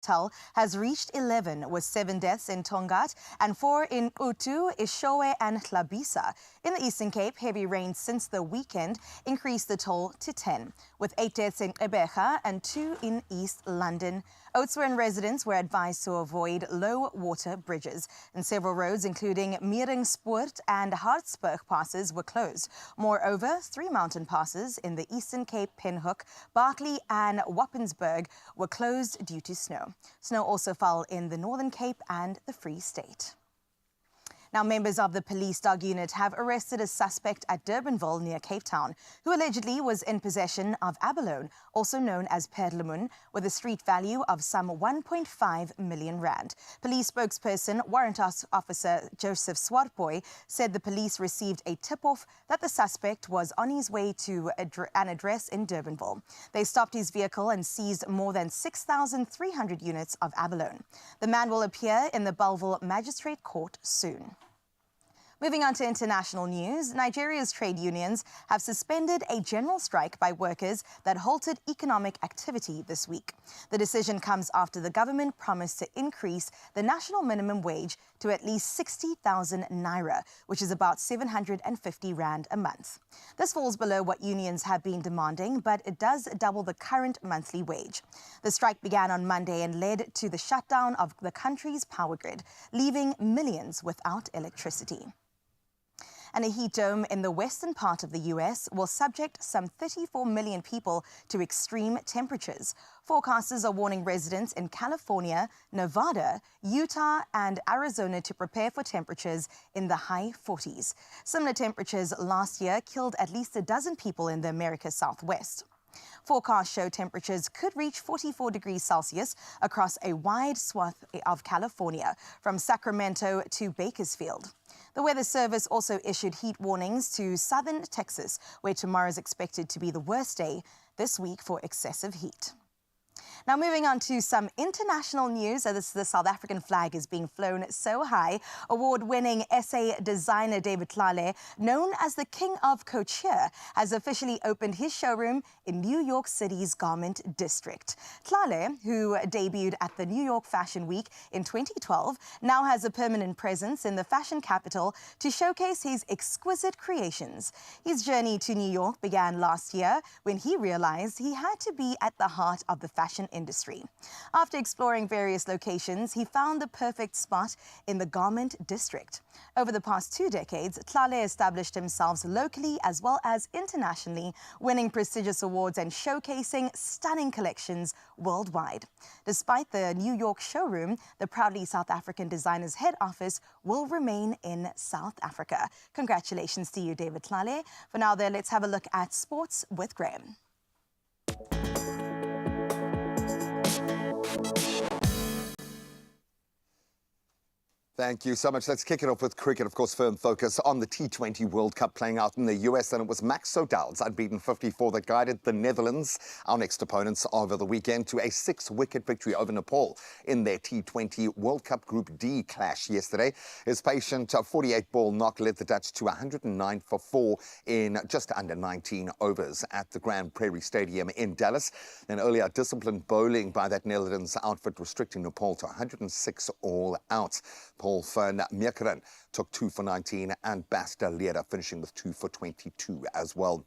Total has reached 11, with 7 deaths in Tongaat and 4 in Utu, Ishowe and Tlabisa. In the Eastern Cape, heavy rain since the weekend increased the toll to 10, with 8 deaths in Gqeberha and 2 in East London. Oudtshoorn residents were advised to avoid low-water bridges, and several roads, including Meeringspoort and Hartsburg passes, were closed. Moreover, 3 mountain passes in the Eastern Cape, Pinhook, Berkeley and Wappensburg were closed due to snow. Snow also fell in the Northern Cape and the Free State. Now, members of the police dog unit have arrested a suspect at Durbanville near Cape Town, who allegedly was in possession of abalone, also known as perlemoen, with a street value of some 1.5 million rand. Police spokesperson, Warrant Officer Joseph Swartboy, said the police received a tip-off that the suspect was on his way to an address in Durbanville. They stopped his vehicle and seized more than 6,300 units of abalone. The man will appear in the Bellville Magistrate Court soon. Moving on to international news, Nigeria's trade unions have suspended a general strike by workers that halted economic activity this week. The decision comes after the government promised to increase the national minimum wage to at least 60,000 naira, which is about 750 rand a month. This falls below what unions have been demanding, but it does double the current monthly wage. The strike began on Monday and led to the shutdown of the country's power grid, leaving millions without electricity. And a heat dome in the western part of the U.S. will subject some 34 million people to extreme temperatures. Forecasters are warning residents in California, Nevada, Utah and Arizona to prepare for temperatures in the high 40s. Similar temperatures last year killed at least a dozen people in the America's Southwest. Forecasts show temperatures could reach 44 degrees Celsius across a wide swath of California, from Sacramento to Bakersfield. The Weather Service also issued heat warnings to southern Texas, where tomorrow is expected to be the worst day this week for excessive heat. Now, moving on to some international news. The South African flag is being flown so high. Award-winning SA designer David Tlale, known as the King of Couture, has officially opened his showroom in New York City's Garment District. Tlale, who debuted at the New York Fashion Week in 2012, now has a permanent presence in the fashion capital to showcase his exquisite creations. His journey to New York began last year when he realized he had to be at the heart of the fashion industry. After exploring various locations, he found the perfect spot in the Garment District. Over the past 2 decades, Tlale established himself locally as well as internationally, winning prestigious awards and showcasing stunning collections worldwide. Despite the New York showroom, the proudly South African designer's head office will remain in South Africa. Congratulations to you, David Tlale. For now, let's have a look at sports with Graham. Thank you so much. Let's kick it off with cricket. Of course, firm focus on the T20 World Cup playing out in the US, and it was Max Sodel's unbeaten 54 that guided the Netherlands, our next opponents, over the weekend to a 6-wicket victory over Nepal in their T20 World Cup Group D clash yesterday. His patient 48-ball knock led the Dutch to 109 for 4 in just under 19 overs at the Grand Prairie Stadium in Dallas. Then earlier, disciplined bowling by that Netherlands outfit restricting Nepal to 106 all out. Paul van Meekeren took 2 for 19 and Basta Leda finishing with 2 for 22 as well.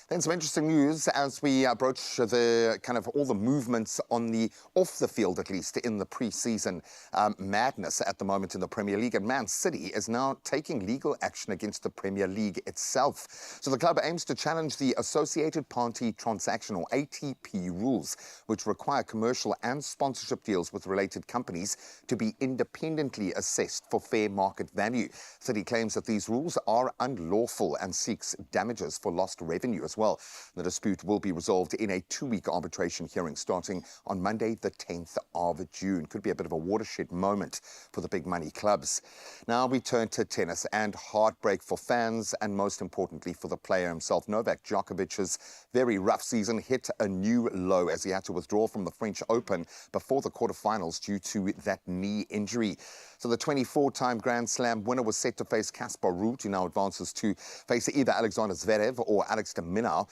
Then some interesting news as we broach the kind of all the movements on the off the field, at least in the pre-season madness at the moment in the Premier League. And Man City is now taking legal action against the Premier League itself. So the club aims to challenge the Associated Party Transaction, or ATP, rules, which require commercial and sponsorship deals with related companies to be independently assessed for fair market value. City claims that these rules are unlawful and seeks damages for lost revenue as well. The dispute will be resolved in a 2-week arbitration hearing starting on Monday, the 10th of June. Could be a bit of a watershed moment for the big money clubs. Now we turn to tennis, and heartbreak for fans and most importantly for the player himself. Novak Djokovic's very rough season hit a new low as he had to withdraw from the French Open before the quarterfinals due to that knee injury. So the 24-time Grand Slam winner was set to face Casper Ruud, who now advances to face either Alexander Zverev or Alex de Minaur.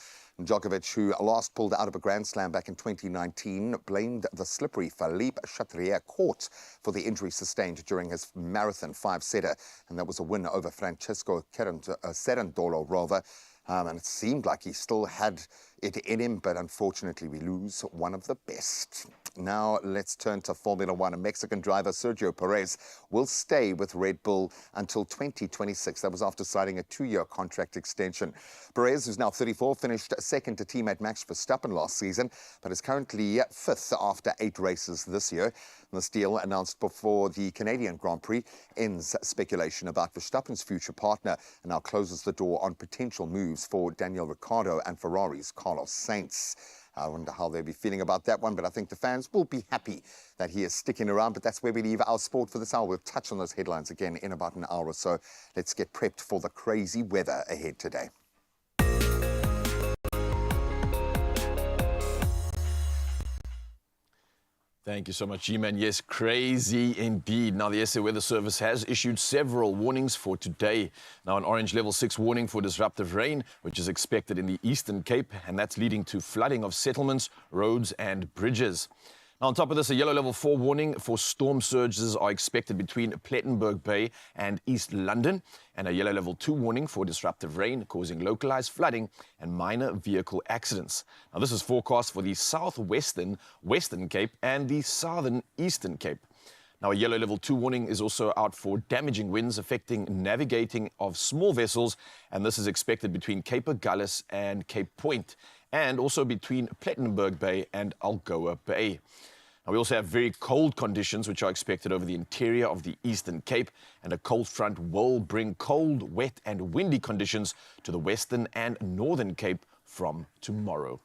Djokovic, who last pulled out of a Grand Slam back in 2019, blamed the slippery Philippe Chatrier court for the injury sustained during his marathon five-setter, and that was a win over Francesco Cerundolo, rather. And it seemed like he still had it in him, but unfortunately we lose one of the best. Now let's turn to Formula One. A Mexican driver, Sergio Perez, will stay with Red Bull until 2026. That was after signing a 2-year contract extension. Perez, who's now 34, finished second to teammate Max Verstappen last season, but is currently fifth after 8 races this year. This deal, announced before the Canadian Grand Prix, ends speculation about Verstappen's future partner and now closes the door on potential moves for Daniel Ricciardo and Ferrari's Carlos Sainz. I wonder how they'll be feeling about that one, but I think the fans will be happy that he is sticking around. But that's where we leave our sport for this hour. We'll touch on those headlines again in about an hour or so. Let's get prepped for the crazy weather ahead today. Thank you so much, G-Man. Yes, crazy indeed. Now, the SA Weather Service has issued several warnings for today. Now, an orange level 6 warning for disruptive rain, which is expected in the Eastern Cape, and that's leading to flooding of settlements, roads and bridges. Now, on top of this, a yellow level 4 warning for storm surges are expected between Plettenberg Bay and East London, and a yellow level 2 warning for disruptive rain causing localized flooding and minor vehicle accidents. Now, this is forecast for the southwestern Western Cape and the southern Eastern Cape. Now, a yellow level 2 warning is also out for damaging winds affecting navigating of small vessels, and this is expected between Cape Agulhas and Cape Point, and also between Plettenberg Bay and Algoa Bay. Now, we also have very cold conditions which are expected over the interior of the Eastern Cape, and a cold front will bring cold, wet and windy conditions to the Western and Northern Cape from tomorrow.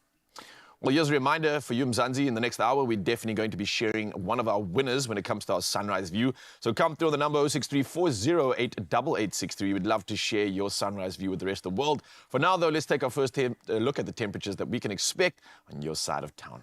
Well, here's a reminder for you, Mzansi. In the next hour, we're definitely going to be sharing one of our winners when it comes to our sunrise view. So come through on the number 063-408-8863. We'd love to share your sunrise view with the rest of the world. For now, though, let's take our first look at the temperatures that we can expect on your side of town.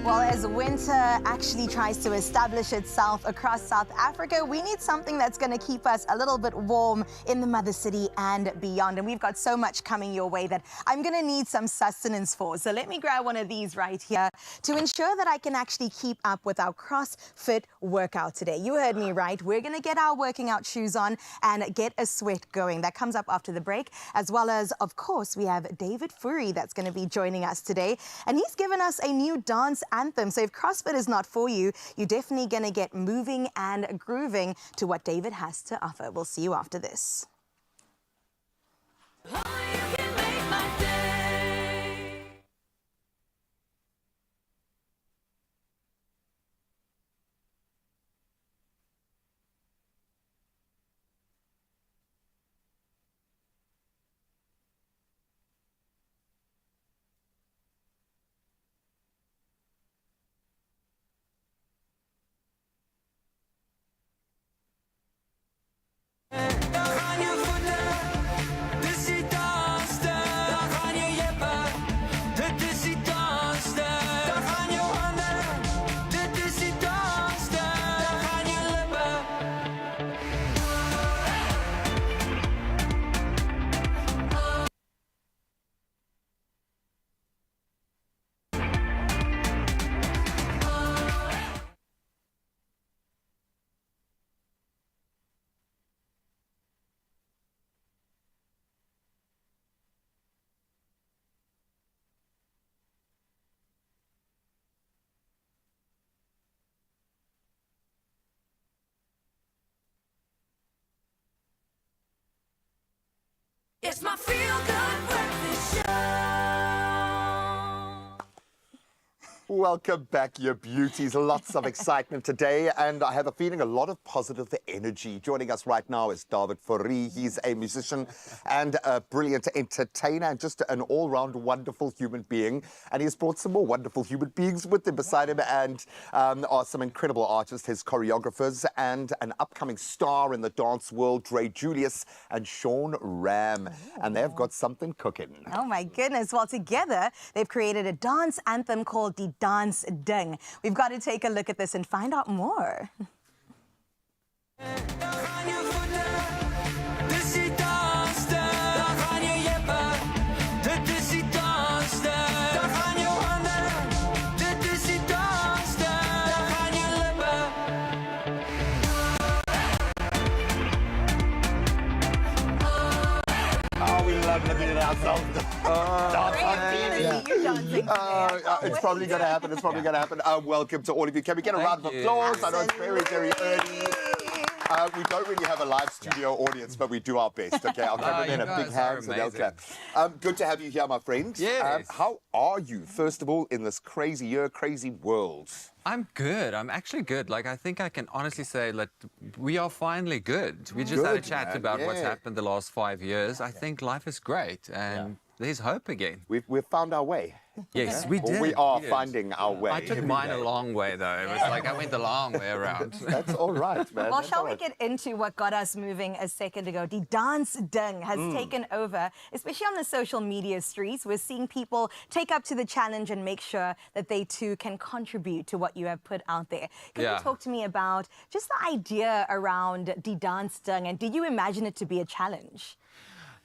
Well, as winter actually tries to establish itself across South Africa, we need something that's going to keep us a little bit warm in the mother city and beyond. And we've got so much coming your way that I'm going to need some sustenance for. So let me grab one of these right here to ensure that I can actually keep up with our CrossFit workout today. You heard me right. We're going to get our working out shoes on and get a sweat going. That comes up after the break, as well as, of course, we have David Fourie that's going to be joining us today. And he's given us a new dance anthem. So if CrossFit is not for you, you're definitely going to get moving and grooving to what David has to offer. We'll see you after this. It's my feel-good breakfast show. Welcome back, you beauties. Lots of excitement today, and I have a feeling a lot of positive energy. Joining us right now is David Fourie. He's a musician and a brilliant entertainer and just an all-round wonderful human being. And he's brought some more wonderful human beings with him beside him, and are some incredible artists, his choreographers, and an upcoming star in the dance world, Dre Julius and Sean Ram. And they've got something cooking. Oh my goodness. Well, together they've created a dance anthem called the Dance Ding. We've got to take a look at this and find out more. Looking at ourselves. It's probably going to happen. It's probably going to happen. Welcome to all of you. Can we get a round of applause? I know it's very, very early. We don't really have a live studio audience, but we do our best. Okay, I'll come in a big hand so they'll clap. Good to have you here, my friend. Yes. How are you, first of all, in this crazy year, crazy world? I'm good. I'm actually good. Like, I think I can honestly say that we are finally good. We just had a chat about what's happened the last 5 years. I think life is great, and there's hope again. We've found our way. Yes, we did. We are finding our way. I took mine a long way, though. It was like I went the long way around. That's all right, man. Well, shall we get into what got us moving a second ago? The Dance Ding has taken over, especially on the social media streets. We're seeing people take up to the challenge and make sure that they too can contribute to what you have put out there. Can you talk to me about just the idea around the Dance Ding, and did you imagine it to be a challenge?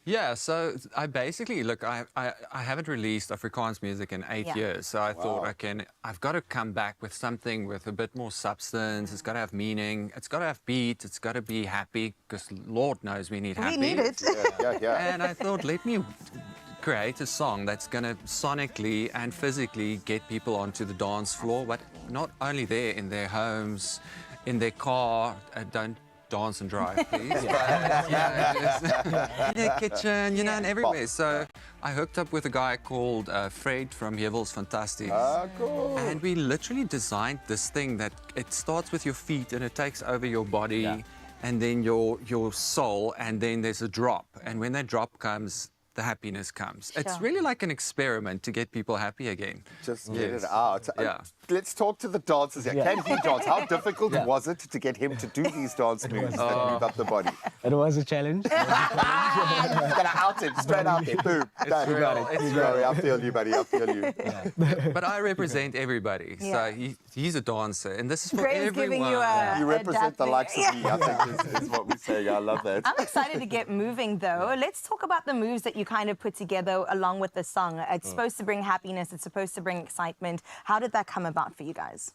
Yeah, so I basically, look, I haven't released Afrikaans music in 8 years, so I thought, okay, I've got to come back with something with a bit more substance. It's got to have meaning. It's got to have beat. It's got to be happy, because Lord knows we need happy. We need it. And I thought, let me create a song that's going to sonically and physically get people onto the dance floor, but not only there, in their homes, in their car. Don't dance and drive, please. But, in their kitchen, you know, and everywhere. So I hooked up with a guy called Fred from Jewels Fantastic. Cool. And we literally designed this thing that it starts with your feet and it takes over your body and then your soul, and then there's a drop. And when that drop comes, the happiness comes. Sure. It's really like an experiment to get people happy again. Just get it out. Let's talk to the dancers here. Can he dance? How difficult was it to get him to do these dance moves that move up the body? It was a challenge. Gonna out it, straight out there. Boom. Done. Sorry, I feel you, buddy. I feel you. But I represent everybody. So he's a dancer, and this is for Graham's everyone. giving you You represent the likes of me, I think is what we say. I love that. I'm excited to get moving, though. Let's talk about the moves that you kind of put together along with the song. It's supposed to bring happiness. It's supposed to bring excitement. How did that come about for you guys?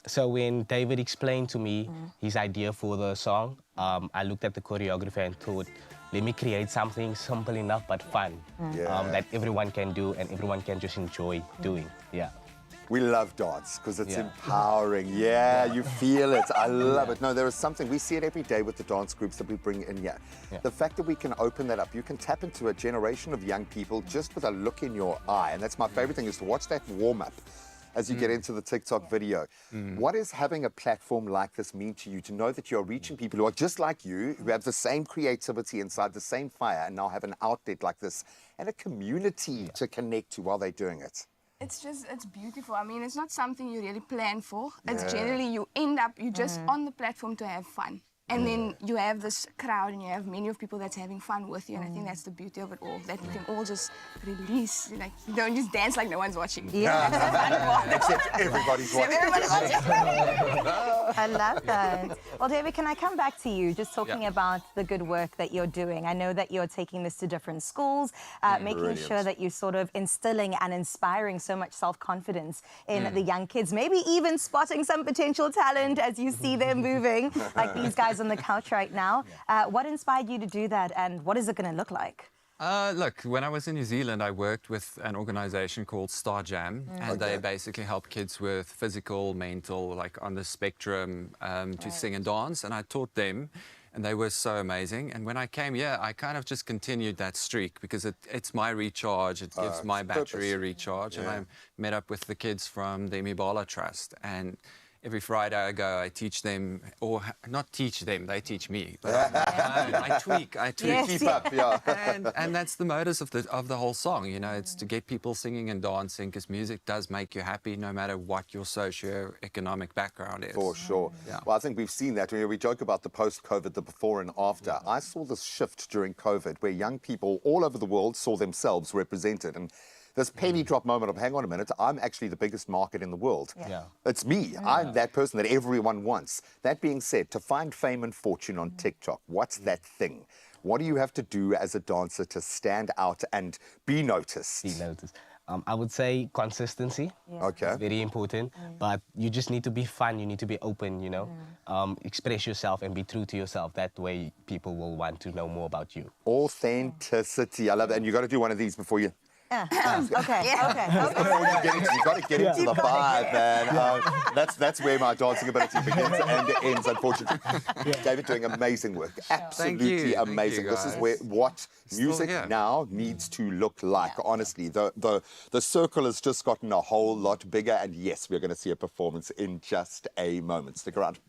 So when David explained to me his idea for the song, I looked at the choreography and thought, let me create something simple enough but fun that everyone can do and everyone can just enjoy doing. We love dance because it's empowering. You feel it. I love it. No, there is something. We see it every day with the dance groups that we bring in here. The fact that we can open that up, you can tap into a generation of young people just with a look in your eye. And that's my favorite thing, is to watch that warm-up as you get into the TikTok video. What is having a platform like this mean to you, to know that you're reaching people who are just like you, who have the same creativity inside, the same fire, and now have an outlet like this and a community to connect to while they're doing it? It's beautiful. I mean, it's not something you really plan for. It's generally you end up, you're just on the platform to have fun. And then you have this crowd and you have many of people that's having fun with you. And I think that's the beauty of it all, that you can all just release. Like, you don't just dance like no one's watching. That's the fun part. Except everybody's watching. Everybody's watching. I love that. Well, David, can I come back to you, just talking about the good work that you're doing? I know that you're taking this to different schools, making sure that you're sort of instilling and inspiring so much self-confidence in the young kids, maybe even spotting some potential talent as you see them moving, like these guys on the couch right now. What inspired you to do that, and what is it going to look like? Look, when I was in New Zealand, I worked with an organization called Star Jam, and they basically help kids with physical, mental, like on the spectrum, to sing and dance. And I taught them, and they were so amazing. And when I came here, I kind of just continued that streak because it's my recharge. It gives my battery a recharge. And I met up with the kids from the Imibala Trust, and every Friday I go, I teach them, or not teach them, they teach me. But I tweak. Yes, Keep up, yeah. And that's the motives of the whole song. You know, it's to get people singing and dancing, because music does make you happy no matter what your socio-economic background is. For sure. Yeah. Well, I think we've seen that. We joke about the post-COVID, the before and after. I saw this shift during COVID where young people all over the world saw themselves represented. And this penny drop moment of, hang on a minute, I'm actually the biggest market in the world. Yeah. It's me. I'm that person that everyone wants. That being said, to find fame and fortune on TikTok, what's that thing? What do you have to do as a dancer to stand out and be noticed? Be noticed. I would say consistency. Okay. It's very important, but you just need to be fun. You need to be open, you know. Express yourself and be true to yourself. That way people will want to know more about you. Authenticity. I love that. And you got to do one of these before you... Okay. Before you get into, you got to get into the vibe, man. That's where my dancing ability begins and ends, unfortunately. David, doing amazing work, absolutely amazing. This is where what music now needs to look like. Honestly, the circle has just gotten a whole lot bigger, and yes, we're going to see a performance in just a moment. Stick around.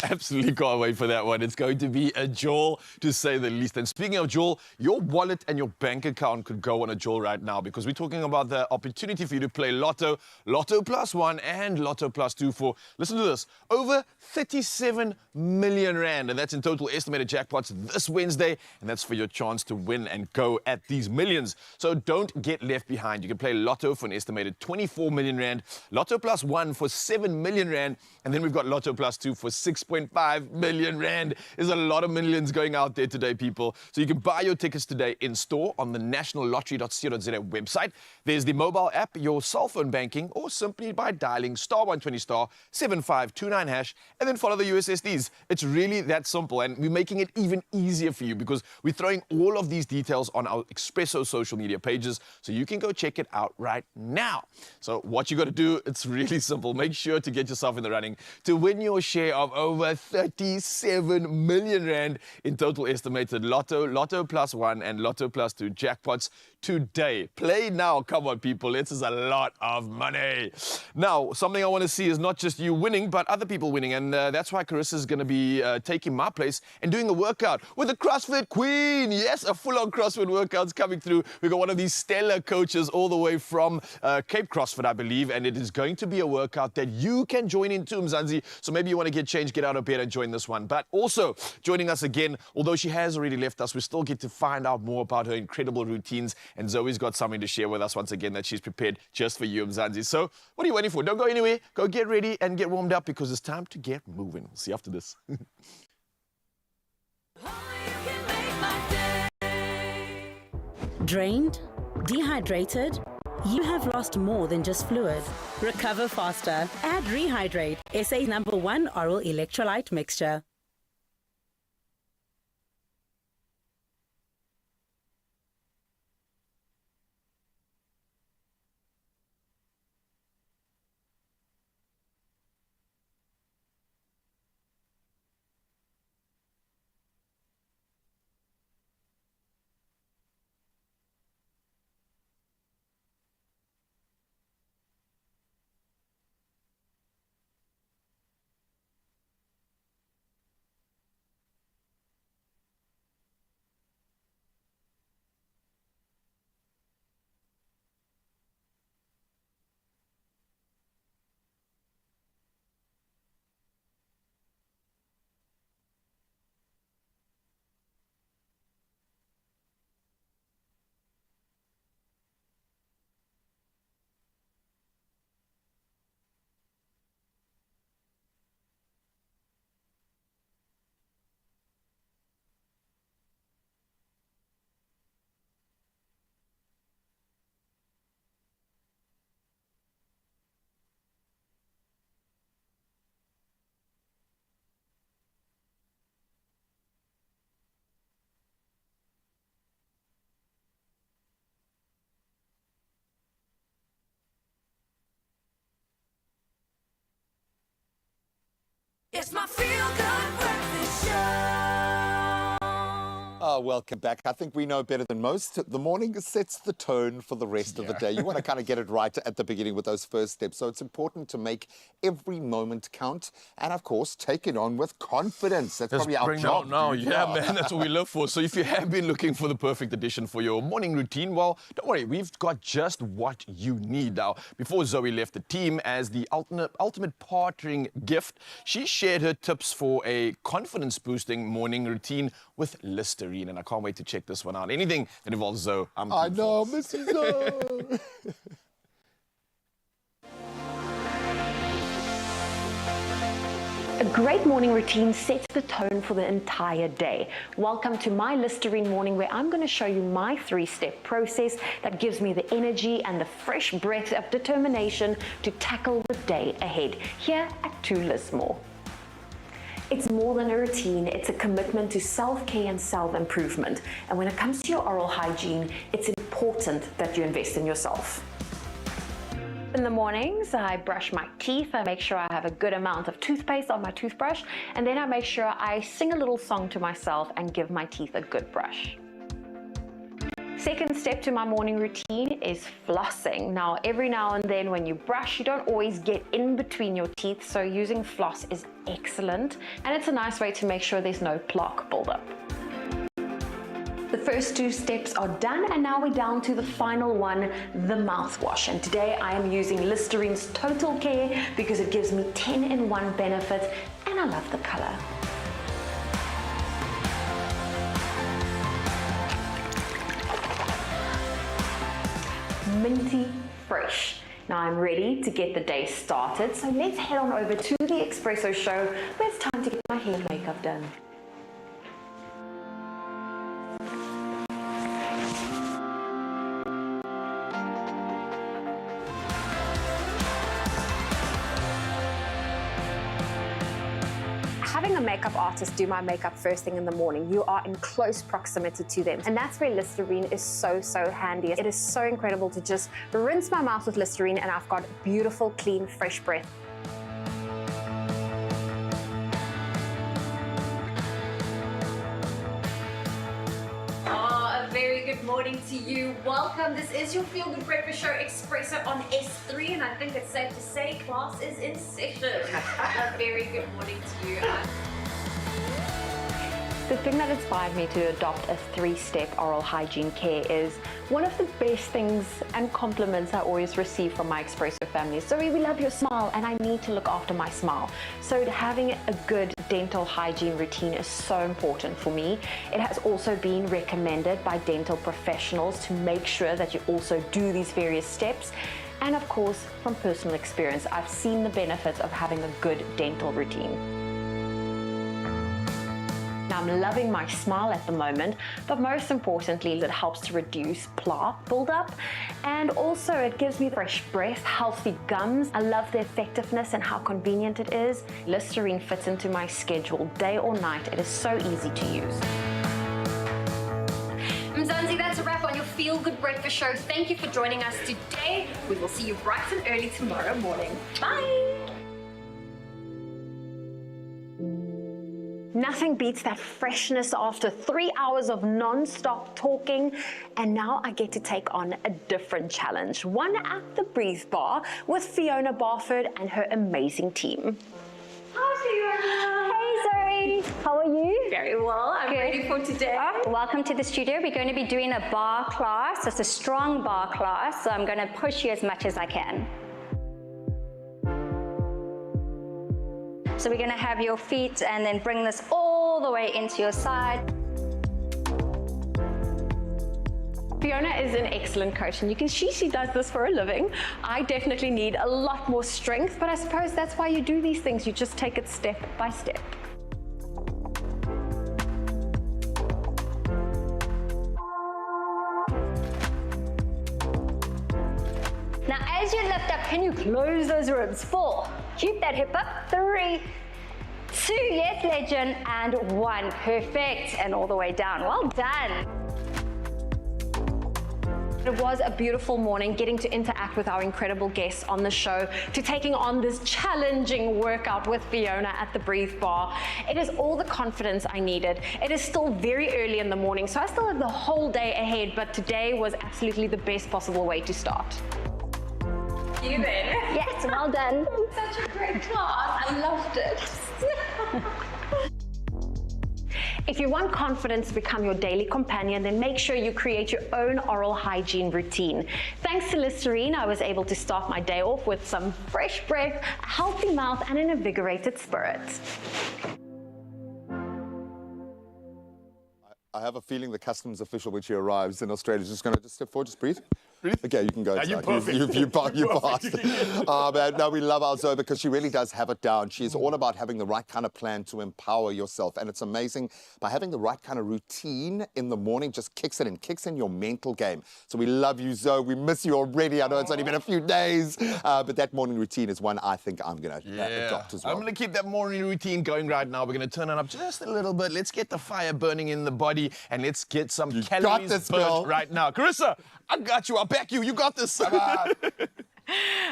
Absolutely can't wait for that one. It's going to be a jewel, to say the least. And speaking of jewel, your wallet and your bank account could go on a jewel right now, because we're talking about the opportunity for you to play Lotto, Lotto Plus 1 and Lotto Plus 2 for, listen to this, over 37 million rand. And that's in total estimated jackpots this Wednesday. And that's for your chance to win and go at these millions. So don't get left behind. You can play Lotto for an estimated 24 million rand, Lotto Plus 1 for 7 million rand, and then we've got Lotto Plus 2 for 6.5 million rand. There's a lot of millions going out there today, people. So you can buy your tickets today in store on the nationallottery.co.za website. There's the mobile app, your cell phone banking, or simply by dialing *120 *7529#, and then follow the USSDs. It's really that simple, and we're making it even easier for you because we're throwing all of these details on our Expresso social media pages, so you can go check it out right now. So what you got to do, it's really simple. Make sure to get yourself in the running to win your share of over 37 million rand in total estimated Lotto, Lotto Plus 1 and Lotto Plus 2 jackpots today. Play now. Come on, people. This is a lot of money. Now, something I want to see is not just you winning, but other people winning. And that's why Carissa is going to be taking my place and doing a workout with the CrossFit Queen. Yes, a full-on CrossFit workout's coming through. We've got one of these stellar coaches all the way from Cape CrossFit, I believe. And it is going to be a workout that you can join into, Mzansi. So maybe you want to get changed, get out of bed and join this one. But also joining us again, although she has already left us, we still get to find out more about her incredible routines. And Zoe's got something to share with us once again that she's prepared just for you, Mzansi. So what are you waiting for? Don't go anywhere. Go get ready and get warmed up, because it's time to get moving. We'll see you after this. Drained? Dehydrated? You have lost more than just fluid. Recover faster. Add Rehydrate, SA's #1 oral electrolyte mixture. It's my feel good breakfast Welcome back. I think we know better than most. The morning sets the tone for the rest of the day. You want to kind of get it right at the beginning with those first steps. So it's important to make every moment count and, of course, take it on with confidence. That's probably our job. Now. Yeah, man, that's what we live for. So if you have been looking for the perfect addition for your morning routine, well, don't worry, we've got just what you need. Now, before Zoe left the team as the ultimate partnering gift, she shared her tips for a confidence-boosting morning routine with Listerine, and I can't wait to check this one out. Anything that involves Zoe, I know, Mrs. Zoe. A great morning routine sets the tone for the entire day. Welcome to my Listerine morning, where I'm going to show you my 3-step process that gives me the energy and the fresh breath of determination to tackle the day ahead, here at 2 Lismore. It's more than a routine, it's a commitment to self-care and self-improvement. And when it comes to your oral hygiene, it's important that you invest in yourself. In the mornings, I brush my teeth. I make sure I have a good amount of toothpaste on my toothbrush, and then I make sure I sing a little song to myself and give my teeth a good brush. Second step to my morning routine is flossing. Now, every now and then when you brush, you don't always get in between your teeth, so using floss is excellent, and it's a nice way to make sure there's no plaque buildup. The first 2 steps are done, and now we're down to the final one, the mouthwash. And today I am using Listerine's Total Care because it gives me 10-in-1 benefits, and I love the color. Minty fresh. Now I'm ready to get the day started, so let's head on over to the Expresso show where it's time to get my hair and makeup done. Having a makeup artist do my makeup first thing in the morning, you are in close proximity to them. And that's where Listerine is so handy. It is so incredible to just rinse my mouth with Listerine and I've got beautiful, clean, fresh breath. Very good morning to you. Welcome. This is your Feel Good Breakfast Show Expresso on S3, and I think it's safe to say class is in session. A very good morning to you. The thing that inspired me to adopt a 3-step oral hygiene care is one of the best things and compliments I always receive from my Expresso family. Zoe, we love your smile, and I need to look after my smile. So having a good dental hygiene routine is so important for me. It has also been recommended by dental professionals to make sure that you also do these various steps. And of course, from personal experience, I've seen the benefits of having a good dental routine. Now, I'm loving my smile at the moment, but most importantly, it helps to reduce plaque buildup, and also it gives me fresh breath, healthy gums. I love the effectiveness and how convenient it is. Listerine fits into my schedule day or night. It is so easy to use. Mzansi, that's a wrap on your Feel Good Breakfast Show. Thank you for joining us today. We will see you bright and early tomorrow morning. Bye. Nothing beats that freshness after 3 hours of non-stop talking, and now I get to take on a different challenge, one at the Breathe Bar with Fiona Barford and her amazing team. Hi, Fiona. Hey Zoe, how are you? Very well. I'm ready for today. Welcome to the studio. We're going to be doing a bar class. It's a strong bar class, so I'm going to push you as much as I can. So we're going to have your feet and then bring this all the way into your side. Fiona is an excellent coach, and you can see she does this for a living. I definitely need a lot more strength, but I suppose that's why you do these things. You just take it step by step. Now, as you lift up, can you close those ribs? 4, keep that hip up. 3, 2, yes, legend, and 1. Perfect, and all the way down. Well done. It was a beautiful morning, getting to interact with our incredible guests on the show, to taking on this challenging workout with Fiona at the Breathe Bar. It is all the confidence I needed. It is still very early in the morning, so I still have the whole day ahead, but today was absolutely the best possible way to start. You then? Yes, well done. Such a great class. I loved it. If you want confidence to become your daily companion, then make sure you create your own oral hygiene routine. Thanks to Listerine, I was able to start my day off with some fresh breath, a healthy mouth, and an invigorated spirit. I have a feeling the customs official when she arrives in Australia is just going to just step forward, just breathe. Okay, you can go. You're You passed. Man, no, we love our Zoe because she really does have it down. She is all about having the right kind of plan to empower yourself. And it's amazing, by having the right kind of routine in the morning, just kicks in your mental game. So we love you, Zoe. We miss you already. I know it's only been a few days, but that morning routine is one I think I'm going to adopt as well. I'm going to keep that morning routine going right now. We're going to turn it up just a little bit. Let's get the fire burning in the body and let's get some calories burnt right now. Carissa, I got you. I'll back you. You got this.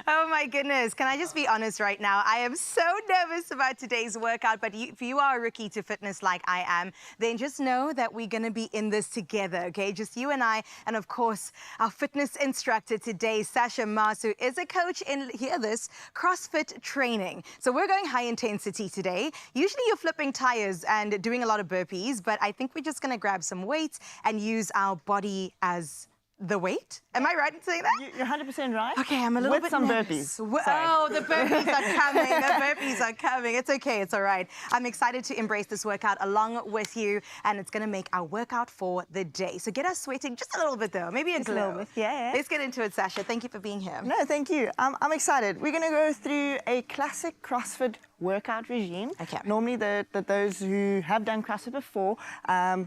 Oh my goodness. Can I just be honest right now? I am so nervous about today's workout, but if you are a rookie to fitness like I am, then just know that we're going to be in this together, okay? Just you and I, and of course, our fitness instructor today, Sasha Mas, who is a coach in, hear this, CrossFit training. So we're going high intensity today. Usually you're flipping tires and doing a lot of burpees, but I think we're just going to grab some weights and use our body as the weight? Am I right in saying that? You're 100% right. Okay, I'm a little bit with some nervous. burpees. Oh, the burpees are coming. The burpees are coming. It's okay. It's all right. I'm excited to embrace this workout along with you, and it's going to make our workout for the day. So get us sweating just a little bit, though. Maybe a little bit. Yeah. Let's get into it, Sasha. Thank you for being here. No, thank you. I'm excited. We're going to go through a classic CrossFit workout regime. Okay. Normally, those who have done CrossFit before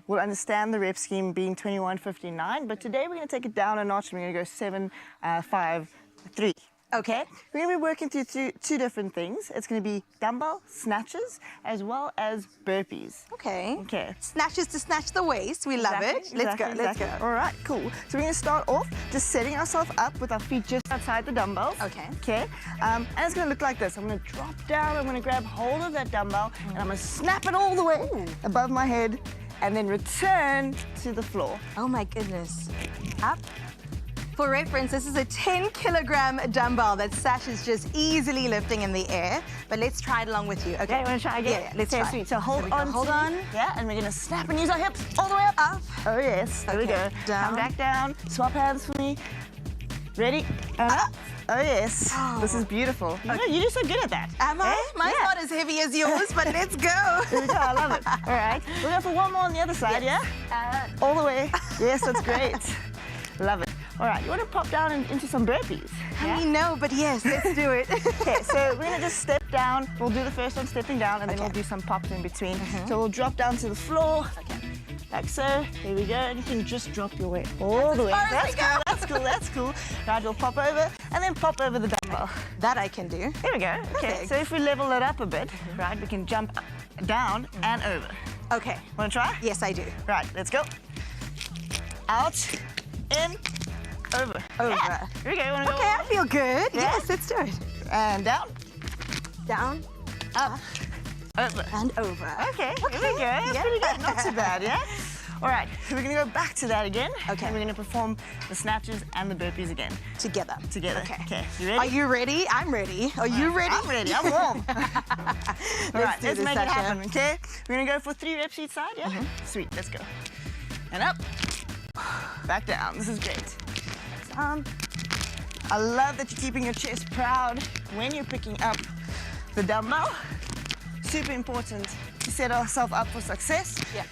will understand the rep scheme being 21-59, but today we're going to take it down a notch. We're going to go 7, 5, 3. Okay. We're going to be working through two different things. It's going to be dumbbell snatches as well as burpees. Okay. Okay. Snatches to snatch the waist. We love it. Let's go. Let's go. All right, cool. So we're going to start off just setting ourselves up with our feet just outside the dumbbells. Okay. Okay. And it's going to look like this. I'm going to drop down. I'm going to grab hold of that dumbbell and I'm going to snap it all the way above my head and then return to the floor. Oh my goodness. Up. For reference, this is a 10-kilogram dumbbell that Sash is just easily lifting in the air. But let's try it along with you. Okay, you want to try again? Yeah, let's okay, try. Sweet. So hold on. Hold on. Yeah, and we're going to snap and use our hips all the way up. Up. Oh, yes. There we go. Down. Come back down. Swap hands for me. Ready? And up. Oh, yes. Oh. This is beautiful. You know, you're just so good at that. Am I? Mine's not as heavy as yours, but let's go. Here we go. I love it. All right. We'll go for one more on the other side, yes. Yeah? All the way. Yes, that's great. Love it. All right, you want to pop down into some burpees? Yeah? I know, but yes, let's do it. Okay, so we're going to just step down. We'll do the first one stepping down, and then we'll do some pops in between. So we'll drop down to the floor, like so. There we go. And you can just drop your weight all the way. That's cool, that's cool, that's cool. Right, we'll pop over, and then pop over the dumbbell. That I can do. There we go. Okay, so if we level it up a bit, right, we can jump down and over. Okay. Want to try? Yes, I do. Right, let's go. Out, in, over. Yeah. Here we go. Wanna go Okay, I feel good. Yeah? Yes, let's do it. And down. Down. Up. Over. And over. Okay, here we go. That's pretty good. Not too bad, yeah? All right, so we're going to go back to that again. Okay. And we're going to perform the snatches and the burpees again. Together. Together. Okay. You ready? Are you ready? I'm ready. Are you ready? I'm ready. I'm warm. All right, let's make it Sasha. happen, okay? We're going to go for 3 reps each side, yeah? Sweet, let's go. And up. Back down. This is great. I love that you're keeping your chest proud when you're picking up the dumbbell. Super important to set ourselves up for success. Yeah.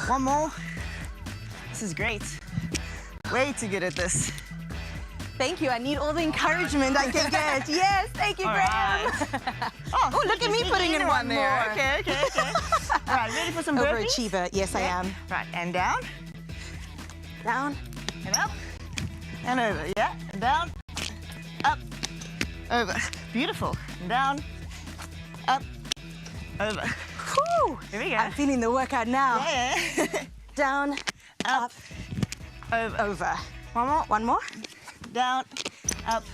One more. This is great. Way too good at this. Thank you. I need all the encouragement I can get. Yes, thank you, Graham. Right. Oh, look at me putting in one there. Okay, okay, okay. All right, ready for some burpees? Overachiever. Yes, I am. Right, and down. Down. And up. And over, yeah? And down. Up. Over. Beautiful. And down. Up. Over. Whew. Here we go. I'm feeling the workout now. Yeah. Down. Up. Over. One more. One more. Down, up,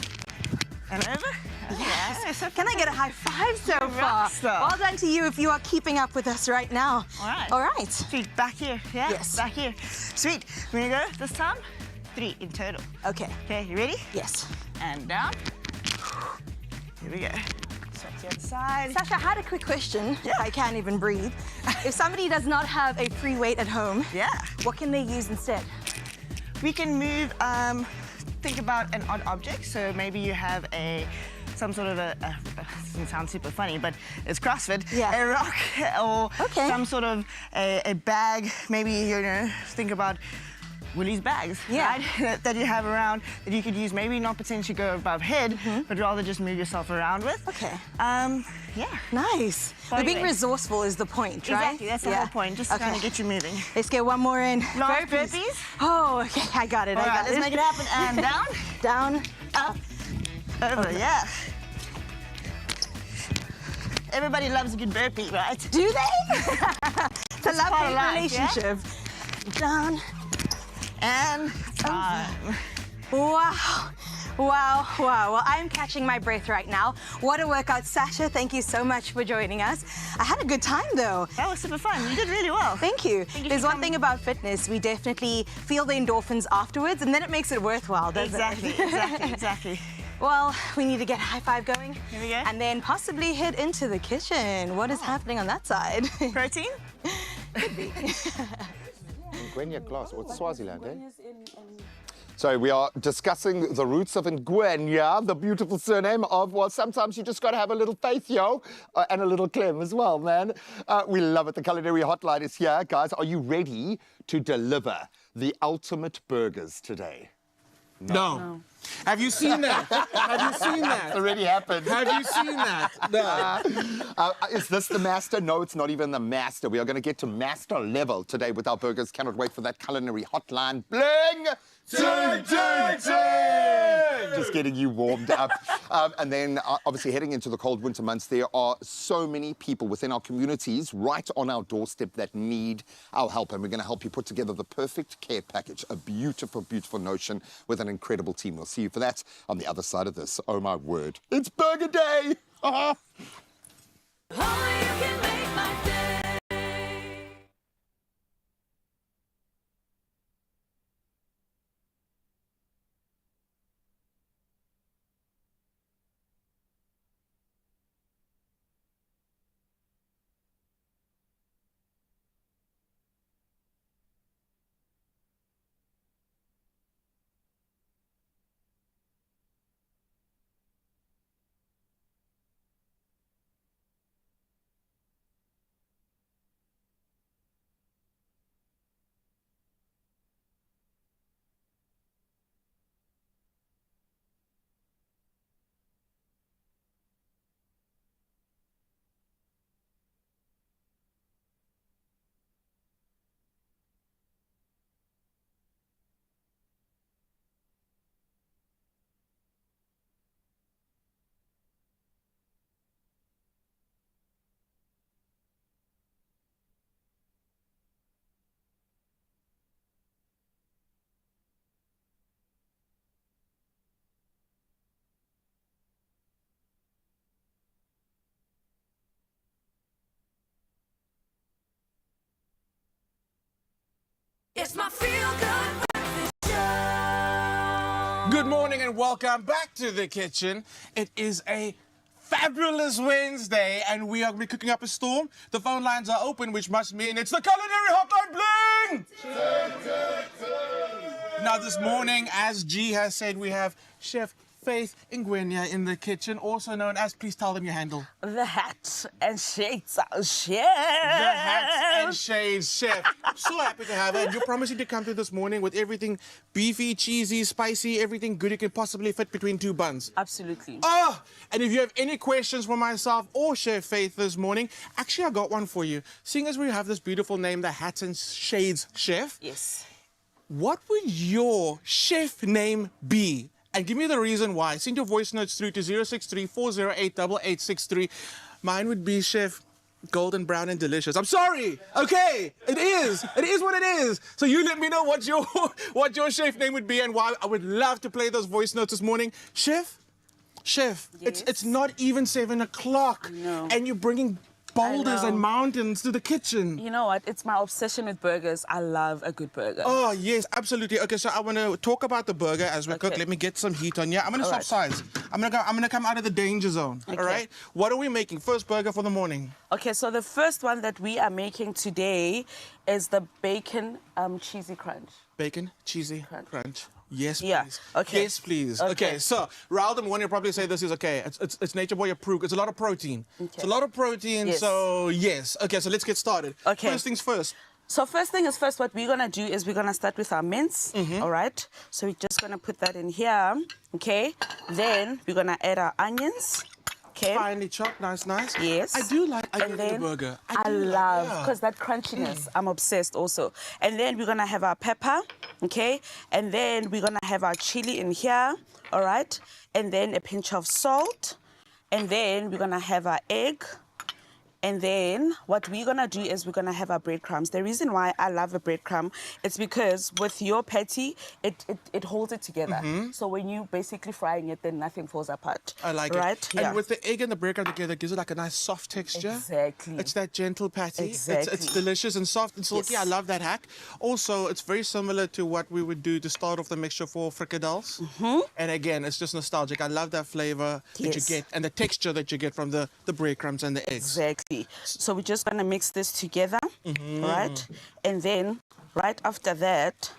and over. Yes. Can I get a high five so far? Well done to you if you are keeping up with us right now. All right. All right. Sweet, back here. Yeah? Yes. Back here. Sweet. We're gonna go this time. 3 in total. Okay. Okay, you ready? Yes. And down. Here we go. Swap to the other side. Sasha, I had a quick question, if I can't even breathe. If somebody does not have a free weight at home, what can they use instead? We can move, think about an odd object. So maybe you have some sort of it doesn't sound super funny, but it's CrossFit, a rock or some sort of a bag. Maybe, you know, think about Willie's bags, right? that you have around that you could use, maybe not potentially go above head, but rather just move yourself around with. Okay. Yeah. Nice. But being resourceful is the point, right? Exactly, that's the whole point, just to kind of get you moving. Let's get one more in. Last burpees. Oh, okay, I got it, All right, let's make it happen. And down. Down. Up. Over, yeah. Everybody loves a good burpee, right? Do they? It's a love-hate relationship. Down. And time. Wow. Wow, wow. Well, I'm catching my breath right now. What a workout. Sasha, thank you so much for joining us. I had a good time, though. That was super fun. You did really well. Thank you. There's one thing about fitness. We definitely feel the endorphins afterwards, and then it makes it worthwhile, doesn't it? Exactly. Well, we need to get a high five going. Here we go. And then possibly head into the kitchen. What is happening on that side? Protein? Could be. Ngwenya glass, or Swaziland, eh? So we are discussing the roots of Ngwenya, the beautiful surname of, well, sometimes you just got to have a little faith, yo, and a little Clem as well, man. We love it. The Culinary Hotline is here. Guys, are you ready to deliver the ultimate burgers today? No. Have you seen that? Have you seen that? It's already happened. Have you seen that? No. Is this the master? No, it's not even the master. We are going to get to master level today with our burgers. Cannot wait for that Culinary Hotline. Bling! Just getting you warmed up. And then, obviously, heading into the cold winter months, there are so many people within our communities right on our doorstep that need our help. And we're going to help you put together the perfect care package. A beautiful, beautiful notion with an incredible team. We'll see you for that on the other side of this. Oh, my word. It's burger day! It's my feel-good breakfast show. Good morning and welcome back to the kitchen. It is a fabulous Wednesday and we are going to be cooking up a storm. The phone lines are open, which must mean it's the Culinary Hotline Bling! Now this morning, as G has said, we have Chef Faith Ngwenya in the kitchen, also known as, please tell them your handle. The Hats and Shades Chef. The Hats and Shades Chef. So happy to have her. And you're promising to come through this morning with everything beefy, cheesy, spicy, everything good you can possibly fit between two buns. Absolutely. Oh, and if you have any questions for myself or Chef Faith this morning, actually I got one for you. Seeing as we have this beautiful name, the Hats and Shades Chef. Yes. What would your chef name be? And give me the reason why. Send your voice notes through to 063-408-8863. Mine would be Chef golden brown and delicious. I'm sorry. Okay, it is. It is what it is. So you let me know what your chef name would be and why. I would love to play those voice notes this morning. Chef, it's not even 7 o'clock, and you're bringing boulders and mountains to the kitchen. You know what? It's my obsession with burgers. I love a good burger. Oh, yes, absolutely. Okay, so I want to talk about the burger as we cook. Let me get some heat on. Yeah, I'm going to swap sides. I'm going to come out of the danger zone. All right? What are we making? First burger for the morning. Okay, so the first one that we are making today is the bacon cheesy crunch. Bacon cheesy crunch. Yes, please. Yeah. Okay. Yes, please. Okay. So, Raul, one will probably say this is okay. It's Nature Boy approved. It's a lot of protein. Okay. It's a lot of protein. Yes. So, yes. Okay, so let's get started. Okay. First things first. So first thing is first, what we're going to do is we're going to start with our mince, all right? So we're just going to put that in here, okay? Then we're going to add our onions, okay? Finely chopped, nice. Yes. I do like and onion in then the burger. I love, because that crunchiness, I'm obsessed also. And then we're going to have our pepper, okay? And then we're going to have our chili in here, all right? And then a pinch of salt. And then we're going to have our egg. And then what we're going to do is we're going to have our breadcrumbs. The reason why I love a breadcrumb, it's because with your patty, it holds it together. So when you basically frying it, then nothing falls apart. I like it. And with the egg and the breadcrumb together, it gives it like a nice soft texture. Exactly. It's that gentle patty. Exactly. It's delicious and soft and silky. Yes. I love that hack. Also, it's very similar to what we would do to start off the mixture for frikadels. And again, it's just nostalgic. I love that flavor that you get and the texture that you get from the breadcrumbs and the eggs. Exactly. So we're just going to mix this together, right? And then right after that,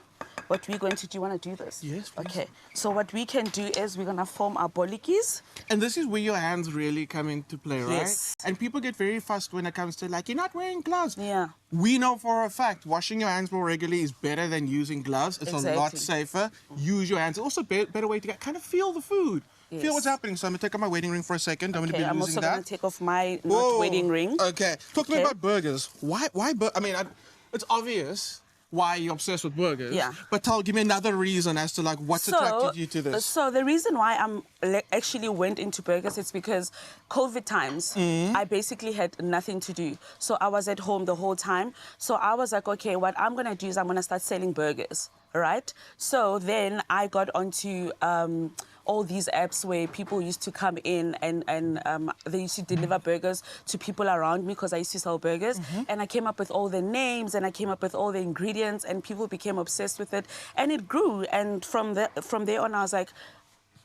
what we're going to do, you want to do this? Yes, please. Okay. So what we can do is we're going to form our bolikis. And this is where your hands really come into play, right? Yes. And people get very fussed when it comes to like, you're not wearing gloves. Yeah. We know for a fact washing your hands more regularly is better than using gloves. It's a lot safer. Use your hands. Also, better way to kind of feel the food. Yes. Feel what's happening. So I'm going to take off my wedding ring for a second. I'm going to be I'm losing also that. going to take off my wedding ring. Okay. Talk to me about burgers. Why I mean, it's obvious why you're obsessed with burgers. Yeah. But give me another reason as to like what's attracted you to this. So the reason why I'm actually went into burgers is because COVID times, I basically had nothing to do. So I was at home the whole time. So I was like, okay, what I'm going to do is I'm going to start selling burgers, right? So then I got onto all these apps where people used to come in and they used to deliver burgers to people around me because I used to sell burgers. And I came up with all the names and I came up with all the ingredients and people became obsessed with it. And it grew. And from there on, I was like,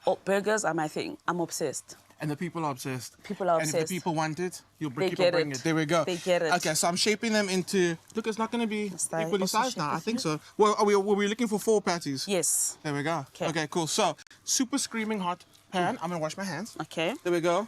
oh, burgers are my thing. I'm obsessed. And the people are obsessed. People are obsessed. And if the people want it, you'll They keep get on bringing it. it. There we go. They get it. Okay, so I'm shaping them into... Look, it's not going to be equally also sized shape now. it I think here? so. Well, were we looking for 4 patties? Yes. There we go. Okay, cool. So, super screaming hot pan. I'm going to wash my hands. Okay. There we go.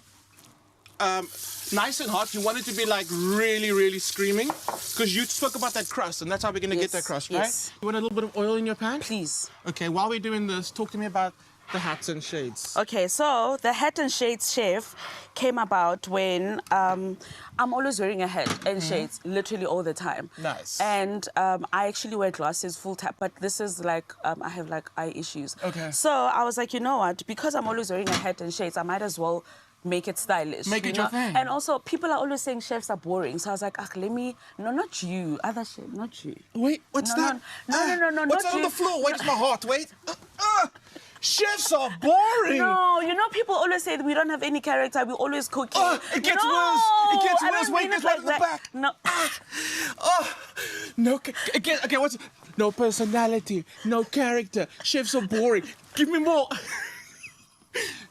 Nice and hot. You want it to be like really, really screaming because you spoke about that crust and that's how we're going to get that crust, right? Yes. You want a little bit of oil in your pan? Please. Okay, while we're doing this, talk to me about the hats and shades. Okay, so the hat and shades chef came about when I'm always wearing a hat and shades literally all the time. Nice. And I actually wear glasses full time, but this is like, I have like eye issues. Okay. So I was like, you know what, because I'm always wearing a hat and shades, I might as well make it stylish. Make it your thing. And also, people are always saying chefs are boring. So I was like, let me, no, not you, other chef, not you. Wait, what's that? No, what's not that on you. the floor? Wait, it's my heart. Wait. Chefs are boring. No, you know, people always say that we don't have any character. We always cooking. It gets worse. It gets worse. Wait, there's one in the back. No. No. Again. Okay. What's? No personality. No character. Chefs are boring. Give me more.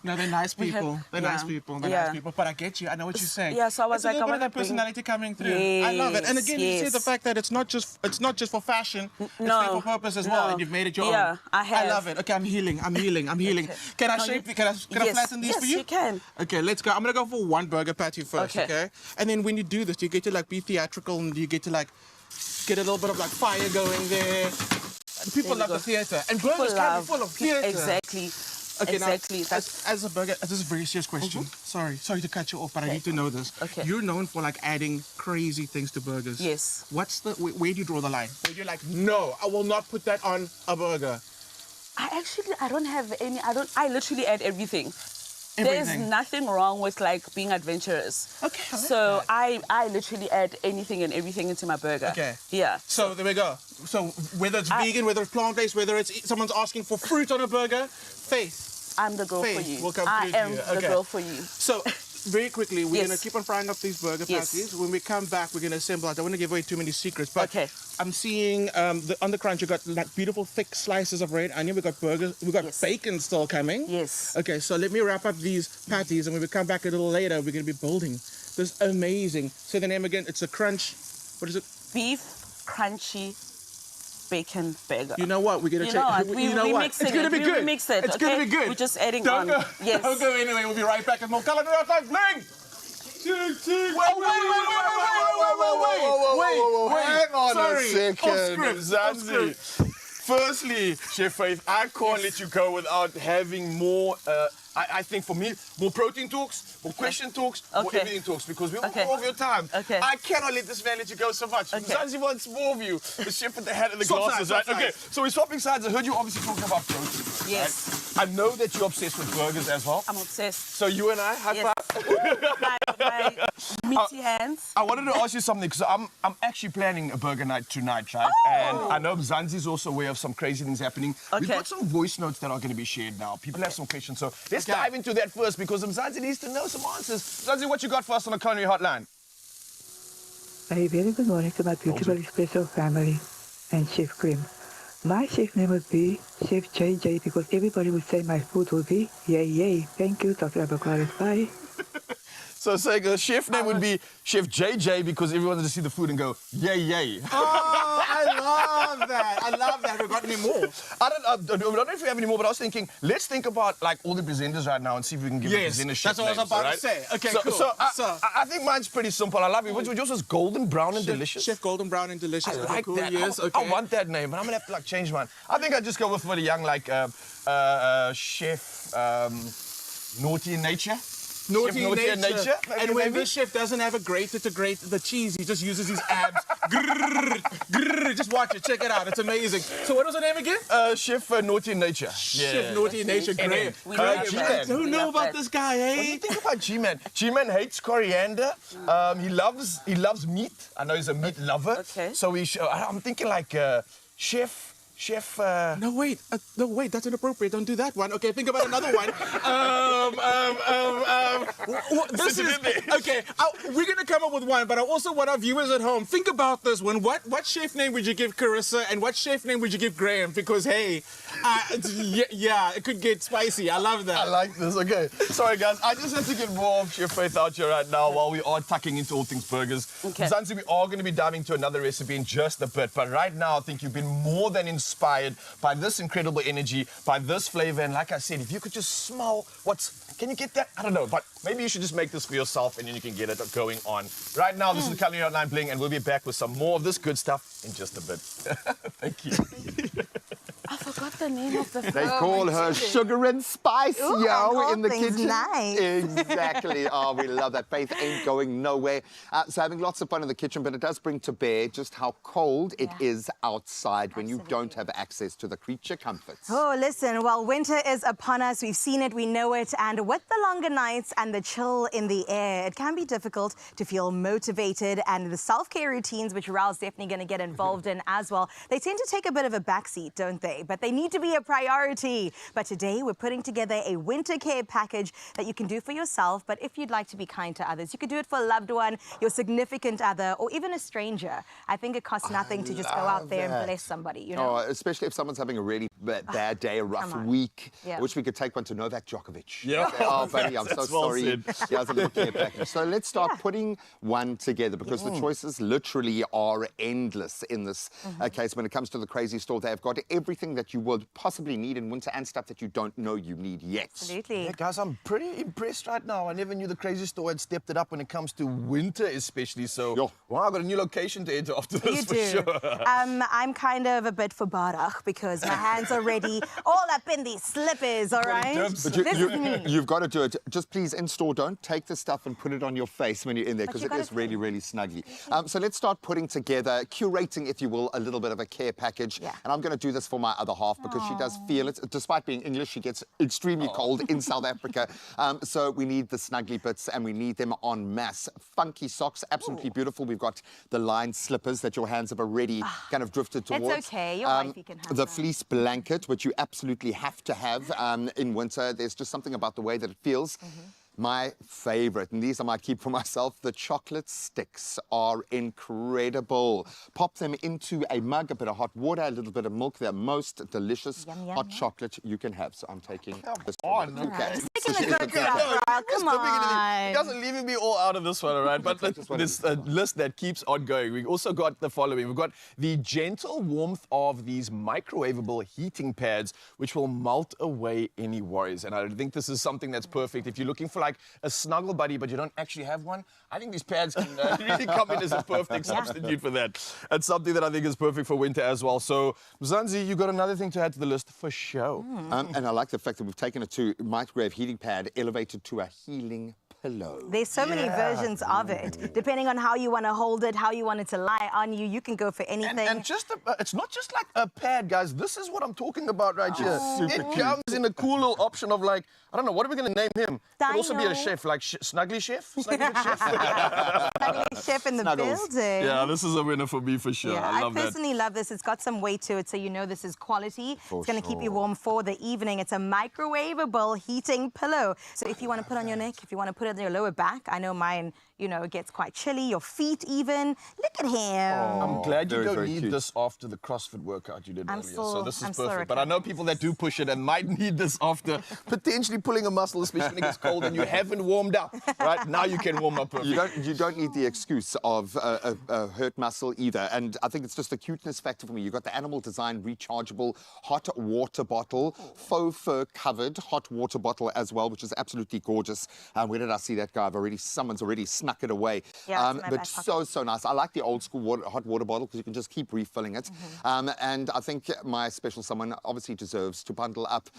No, they're nice people. They're nice people. They're nice people. But I get you. I know what you're saying. Yeah, so I was it's like, a little I bit of want that to bring... personality coming through. I love it. And again, you see the fact that it's not just for fashion. It's there for purpose as well, and you've made it your own. Yeah, I have. I love it. Okay, I'm healing. Okay. Can I shape? Can I flatten these for you? Yes, you can. Okay, let's go. I'm gonna go for one burger patty first. Okay. And then when you do this, you get to like be theatrical, and you get to like get a little bit of like fire going there. And people love the theater, and burgers can be full of theater. Exactly. Okay, exactly. Now, as a burger, this is a very serious question. Sorry to cut you off, but I need to know this. Okay. You're known for like adding crazy things to burgers. Yes. Where do you draw the line? Where you're like, no, I will not put that on a burger. I don't have any, I literally add everything. There's everything. nothing wrong with like being adventurous. Okay. I like So that. I literally add anything and everything into my burger. Okay. Yeah. So there we go. So whether it's vegan, whether it's plant-based, whether it's someone's asking for fruit on a burger, Faith. I'm the girl for Faith you. will come I through to am you. the Okay. girl for you. So, very quickly, we're Yes. going to keep on frying up these burger Yes. patties. When we come back, we're going to assemble. I don't want to give away too many secrets, but Okay. I'm seeing on the crunch, you've got like beautiful thick slices of red onion. We've got burgers. We've got Yes. bacon still coming. Yes. Okay, so let me wrap up these patties, and when we come back a little later, we're going to be building this amazing. Say the name again. It's a crunch. What is it? Beef crunchy bacon burger. You know what? We're going to You check. know what? We It's mix it. going to be We good. mix it, It's going to okay? be good. We're just adding Don't on. Go, Yes. Don't go anyway. We'll be right back with more Culinary Hotline Bling. Wait. Hang on Sorry. a second. Off Zanzi. script. Firstly, Chef Faith, I can't let you go without having more. I think for me, more protein talks, more question talks, more Okay. everything talks, because we want Okay. more of your time. Okay. I cannot let this man let you go so much. Okay. Zanzi wants more of you. The chef with the hat and the Swap glasses, sides, right? swap Okay, so we're swapping sides. I heard you obviously talking about protein. First, Yes. right? I know that you're obsessed with burgers as well. I'm obsessed. So you and I, high Yes. five. my meaty hands. I wanted to ask you something because I'm actually planning a burger night tonight, right? And I know Zanzi's also aware of some crazy things happening. We've Okay. got some voice notes that are going to be shared now. People have some questions, so let's dive into that first because Zanzi needs to know some answers. Zanzi, what you got for us on the Culinary Hotline? A very good morning to my beautiful Expresso family and Chef Grim. My chef name would be Chef JJ because everybody would say my food would be yay yay. Thank you, Dr. Abakwaris. Bye. So saying the chef name would be Chef JJ because everyone wants to see the food and go, yay, yay. Oh, I love that. I love that. We've got any more? I don't know if we have any more, but I was thinking, let's think about like all the presenters right now and see if we can give the Yes, presenter that's chef what I was names, about to alright? say. Okay, so, cool. So I think mine's pretty simple. I love it. Yours was golden brown and delicious. Chef Golden Brown and Delicious. I Okay, like cool. that. Yes, I okay. want that name, but I'm gonna have to like change mine. I think I'd just go with for the young like Chef Naughty in Nature. Naughty in nature. And when this chef doesn't have a grater to grate the cheese, he just uses his abs. Grrr, grrr. Just watch it. Check it out. It's amazing. So what was the name again? Chef Naughty in Nature. Chef Naughty in Nature. Great. G-Man. I don't know about this guy, eh? What do you think about G-Man? G-Man hates coriander. He loves meat. I know he's a meat lover. Okay. So I'm thinking like Chef. No, wait. No, wait. That's inappropriate. Don't do that one. Okay, think about another one. This is okay. We're gonna come up with one, but I also want our viewers at home think about this one. What chef name would you give Carissa, and what chef name would you give Graham? Because hey, yeah, it could get spicy. I love that. I like this. Okay. Sorry, guys. I just have to get more of Chef Faith out here right now while we are tucking into all things burgers. Okay. Zanzi, we are going to be diving into another recipe in just a bit. But right now, I think you've been more than inspired by this incredible energy, by this flavor. And like I said, if you could just smell can you get that? I don't know, but maybe you should just make this for yourself and then you can get it going on. Right now, this is the Culinary Hotline Bling, and we'll be back with some more of this good stuff in just a bit. Thank you. I forgot the name of the food. They call her Sugar and Spice, Ooh, yo, in the things kitchen. nice. Exactly. Oh, we love that. Faith ain't going nowhere. So having lots of fun in the kitchen, but it does bring to bear just how cold it is outside when you don't have access to the creature comforts. Oh, listen, well, winter is upon us. We've seen it, we know it. And with the longer nights and the chill in the air, it can be difficult to feel motivated. And the self-care routines, which Raul's definitely going to get involved in as well, they tend to take a bit of a backseat, don't they? But they need to be a priority. But today, we're putting together a winter care package that you can do for yourself. But if you'd like to be kind to others, you could do it for a loved one, your significant other, or even a stranger. I think it costs nothing to just go out there and bless somebody, you know? Oh, especially if someone's having a really bad day, a rough week. Yeah. I wish we could take one to Novak Djokovic. Yeah. Oh, buddy, I'm so That's well sorry. said. He has a little care package. So let's start putting one together because the choices literally are endless in this case. When it comes to the Crazy Store, they've got everything that you would possibly need in winter and stuff that you don't know you need yet. Absolutely. Yeah, guys, I'm pretty impressed right now. I never knew the Crazy Store had stepped it up when it comes to winter especially. So, wow, I've got a new location to enter after this You for do. sure. I'm kind of a bit for Barach because my hands pants already, all up in these slippers, all right? But This is me. you've got to do it. Just please, in store, don't take the stuff and put it on your face when you're in there, But because you it gotta is really, really snuggly. So let's start putting together, curating, if you will, a little bit of a care package. Yeah. And I'm going to do this for my other half because she does feel it. Despite being English, she gets extremely cold in South Africa. So we need the snuggly bits, and we need them en masse. Funky socks, absolutely beautiful. We've got the lined slippers that your hands have already kind of drifted towards. It's okay, your wifey can have the that. fleece blanket, which you absolutely have to have in winter. There's just something about the way that it feels. My favorite, and these I might keep for myself, the chocolate sticks are incredible. Pop them into a mug, a bit of hot water, a little bit of milk. They're most delicious hot chocolate you can have. So I'm taking this. on, okay. Taking the good stuff, Ryle. Come on. You guys are leaving me all out of this one, all right? But this list that keeps on going. We also got the following. We've got the gentle warmth of these microwavable heating pads, which will melt away any worries. And I think this is something that's perfect. If you're looking for like a snuggle buddy, but you don't actually have one, I think these pads can really come in as a perfect substitute for that. It's something that I think is perfect for winter as well. So, Mzansi, you got another thing to add to the list for show. And I like the fact that we've taken it to microwave heating pad, elevated to a healing pillow. There's so many versions of it. Depending on how you want to hold it, how you want it to lie on you, you can go for anything. And just it's not just like a pad, guys. This is what I'm talking about right here. Super It cute. comes in a cool little option of like, I don't know, what are we going to name him? Could also be a Dino. chef, like Snuggly Chef? Snuggly Chef? Snuggly chef in the Snuggles. building. Yeah, this is a winner for me for sure. Yeah, I I love that. personally love this. It's got some weight to it, so you know this is quality. It's going to keep you warm for the evening. It's a microwavable heating pillow. So if you want to put on your neck, if you want to put it on your lower back, I know mine, you know, it gets quite chilly, your feet even. Look at him. I'm glad you Very, don't very need cute. this after the CrossFit workout you did I'm earlier. still- So this is I'm still perfect. But I know people that do push it and might need this after potentially pulling a muscle, especially when it gets cold and you haven't warmed up. Right? Now you can warm up perfectly. You don't need the excuse of a hurt muscle either. And I think it's just a cuteness factor for me. You've got the animal design rechargeable hot water bottle, faux fur covered hot water bottle as well, which is absolutely gorgeous. Where did I see that guy? Someone's already snuck it away. Yeah, it's in my but back pocket. so nice. I like the old school hot water bottle because you can just keep refilling it. And I think my special someone obviously deserves to bundle up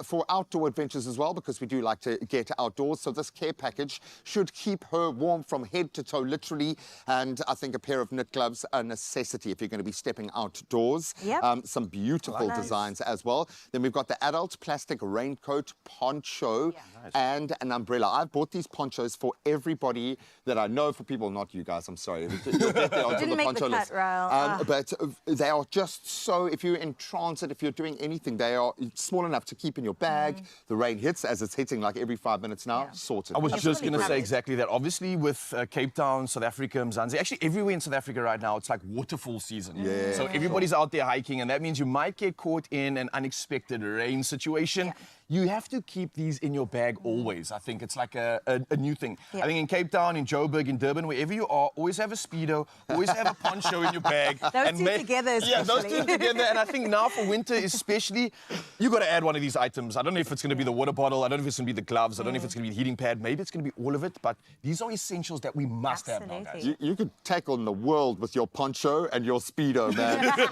for outdoor adventures as well, because we do like to get outdoors. So this care package should keep her warm from head to toe, literally. And I think a pair of knit gloves a necessity if you're going to be stepping outdoors. Yep. Some beautiful designs as well. Then we've got the adult plastic raincoat poncho and an umbrella. I've bought these ponchos for everybody that I know, for people, not you guys, I'm sorry. You'll get there onto Didn't the make poncho the cut, list. Ryle. But they are just so, if you're in transit, if you're doing anything, they are small enough to keep in your bag. The rain hits, as it's hitting like every 5 minutes now, sorted. I was It's just fully going to say covered. exactly that. Obviously, with Cape Town, South Africa, Mzansi, actually everywhere in South Africa right now, it's like waterfall season. Yeah. So everybody's out there hiking, and that means you might get caught in an unexpected rain situation. You have to keep these in your bag always. I think it's like a new thing. I think in Cape Town, in Joburg, in Durban, wherever you are, always have a Speedo, always have a poncho in your bag. Those two together Yeah, those two especially. together. And I think now for winter especially, you got to add one of these items. I don't know if it's going to be the water bottle. I don't know if it's going to be the gloves. I don't know if it's going to be the heating pad. Maybe it's going to be all of it. But these are essentials that we must have now, guys. You could tackle the world with your poncho and your Speedo, man. Yes,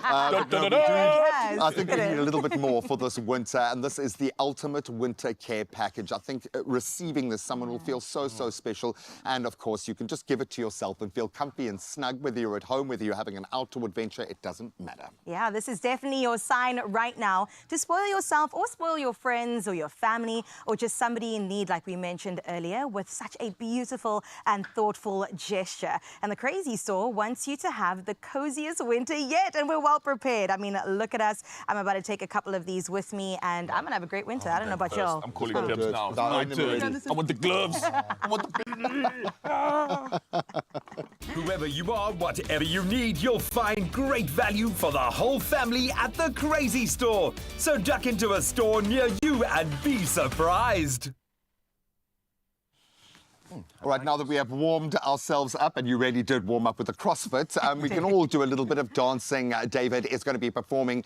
I think we look at need it. a little bit more for this winter, and this is the ultimate winter care package. I think receiving this, someone will feel so special. And of course, you can just give it to yourself and feel comfy and snug, whether you're at home, whether you're having an outdoor adventure, it doesn't matter. Yeah, this is definitely your sign right now to spoil yourself or spoil your friends or your family or just somebody in need, like we mentioned earlier, with such a beautiful and thoughtful gesture. And the Crazy Store wants you to have the coziest winter yet, and we're well prepared. I mean, look at us. I'm about to take a couple of these with me, and I'm going to have a great winter. I don't know about y'all. I'm calling dibs now. It's my turn. I want the gloves. I want the... Whoever you are, whatever you need, you'll find great value for the whole family at the Crazy Store. So duck into a store near you and be surprised. All right, now that we have warmed ourselves up, and you really did warm up with the CrossFit, we can all do a little bit of dancing. David is going to be performing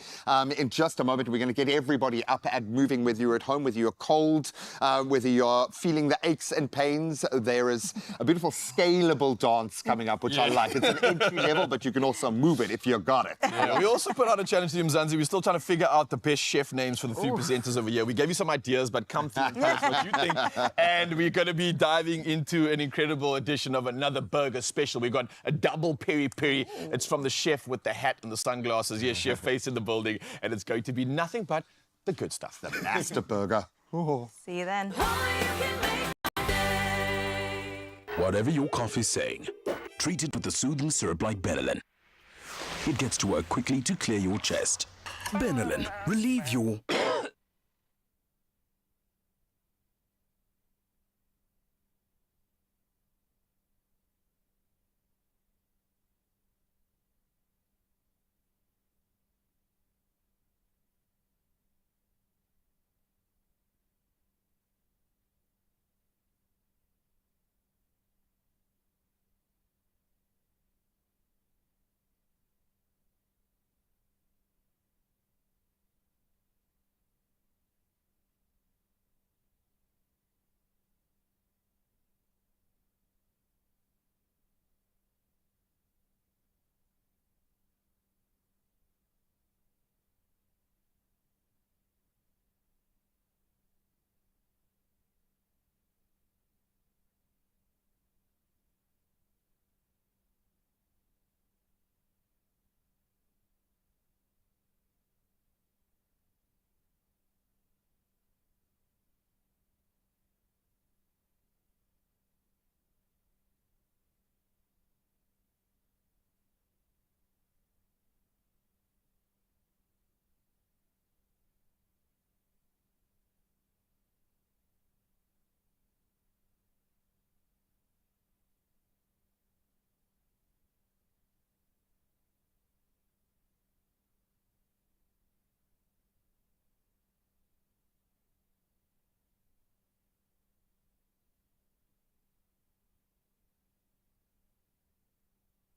in just a moment. We're going to get everybody up and moving, whether you're at home, whether you're cold, whether you're feeling the aches and pains. There is a beautiful scalable dance coming up, which I like. It's an entry level, but you can also move it if you got it. Yeah, we also put out a challenge to you, Mzansi. We're still trying to figure out the best chef names for the three presenters over here. We gave you some ideas, but come through and tell us what you think. And we're going to be diving into an incredible edition of another burger special. We've got a double peri-peri. It's from the chef with the hat and the sunglasses. Yes, Chef Face in the building. And it's going to be nothing but the good stuff. The master burger. Oh. See you then. Whatever your cough is saying, treat it with the soothing syrup like Benylin. It gets to work quickly to clear your chest. Benylin, relieve your...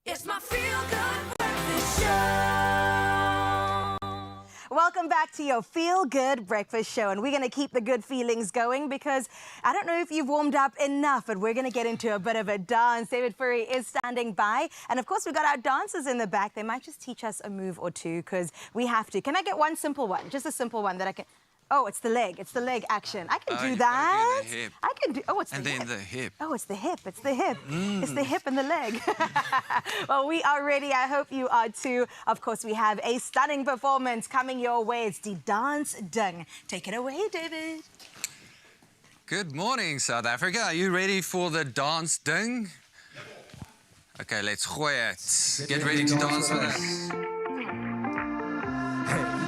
It's my feel-good breakfast show. Welcome back to your Feel Good Breakfast Show. And we're going to keep the good feelings going because I don't know if you've warmed up enough, but we're going to get into a bit of a dance. David Furry is standing by. And of course, we've got our dancers in the back. They might just teach us a move or two because we have to. Can I get one simple one? Just a simple one that I can... Oh, it's the leg. It's the leg action. I can do that. Do the hip. I can do... Oh, it's the hip. And then the hip. Oh, it's the hip. It's the hip. It's the hip and the leg. Well, we are ready. I hope you are too. Of course, we have a stunning performance coming your way. It's the Dance Ding. Take it away, David. Good morning, South Africa. Are you ready for the dance ding? Okay, let's gooi it. Get ready to dance with us.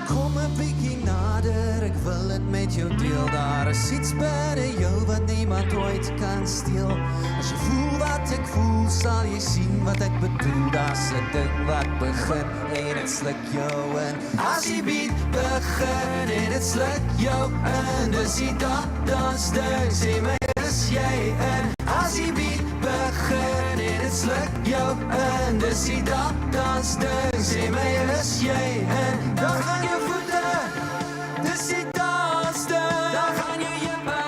Kom 'n bietjie nader, ek wil dit met jou deel. Daar is iets binne jou wat niemand ooit kan steel. As jy voel wat ek voel, sal jy sien wat ek bedoel. Daar's 'n ding wat begin en dit sluk jou in. As die beat begin en dit sluk jou in, dis die dans ding. Sê my, is jy in? As die beat begin en dit sluk jou in, dis die dans ding. Sê my, is jy in? Daar gaan jou voete, dis die dans ding. Daar gaan jou heupe,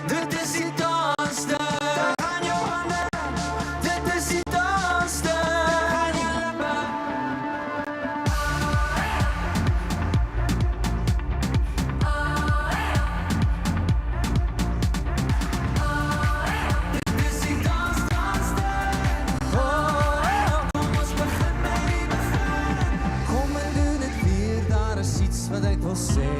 dit is die dans ding. Daar gaan jou hande, dit is die dans ding. Daar gaan jou lippe. Dit is die dans ding. Kom ons begin by die begin. Kom en doen dit weer, daar is iets wat ek wil sê.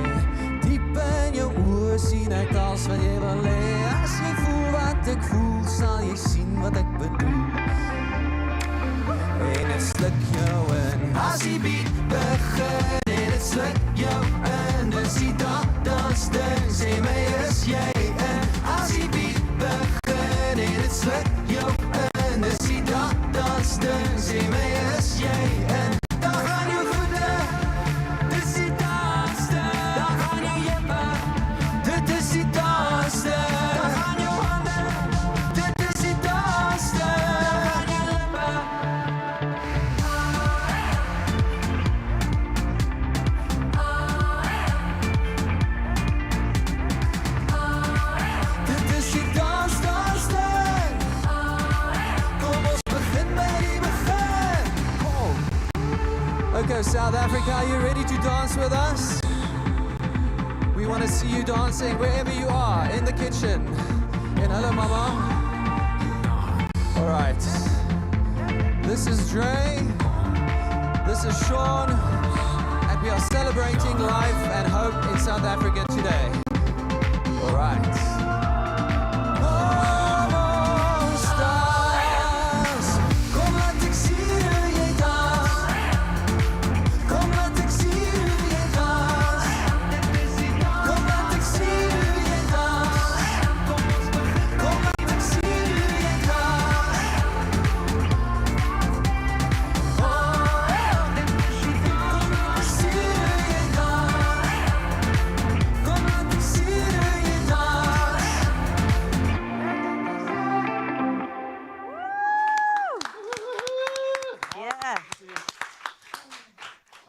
Diep in jou oë sien ek als wat jy wil hê. As jy voel wat ek voel, sal jy sien wat ek bedoel. En dit sluk jou in. As die beat begin en dit sluk jou in, dis die dans ding. Sê my, is jy in? As die beat begin en dit sluk jou in, dis die dans ding. Sê my, is jy in? Daar gaan jou voete, dis die dans ding. Daar gaan jou heupe, dit is die dans ding. Daar gaan jou hande, dit is South Africa, are you ready to dance with us? We want to see you dancing wherever you are, in the kitchen. And hello, Mama. All right. This is Dre. This is Sean. And we are celebrating life and hope in South Africa today. All right.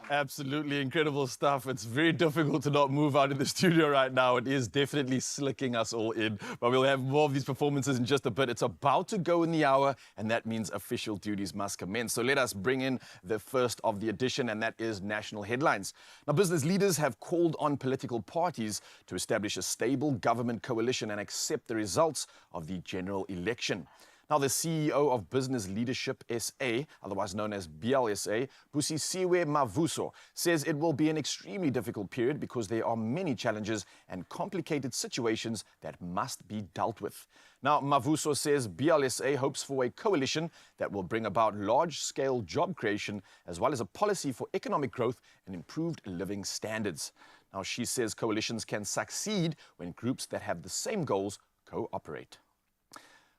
Absolutely incredible stuff. It's very difficult to not move out of the studio right now. It is definitely slicking us all in. But we'll have more of these performances in just a bit. It's about to go in the hour, and that means official duties must commence. So let us bring in the first of the edition, and that is national headlines. Now, business leaders have called on political parties to establish a stable government coalition and accept the results of the general election. Now, the CEO of Business Leadership SA, otherwise known as BLSA, Busisiwe Mavuso, says it will be an extremely difficult period because there are many challenges and complicated situations that must be dealt with. Now, Mavuso says BLSA hopes for a coalition that will bring about large-scale job creation as well as a policy for economic growth and improved living standards. Now, she says coalitions can succeed when groups that have the same goals cooperate.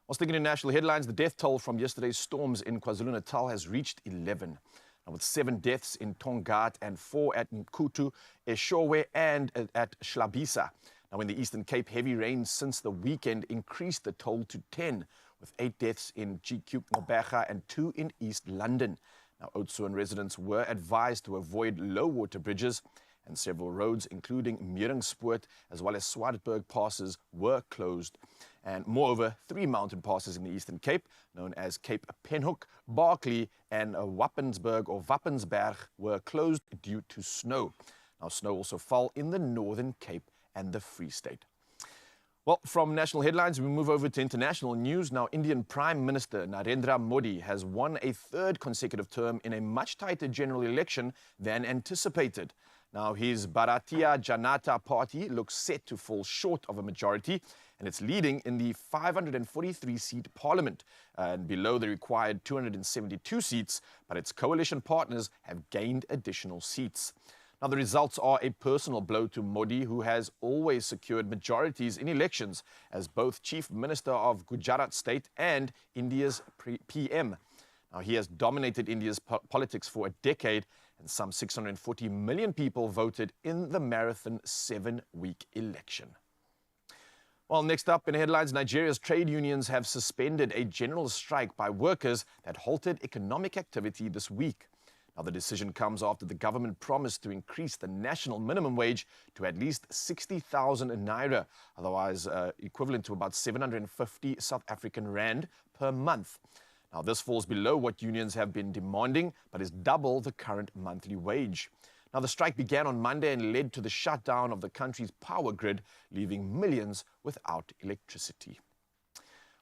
Well, sticking to national headlines, the death toll from yesterday's storms in KwaZulu-Natal has reached 11. Now, with 7 deaths in Tongaat and 4 at Nkutu, Eshowe and at Shlabisa. Now, in the Eastern Cape, heavy rains since the weekend increased the toll to 10, with 8 deaths in GQ Mobecha and 2 in East London. Now, Oudtshoorn residents were advised to avoid low-water bridges, and several roads, including Meringspoort as well as Swartberg passes, were closed. And moreover, 3 mountain passes in the Eastern Cape, known as Cape Penhoek, Barkley, and Wappensberg were closed due to snow. Now, snow also fell in the Northern Cape and the Free State. Well, from national headlines, we move over to international news. Now, Indian Prime Minister Narendra Modi has won a 3rd consecutive term in a much tighter general election than anticipated. Now, his Bharatiya Janata Party looks set to fall short of a majority, and it's leading in the 543-seat parliament and below the required 272 seats, but its coalition partners have gained additional seats. Now, the results are a personal blow to Modi, who has always secured majorities in elections as both Chief Minister of Gujarat State and India's PM. Now, he has dominated India's politics for a decade, and some 640 million people voted in the marathon 7-week election. Well, next up in headlines, Nigeria's trade unions have suspended a general strike by workers that halted economic activity this week. Now, the decision comes after the government promised to increase the national minimum wage to at least 60,000 naira, otherwise equivalent to about 750 South African rand per month. Now, this falls below what unions have been demanding, but is double the current monthly wage. Now, the strike began on Monday and led to the shutdown of the country's power grid, leaving millions without electricity.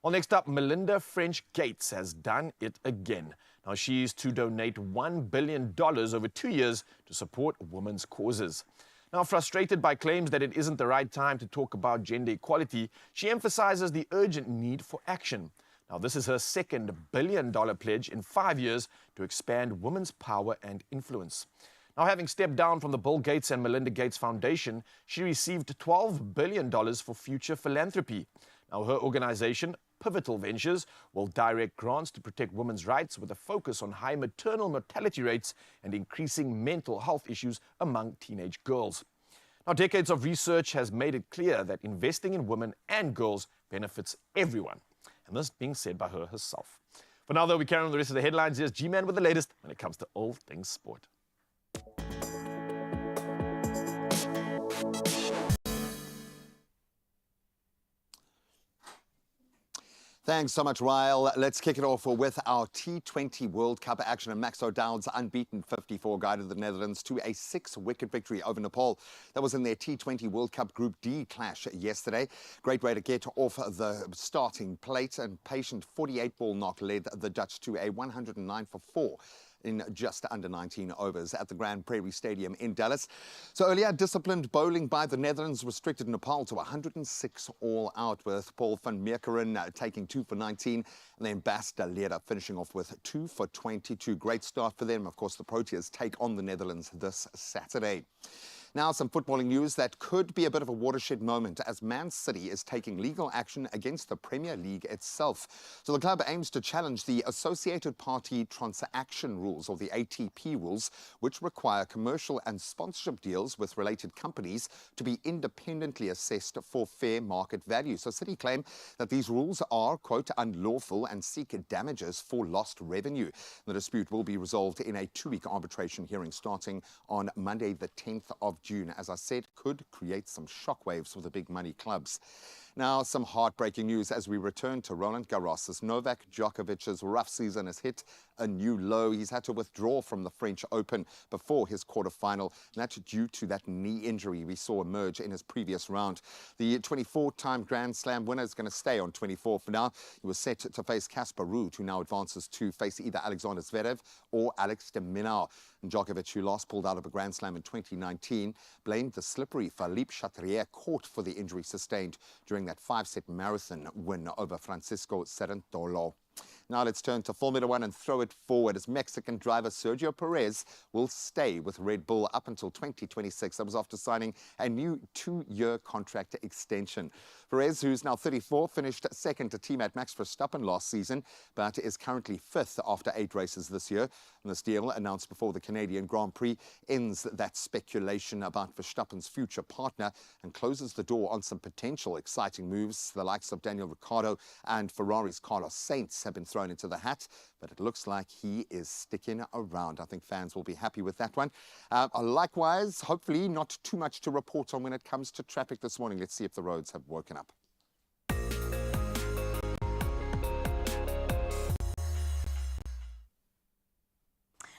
Well, next up, Melinda French Gates has done it again. Now, she is to donate $1 billion over 2 years to support women's causes. Now, frustrated by claims that it isn't the right time to talk about gender equality, she emphasizes the urgent need for action. Now, this is her second $1 billion pledge in 5 years to expand women's power and influence. Now, having stepped down from the Bill Gates and Melinda Gates Foundation, she received $12 billion for future philanthropy. Now, her organization, Pivotal Ventures, will direct grants to protect women's rights with a focus on high maternal mortality rates and increasing mental health issues among teenage girls. Now, decades of research has made it clear that investing in women and girls benefits everyone. And this being said by her herself. For now, though, we carry on the rest of the headlines. Here's G-Man with the latest when it comes to all things sport. Thanks so much, Ryle. Let's kick it off with our T20 World Cup action. And Max O'Dowd's unbeaten 54 guided the Netherlands to a 6-wicket victory over Nepal. That was in their T20 World Cup Group D clash yesterday. Great way to get off the starting plate, and patient 48-ball knock led the Dutch to a 109 for 4. In just under 19 overs at the Grand Prairie Stadium in Dallas. So earlier, disciplined bowling by the Netherlands restricted Nepal to 106 all out, with Paul van Meekeren taking 2 for 19, and then Bas Tlale finishing off with 2 for 22. Great start for them. Of course, the Proteas take on the Netherlands this Saturday. Now, some footballing news that could be a bit of a watershed moment as Man City is taking legal action against the Premier League itself. So the club aims to challenge the Associated Party Transaction Rules, or the ATP rules, which require commercial and sponsorship deals with related companies to be independently assessed for fair market value. So City claim that these rules are, quote, unlawful and seek damages for lost revenue. The dispute will be resolved in a 2-week arbitration hearing starting on Monday, the 10th of June. As I said, could create some shockwaves for the big money clubs. Now, some heartbreaking news as we return to Roland Garros, as Novak Djokovic's rough season has hit a new low. He's had to withdraw from the French Open before his quarterfinal, and that's due to that knee injury we saw emerge in his previous round. The 24-time Grand Slam winner is going to stay on 24 for now. He was set to face Casper Ruud, who now advances to face either Alexander Zverev or Alex de Minaur. And Djokovic, who last pulled out of a Grand Slam in 2019, blamed the slippery Philippe Chatrier court for the injury sustained during that 5-set marathon win over Francisco Cerrentolo. Now let's turn to Formula One and throw it forward as Mexican driver Sergio Perez will stay with Red Bull up until 2026. That was after signing a new 2-year contract extension. Perez, who's now 34, finished second to teammate Max Verstappen last season, but is currently 5th after 8 races this year. And this deal, announced before the Canadian Grand Prix, ends that speculation about Verstappen's future partner and closes the door on some potential exciting moves. The likes of Daniel Ricciardo and Ferrari's Carlos Sainz have been thrown into the hat, but it looks like he is sticking around. I think fans will be happy with that one. Likewise, hopefully not too much to report on when it comes to traffic this morning. Let's see if the roads have woken up.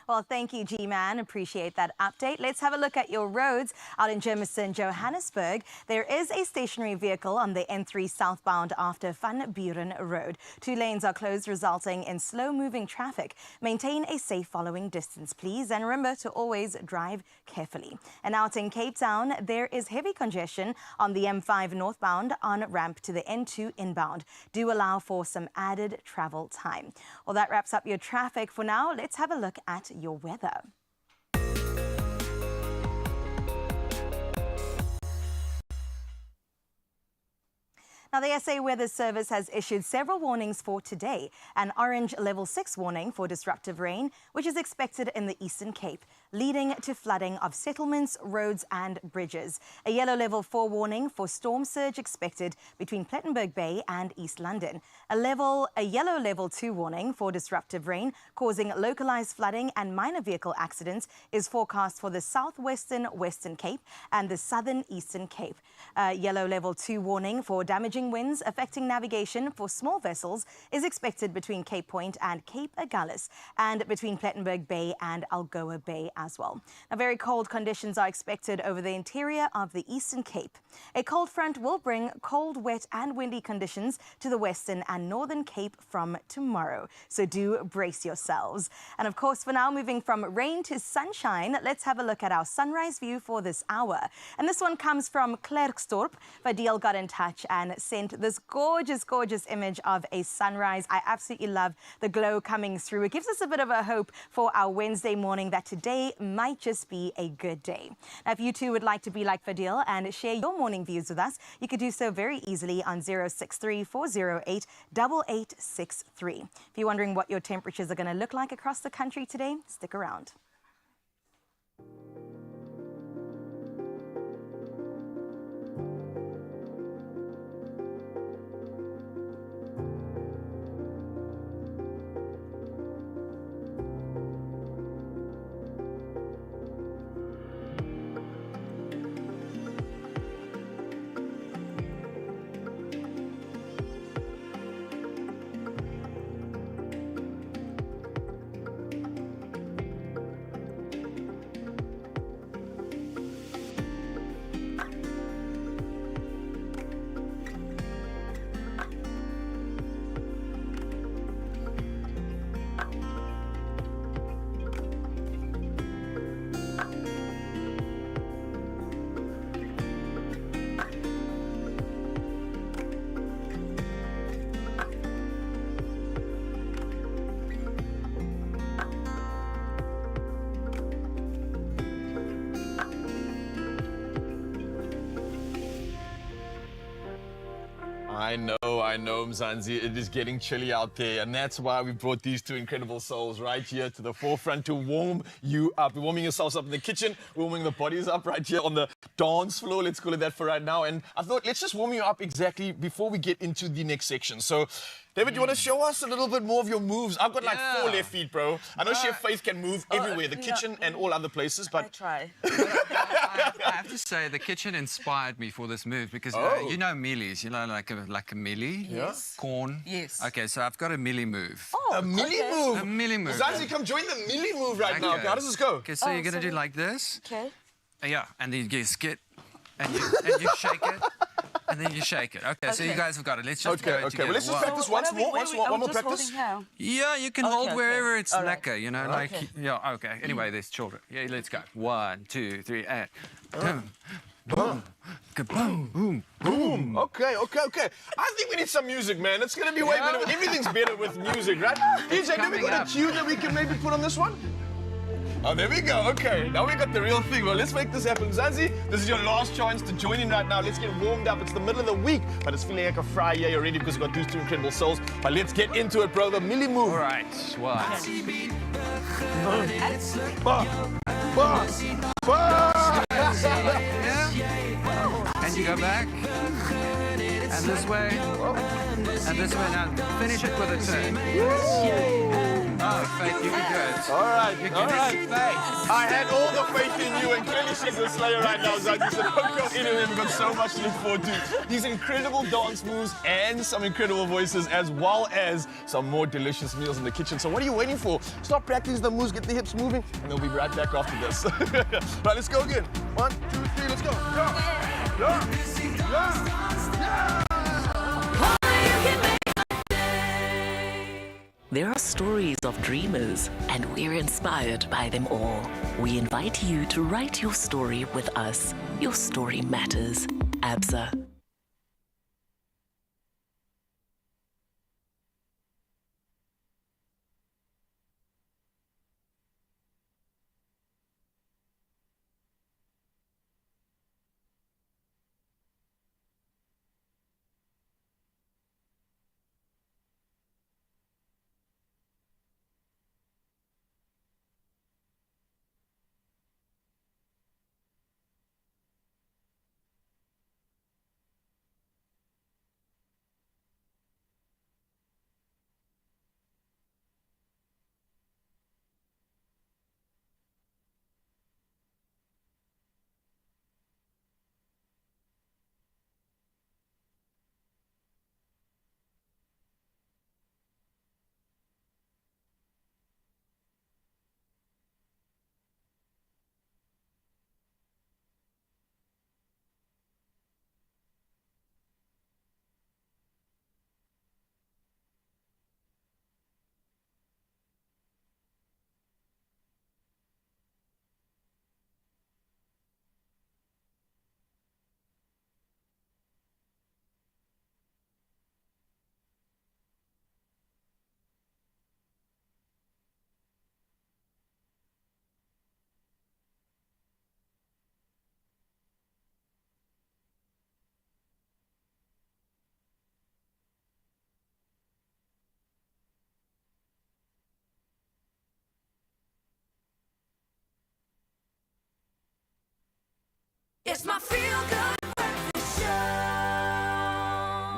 Well, thank you, G-Man. Appreciate that update. Let's have a look at your roads out in Germiston, Johannesburg. There is a stationary vehicle on the N3 southbound after Van Buren Road. 2 lanes are closed, resulting in slow-moving traffic. Maintain a safe following distance, please, and remember to always drive carefully. And out in Cape Town, there is heavy congestion on the M5 northbound on ramp to the N2 inbound. Do allow for some added travel time. Well, that wraps up your traffic for now. Let's have a look at your weather. Now, the SA Weather Service has issued several warnings for today. An orange level 6 warning for disruptive rain, which is expected in the Eastern Cape, leading to flooding of settlements, roads and bridges. A yellow level 4 warning for storm surge expected between Plettenberg Bay and East London. A yellow level 2 warning for disruptive rain causing localized flooding and minor vehicle accidents is forecast for the southwestern Western Cape and the southern Eastern Cape. A yellow level 2 warning for damaging winds affecting navigation for small vessels is expected between Cape Point and Cape Agulhas and between Plettenberg Bay and Algoa Bay as well. Now, very cold conditions are expected over the interior of the Eastern Cape. A cold front will bring cold, wet and windy conditions to the Western and Northern Cape from tomorrow. So do brace yourselves. And of course, for now, moving from rain to sunshine, let's have a look at our sunrise view for this hour. And this one comes from Klerksdorp. Fadil got in touch and sent this gorgeous, gorgeous image of a sunrise. I absolutely love the glow coming through. It gives us a bit of a hope for our Wednesday morning that today might just be a good day. Now, if you too would like to be like Fadil and share your morning views with us, you could do so very easily on 063-408-8863. If you're wondering what your temperatures are going to look like across the country today, stick around. I know, Mzansi, it is getting chilly out there, and that's why we brought these two incredible souls right here to the forefront to warm you up. We're warming yourselves up in the kitchen, warming the bodies up right here on the dance floor, let's call it that for right now. And I thought, let's just warm you up exactly before we get into the next section. So, David, you want to show us a little bit more of your moves? I've got like 4 left feet, bro. I know Chef Faith can move everywhere, the kitchen and all other places, but... I try. I have to say, the kitchen inspired me for this move because you know mealies, you know, like a mealie? Yes. Corn? Yes. Okay, so I've got a mealie move. Oh, a mealie move? A mealie move. Zanzi, come join the mealie move right now. Okay, how does this go? Okay, so you're going to do like this. Okay. Yeah, and then you skit, and you shake it. And then you shake it. Okay, so you guys have got it. Let's just go Okay, together. well, let's just practice once more. One more practice. Yeah, you can hold wherever it's All right. lekker, you know, like, yeah, okay. Anyway, there's children. Yeah, let's go. 1, 2, 3, and boom, boom, kaboom, boom, boom. Okay. I think we need some music, man. It's going to be way better. Everything's better with music, right? DJ, have we got a cue that we can maybe put on this one? Oh, there we go. Okay, now we got the real thing. Well, let's make this happen. Zanzi, this is your last chance to join in right now. Let's get warmed up. It's the middle of the week, but it's feeling like a Friday already because we've got these two incredible souls. But let's get into it, bro. The mealie move. All right, one. And you go back. And this way. And this way. Now, finish it with a turn. Oh, Faith, you can do it. All right. Faith. I had all the faith in you, and clearly she's a slayer right now, Zanzi. So don't go anywhere. We've got so much to look forward to. These incredible dance moves and some incredible voices, as well as some more delicious meals in the kitchen. So what are you waiting for? Start practicing the moves, get the hips moving, and they'll be right back after this. Right, let's go again. 1, 2, 3, let's go. Yeah. There are stories of dreamers, and we're inspired by them all. We invite you to write your story with us. Your story matters. ABSA. It's my feel-good breakfast show.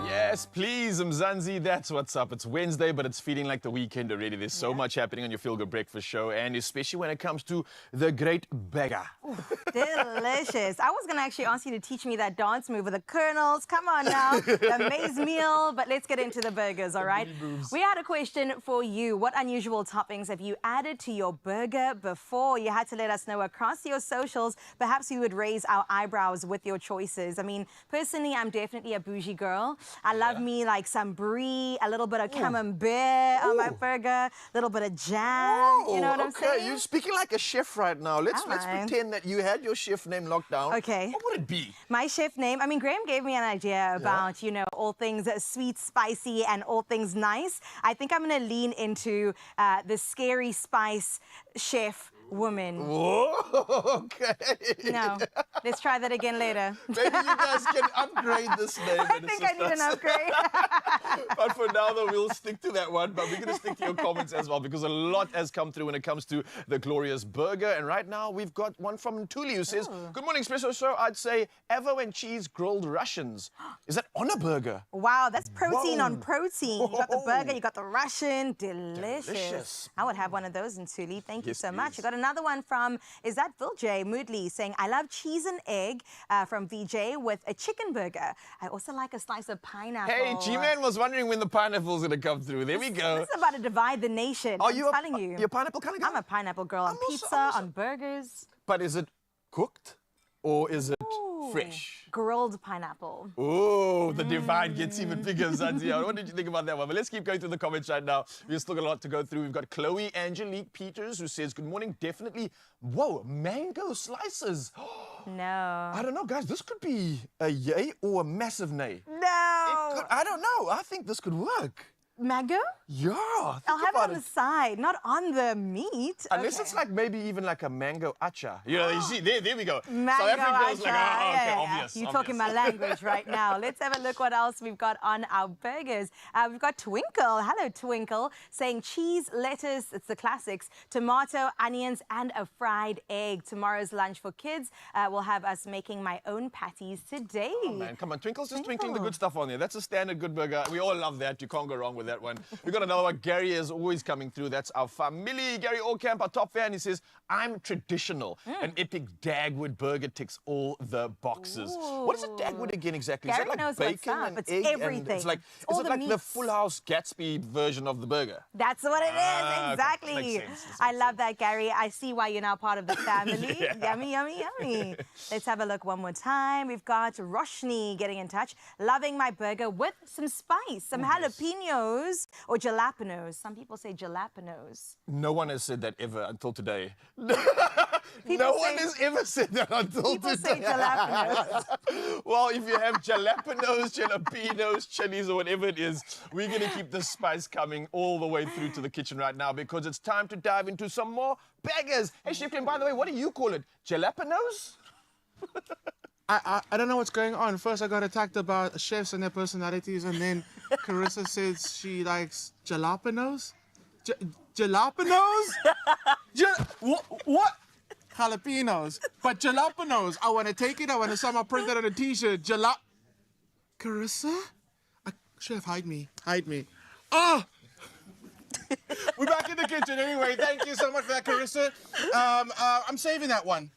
Yes, please, Mzansi, that's what's up. It's Wednesday, but it's feeling like the weekend already. There's so much happening on your Feel Good Breakfast show, and especially when it comes to the great burger. Delicious. I was going to actually ask you to teach me that dance move with the kernels. Come on now, the maize meal. But let's get into the burgers, all right? We had a question for you. What unusual toppings have you added to your burger before? You had to let us know across your socials. Perhaps you would raise our eyebrows with your choices. I mean, personally, I'm definitely a bougie girl. I love me like some brie, a little bit of camembert on my burger, a little bit of jam. You know what I'm saying? Okay, you're speaking like a chef right now. Let's pretend that you had your chef name locked down. Okay. What would it be? My chef name, I mean, Graham gave me an idea about, you know, all things sweet, spicy, and all things nice. I think I'm going to lean into the scary spice chef woman. Whoa, okay. No, let's try that again later. Maybe you guys can upgrade this name. I think I need an upgrade. But for now, though, we'll stick to that one. But we're going to stick to your comments as well, because a lot has come through when it comes to the glorious burger. And right now, we've got one from Tlale who says, "Good morning, Expresso Show. I'd say Avo and cheese grilled Russians. Is that on a burger?" Wow, that's protein on protein. You got the burger, you got the Russian. Delicious. I would have one of those in Tlale. Thank you so much. You got another one from, is that Vilj Moodley, saying, "I love cheese and egg," from VJ with a chicken burger. I also like a slice of pineapple. Hey, G-Man was wondering when the pineapple's going to come through. There we go. This is about to divide the nation. Are I'm you telling you. You're a pineapple kind of guy? I'm a pineapple girl on pizza, on burgers. But is it cooked or is it fresh? Grilled pineapple. Oh, the divide gets even bigger, Zanzia. What did you think about that one? But let's keep going through the comments right now. We've still got a lot to go through. We've got Chloe Angelique Peters who says, "Good morning, definitely." Whoa, mango slices. No. I don't know, guys. This could be a yay or a massive nay. No. I don't know. I think this could work. Mango? Yeah. I'll have it on the side, not on the meat. Unless it's like maybe even like a mango acha. You know, you see, there we go. Mango South African girls like, acha. oh, okay, Yeah. obvious. You're obvious. talking my language right now. Let's have a look what else we've got on our burgers. We've got Twinkle. Hello, Twinkle. Saying cheese, lettuce, it's the classics, tomato, onions, and a fried egg. Tomorrow's lunch for kids will have us making my own patties today. Oh, man, come on. Twinkle's just twinkling the good stuff on there. That's a standard good burger. We all love that. You can't go wrong with that one. We've got another one. Gary is always coming through. That's our family. Gary Orkamp, our top fan. He says, "I'm traditional. An epic Dagwood burger ticks all the boxes." Ooh. What is a Dagwood again exactly? Gary is it like knows what's bacon up. and It's egg? everything. It's like, It's all is it the like the meats. Full House Gatsby version of the burger? That's what it is, Okay. exactly. Makes sense. This I love that, Gary. I see why you're now part of the family. Yeah. Yummy, yummy, yummy. Let's have a look one more time. We've got Roshni getting in touch. "Loving my burger with some spice, some jalapenos or jalapenos." Some people say jalapenos. No one has said that ever until today. People No say- one has ever said that until People today. say jalapenos. Well, if you have jalapenos, jalapenos, chilies, or whatever it is, we're going to keep the spice coming all the way through to the kitchen right now, because it's time to dive into some more burgers. Hey, Chef Clem, by the way, what do you call it? Jalapenos? I don't know what's going on. First, I got attacked about chefs and their personalities, and then Carissa says she likes jalapenos. Jalapenos? What? Jalapenos. But jalapenos. I want to take it. I want to somehow print it on a T-shirt. Carissa? Chef, hide me. Hide me. Oh! We're back in the kitchen anyway. Thank you so much for that, Carissa. I'm saving that one.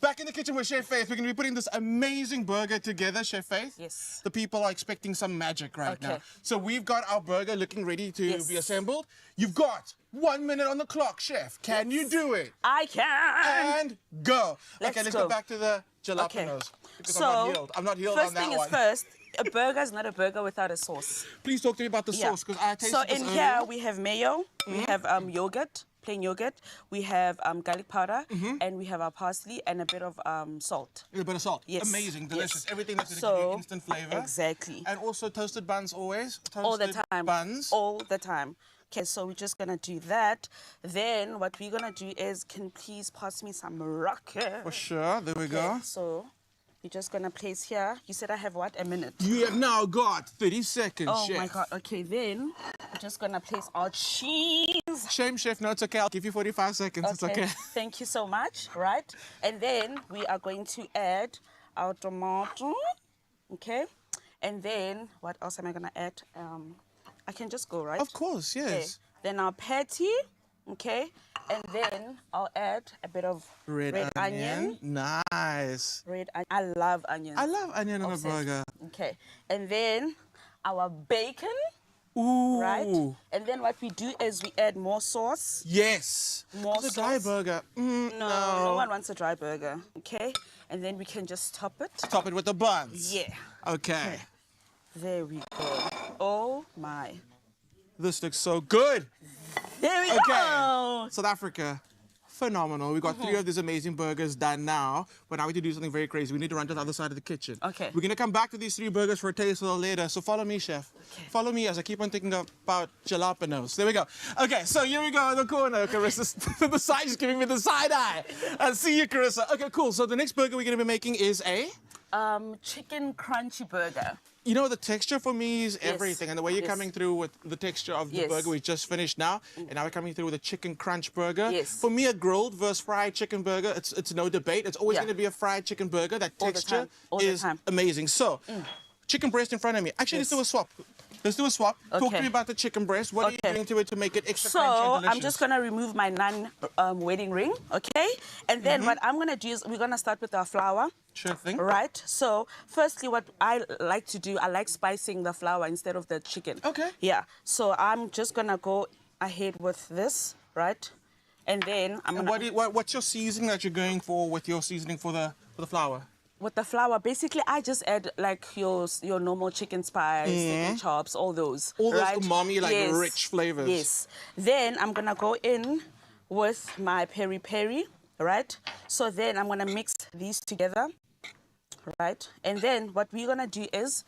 Back in the kitchen with Chef Faith. We're going to be putting this amazing burger together, Chef Faith. Yes. The people are expecting some magic right now. Okay. So we've got our burger looking ready to be assembled. You've got 1 minute on the clock, Chef. Can you do it? I can. And go. Let's Let's go. go back to the jalapenos. Okay. Because So, I'm not healed. I'm not healed on first that thing one. is first, a burger is not a burger without a sauce. Please talk to me about the Yeah. sauce, because I tasted So this in earlier. here we have mayo, we have yogurt, plain yogurt, we have garlic powder, and we have our parsley and a bit of salt. A bit of salt. Yes. Amazing, delicious. Yes. Everything that's going to So, give you instant flavor. Exactly. And also toasted buns always. All the Toasted time. buns. All the time. Okay, so we're just gonna do that. Then what we're gonna do is, can you please pass me some rocket? For sure. There we go. So we're just gonna place here. You said I have what? A minute. You have now got 30 seconds, Oh Chef. my God. Okay, then we're just gonna place our cheese. Shame, Chef. No, it's okay. I'll give you 45 seconds. It's okay. Thank you so much. Right? And then we are going to add our tomato. Okay. And then what else am I gonna add? I can just go, right? Of course, yes. Okay. Then our patty. Okay. And then I'll add a bit of red onion. Nice. Red onion. I love onions. I love onion on a burger. Okay. And then our bacon. Ooh. Right? And then what we do is we add more sauce. Yes. More It's a dry sauce. burger. No one wants a dry burger. Okay? And then we can just top it. Top it with the buns. Yeah. Okay. There we go. Oh my. This looks so good. There we Okay. go. South Africa, phenomenal. We got 3 of these amazing burgers done now, but now we need to do something very crazy. We need to run to the other side of the kitchen. Okay. We're going to come back to these 3 burgers for a taste a little later, so follow me, chef. Okay. Follow me as I keep on thinking about jalapenos. There we go. Okay, so here we go in the corner. Carissa's to the side, she's giving me the side eye. I see you, Carissa. Okay, cool. So the next burger we're going to be making is a... chicken crunchy burger. You know, the texture for me is everything, and the way you're coming through with the texture of the burger we just finished now, and now we're coming through with a chicken crunch burger. For me, a grilled versus fried chicken burger, it's no debate. It's always going to be a fried chicken burger. That texture is amazing. So, chicken breast in front of me. Actually, let's do a swap. Let's do a swap. Talk to me about the chicken breast. What are you doing to it to make it extra crunchy and delicious? I'm just going to remove my wedding ring, okay? And then what I'm going to do is we're going to start with our flour. Sure thing. Right? So, firstly, what I like to do, I like spicing the flour instead of the chicken. Okay. Yeah. So, I'm just going to go ahead with this, right? And then I'm going to... What's your seasoning that you're going for with your seasoning for the flour? With the flour, basically, I just add like your normal chicken spice, chicken chops, all those. All those umami, like rich flavors. Yes. Then I'm gonna go in with my peri-peri, right? So then I'm gonna mix these together, right? And then what we're gonna do is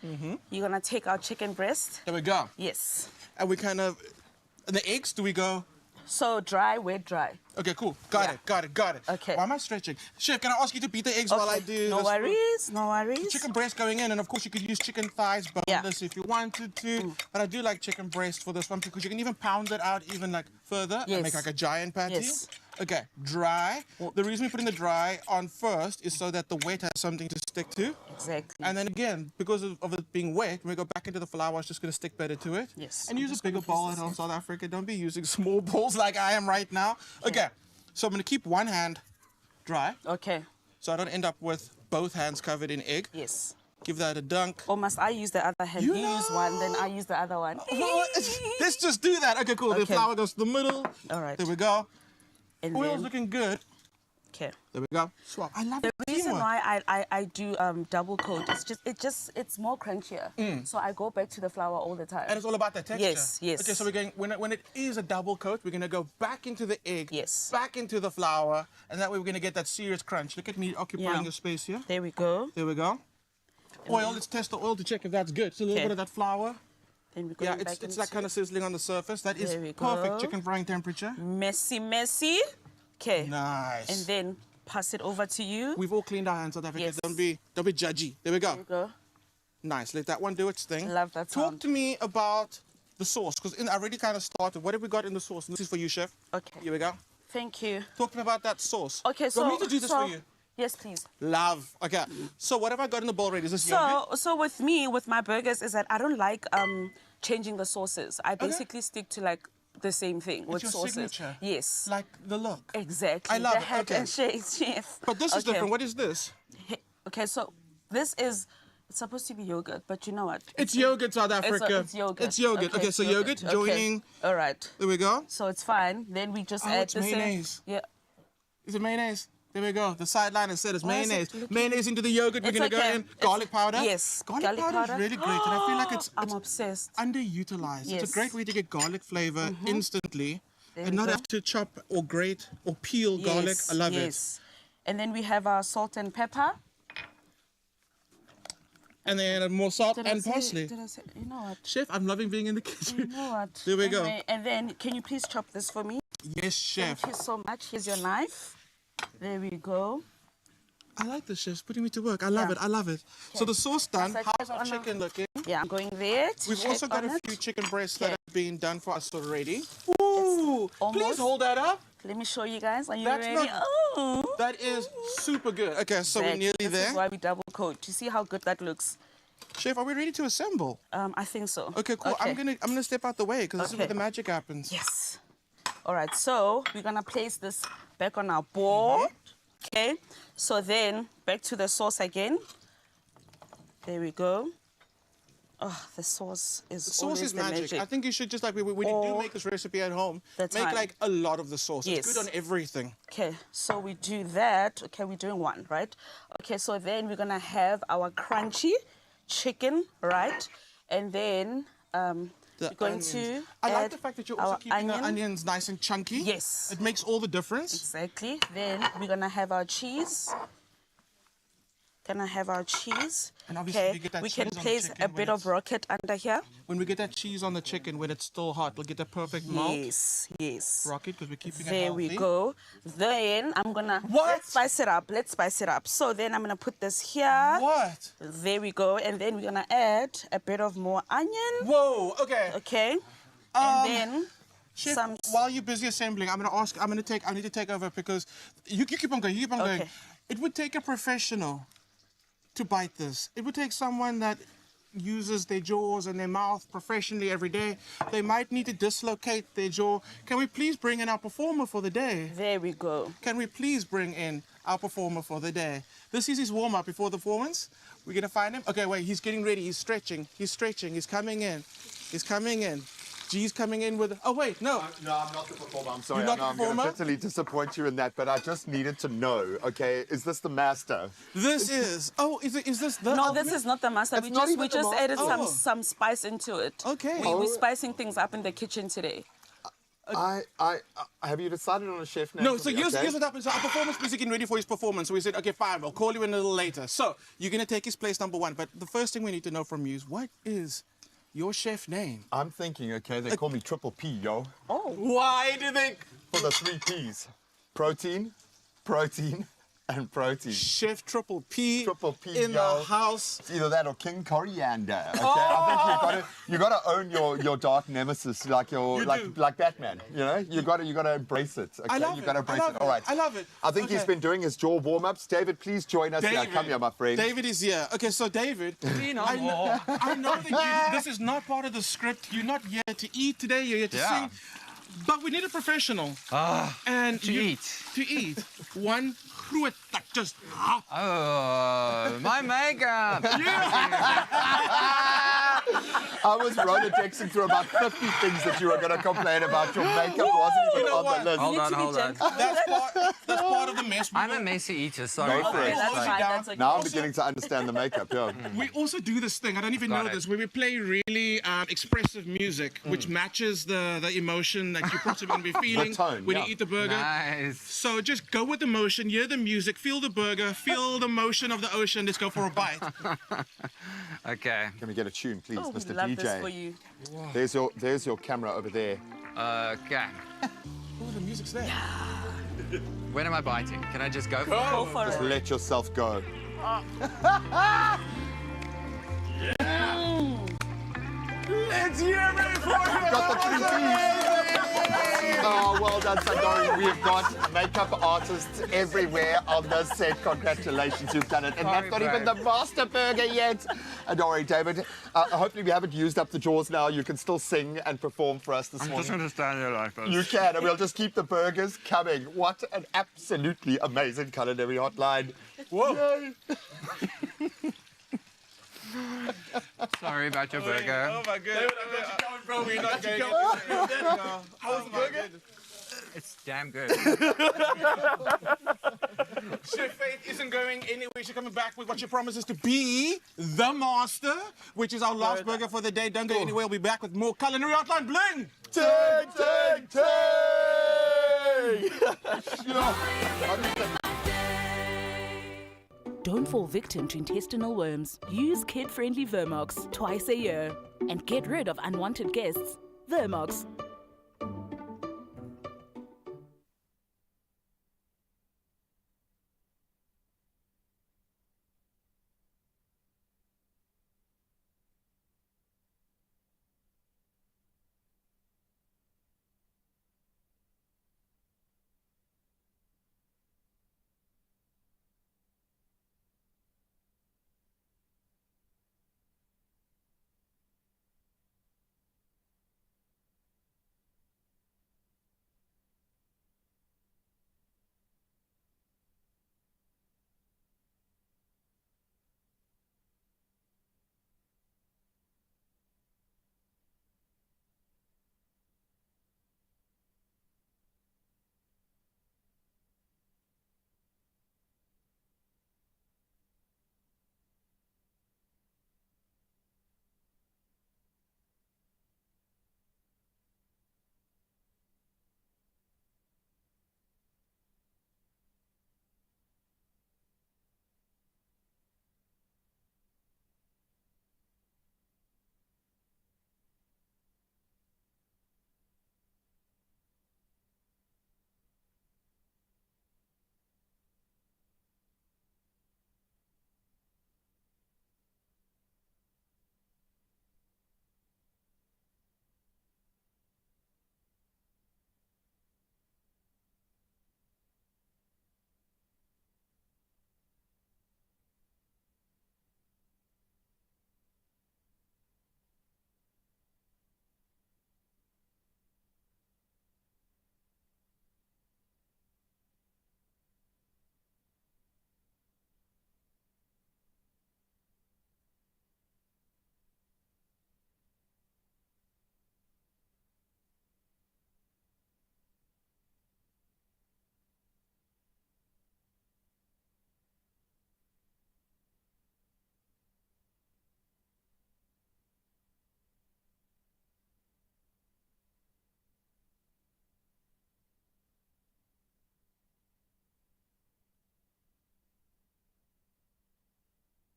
you're gonna take our chicken breast. There we go. Yes. And we kind of, and the eggs, do we go? So dry, wet, dry. Okay, cool. Got it. Okay. Why am I stretching? Chef, can I ask you to beat the eggs while I do No this? worries, no worries. Chicken breast going in, and of course you could use chicken thighs boneless if you wanted to. But I do like chicken breast for this one because you can even pound it out even like further and make like a giant patty. Yes. Okay, dry. The reason we're putting the dry on first is so that the wet has something to stick to. Exactly. And then again, because of it being wet, when we go back into the flour, it's just going to stick better to it. Yes. And use a bigger bowl at home, South Africa. Don't be using small bowls like I am right now. Okay, so I'm going to keep one hand dry. Okay. So I don't end up with both hands covered in egg. Yes. Give that a dunk. Or must I use the other hand? You use one, then I use the other one. Let's just do that. Okay, cool. The flour goes to the middle. All right. There we go. And Oil's then, looking good. Okay. There we go. Swap. I love the reason teamwork. why I do double coat is it's more crunchier. So I go back to the flour all the time. And it's all about the texture. Yes, yes. Okay, so we're going when it is a double coat, we're gonna go back into the egg, back into the flour, and that way we're gonna get that serious crunch. Look at me occupying the space here. There we go. There we go. Oil. Let's test the oil to check if that's good. It's a little bit of that flour. Then we go it's like kind of sizzling on the surface. That is perfect chicken frying temperature. Messy. Okay. Nice. And then pass it over to you. We've all cleaned our hands, South Africa. Don't be judgy. There we go. There we go. Nice. Let that one do its thing. Love that sound. Talk to me about the sauce, because I already kind of started. What have we got in the sauce? And this is for you, chef. Okay. Here we go. Thank you. Talk to me about that sauce. Okay, so... Do you want me to do this for you? Yes, please. Love. Okay. So what have I got in the bowl already? Is this yogurt? So with me, with my burgers, is that I don't like changing the sauces. I basically stick to like the same thing with your sauces. Signature. Yes. Like the look. Exactly. I love the it. head Okay. and shakes, yes. But this is different. What is this? Okay, so this is... It's supposed to be yogurt, but you know what? It's yogurt, South Africa. It's yogurt. It's yogurt. Okay, so yogurt joining. All right. There we go. So it's fine. Then we just add it's mayonnaise. Yeah. Is it mayonnaise? There we go. The sideline has said it's Why is mayonnaise. it looking- Mayonnaise into the yogurt. We're It's going to go okay. in. Garlic powder. Yes. Garlic powder is really great. And I feel like it's I'm obsessed. underutilized. Yes. It's a great way to get garlic flavor instantly There and we not go. have to chop or grate or peel garlic. I love it. Yes. And then we have our salt and pepper. And then more salt and parsley. You know what? Chef, I'm loving being in the kitchen. You know what? There we go. Anyway, and then, can you please chop this for me? Yes, chef. Thank you so much. Here's your knife. There we go. I like this, chef's putting me to work. I love it. I love it. So the sauce done. That's How's our chicken looking? Yeah, I'm going there. We've also got a few chicken breasts that have been done for us already. Ooh, please hold that up. Let me show you guys. Are you That's ready? not- Oh. That is super good. Okay, so we're Exactly. nearly This there. is why we double coat. You see how good that looks? Chef, are we ready to assemble? I think so. Okay, cool. Okay. I'm gonna step out the way because this is where Okay. the magic happens. Yes. All right, so we're gonna place this back on our board. Okay. So then back to the sauce again. There we go. Oh, the sauce is The sauce always is the magic. I think you should just like when you do make this recipe at home, make time. like a lot of the sauce. Yes. It's good on everything. Okay, so we do that. Okay, we're doing one, right? Okay, so then we're gonna have our crunchy chicken, right? And then We're going to I like add the fact that you're also our keeping the onion. onions nice and chunky. Yes. It makes all the difference. Exactly. Then we're going to have our cheese. And obviously we get that we can cheese on the place chicken a when bit of rocket under here. When we get that cheese on the chicken, when it's still hot, we'll get the perfect melt. Yes. Rocket, because we're keeping it There healthy. we go. Then I'm gonna let's spice it up. So then I'm gonna put this here. What? There we go. And then we're gonna add a bit of more onion. Whoa, okay. Okay. And then Chef, some. while you're busy assembling, I need to take over because you keep on going, going. It would take a professional to bite this. It would take someone that uses their jaws and their mouth professionally every day. They might need to dislocate their jaw. Can we please bring in our performer for the day? There we go. Can we please bring in our performer for the day? This is his warm-up before the performance. We're gonna find him. Okay, wait, he's getting ready. He's stretching. He's coming in. G's coming in with... Oh, wait, no. No, I'm not the performer. I'm sorry. You're not the I'm going performer? to bitterly disappoint you in that, but I just needed to know, okay, is this the master? This is... Oh, is this the... No, this is not the master. It's We not just even the master? added Oh. some spice into it. Okay. We're spicing things up in the kitchen today. Have you decided on a chef name? No, for so me? here's Okay. what happened. So our performance was getting ready for his performance. So we said, okay, fine, we'll call you in a little later. So you're going to take his place number 1. But the first thing we need to know from you is what is your chef name? I'm thinking, okay, they call me Triple P, yo. Oh. Why do they... For the 3 Ps. Protein, protein, and protein. Chef Triple P in yo. the house. It's either that or King Coriander. Okay, I think you got to own your dark nemesis like like Batman. You know, you got to embrace it. Okay? I love you it. got to embrace I love it. All right. I love it. I think he's Okay. been doing his jaw warm-ups. David, please join us. Yeah, come here, my friend. David is here. Okay, so David, I know that this is not part of the script. You're not here to eat today. You're here to sing. But we need a professional. And to eat. To eat. One groot that just... Oh, my makeup. I was Rolodexing through about 50 things that you were going to complain about. Your makeup wasn't even on the list. Hold on. That's part of the mess. I'm a messy eater, sorry. Go for it. Now I'm beginning to understand the makeup, yeah. We also do this thing, I don't even know this, where we play really expressive music, which matches the emotion that you're possibly going to be feeling tone, when you eat the burger. Nice. So just go with the motion, hear the music, feel the burger, feel the motion of the ocean. Let's go for a bite. Okay. Can we get a tune, please, Oh, we Mr. love DJ? this for you. There's your camera over there. Okay. Oh, the music's there. When am I biting? Can I just go for Go it? for Just it. let yourself go. Let's hear it for you. Got the 3 Ps. Oh, well done, Sandori. We've got makeup artists everywhere on this set. Congratulations, you've done it. And that's not even the master burger yet. Don't worry, David. Hopefully we haven't used up the jaws now. You can still sing and perform for us this morning. I'm just going to stand here like this. You can, and we'll just keep the burgers coming. What an absolutely amazing culinary hotline. Whoa. Sorry about your burger. Oh my goodness. We're not going. How's the burger? It's damn good. Chef Faith isn't going anywhere. She's coming back with what she promises to be the master, which is our last burger for the day. Don't go anywhere. We'll be back with more Culinary Hotline Bling. Ting, ting, ting! Don't fall victim to intestinal worms. Use kid-friendly Vermox twice a year and get rid of unwanted guests. Vermox.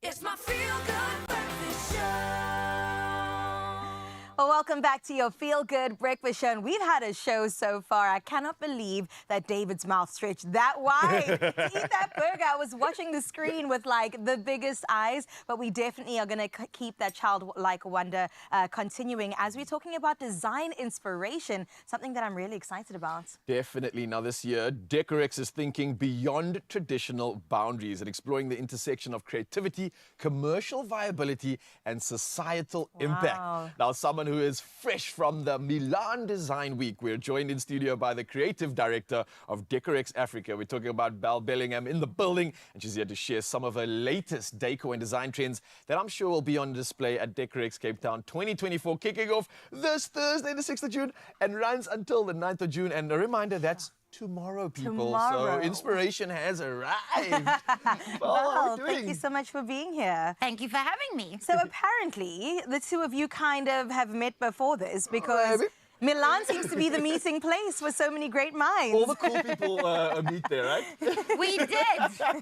It's my feel-good breakfast show. Well, welcome back to your Feel Good Breakfast Show. And we've had a show so far. I cannot believe that David's mouth stretched that wide to eat that burger. I was watching the screen with like the biggest eyes, but we definitely are going to keep that childlike wonder continuing as we're talking about design inspiration, something that I'm really excited about. Definitely. Now this year, Decorex is thinking beyond traditional boundaries and exploring the intersection of creativity, commercial viability, and societal impact. Now, someone who is fresh from the Milan Design Week, we're joined in studio by the creative director of Decorex Africa. We're talking about Belle Bellingham in the building, and she's here to share some of her latest decor and design trends that I'm sure will be on display at Decorex Cape Town 2024, kicking off this Thursday, the 6th of June, and runs until the 9th of June. And a reminder, that's tomorrow, people. Tomorrow. So inspiration has arrived. Well, thank you so much for being here. Thank you for having me. So apparently, the two of you kind of have met before this because Milan seems to be the meeting place for so many great minds. All the cool people meet there, right? We did.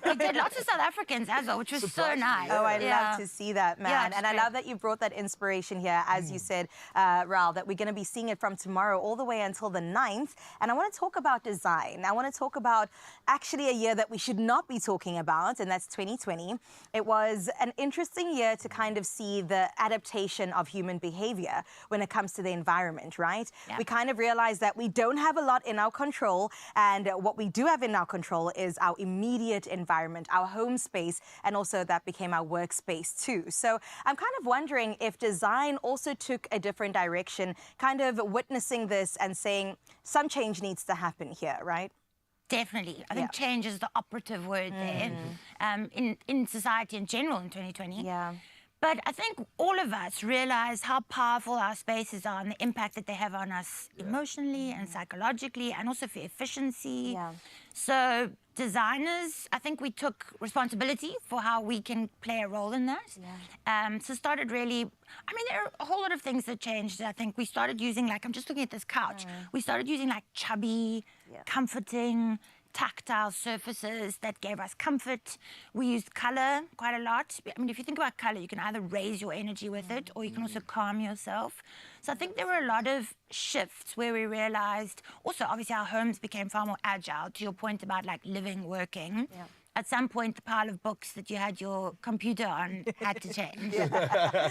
We did. Lots of South Africans as well, which was so nice. Oh, I love to see that, man. Yeah, and I love that you brought that inspiration here, as you said, Raul, that we're going to be seeing it from tomorrow all the way until the 9th. And I want to talk about design. I want to talk about actually a year that we should not be talking about, and that's 2020. It was an interesting year to kind of see the adaptation of human behavior when it comes to the environment, right? Yeah. We kind of realized that we don't have a lot in our control, and what we do have in our control is our immediate environment, our home space, and also that became our workspace too. So I'm kind of wondering if design also took a different direction, kind of witnessing this and saying some change needs to happen here, right? Definitely. I think change is the operative word there in society in general in 2020. Yeah. But I think all of us realize how powerful our spaces are and the impact that they have on us emotionally and psychologically, and also for efficiency. Yeah. So designers, I think we took responsibility for how we can play a role in that. So started really, I mean, there are a whole lot of things that changed. I think we started using, like, I'm just looking at this couch. We started using like chubby, comforting, tactile surfaces that gave us comfort. We used color quite a lot. I mean, if you think about color, you can either raise your energy with it or you can also calm yourself. So I think there were a lot of shifts where we realized, also obviously our homes became far more agile, to your point about like living, working. At some point, the pile of books that you had your computer on had to change.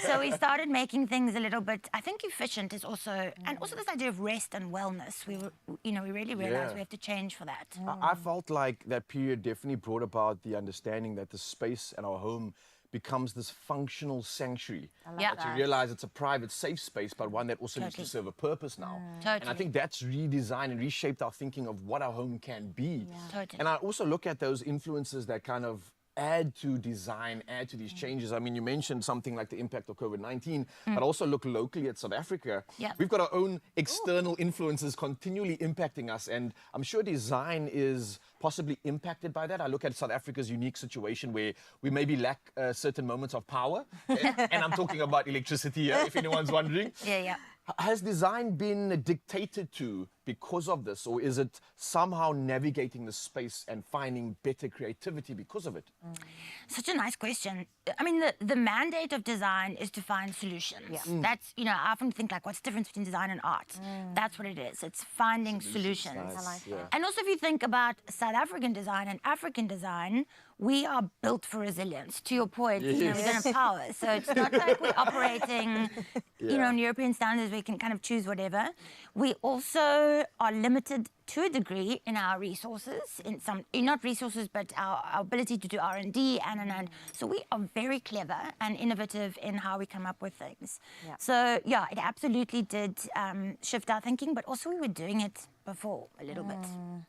So we started making things a little bit, I think, efficient is also, and also this idea of rest and wellness. We were, you know, we really realized we have to change for that. I felt like that period definitely brought about the understanding that the space in our home becomes this functional sanctuary. Yeah. That you realize it's a private, safe space, but one that also needs to serve a purpose now. And I think that's redesigned and reshaped our thinking of what our home can be. And I also look at those influences that kind of add to design, add to these changes. I mean, you mentioned something like the impact of COVID-19, but also look locally at South Africa. We've got our own external influences continually impacting us, and I'm sure design is possibly impacted by that. I look at South Africa's unique situation where we maybe lack certain moments of power, and I'm talking about electricity here, if anyone's wondering. Has design been dictated to because of this, or is it somehow navigating the space and finding better creativity because of it? Such a nice question. I mean, the mandate of design is to find solutions. That's, you know, I often think like, what's the difference between design and art? That's what it is. It's finding solutions. I like that. And also, if you think about South African design and African design, we are built for resilience. To your point, you know, we don't have power. So it's not like we're operating, you know, on European standards, we can kind of choose whatever. We also are limited to a degree in our resources, not resources, but our ability to do R&D and. So we are very clever and innovative in how we come up with things. So yeah, it absolutely did shift our thinking, but also we were doing it before a little bit.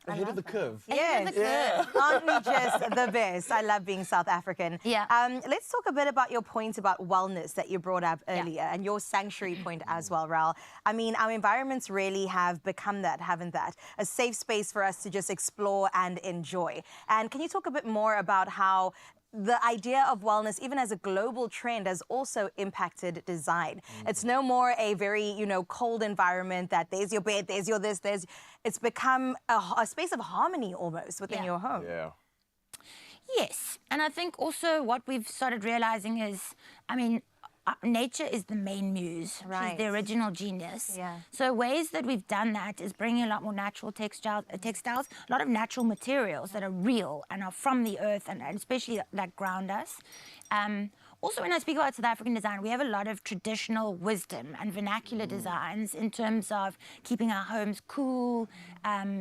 Ahead of the curve. Yes. Aren't we just the best? I love being South African. Let's talk a bit about your point about wellness that you brought up earlier and your sanctuary point as well, Raul. I mean, our environments really have become that, haven't that? A safe space for us to just explore and enjoy. And can you talk a bit more about how the idea of wellness, even as a global trend, has also impacted design? It's no more a very, you know, cold environment that there's your bed, there's your this, there's... It's become a space of harmony almost within your home. Yes, and I think also what we've started realizing is, I mean, nature is the main muse. Right. She's the original genius. Yeah. So ways that we've done that is bringing a lot more natural textiles, a lot of natural materials that are real and are from the earth and especially that ground us. Also, when I speak about South African design, we have a lot of traditional wisdom and vernacular designs in terms of keeping our homes cool,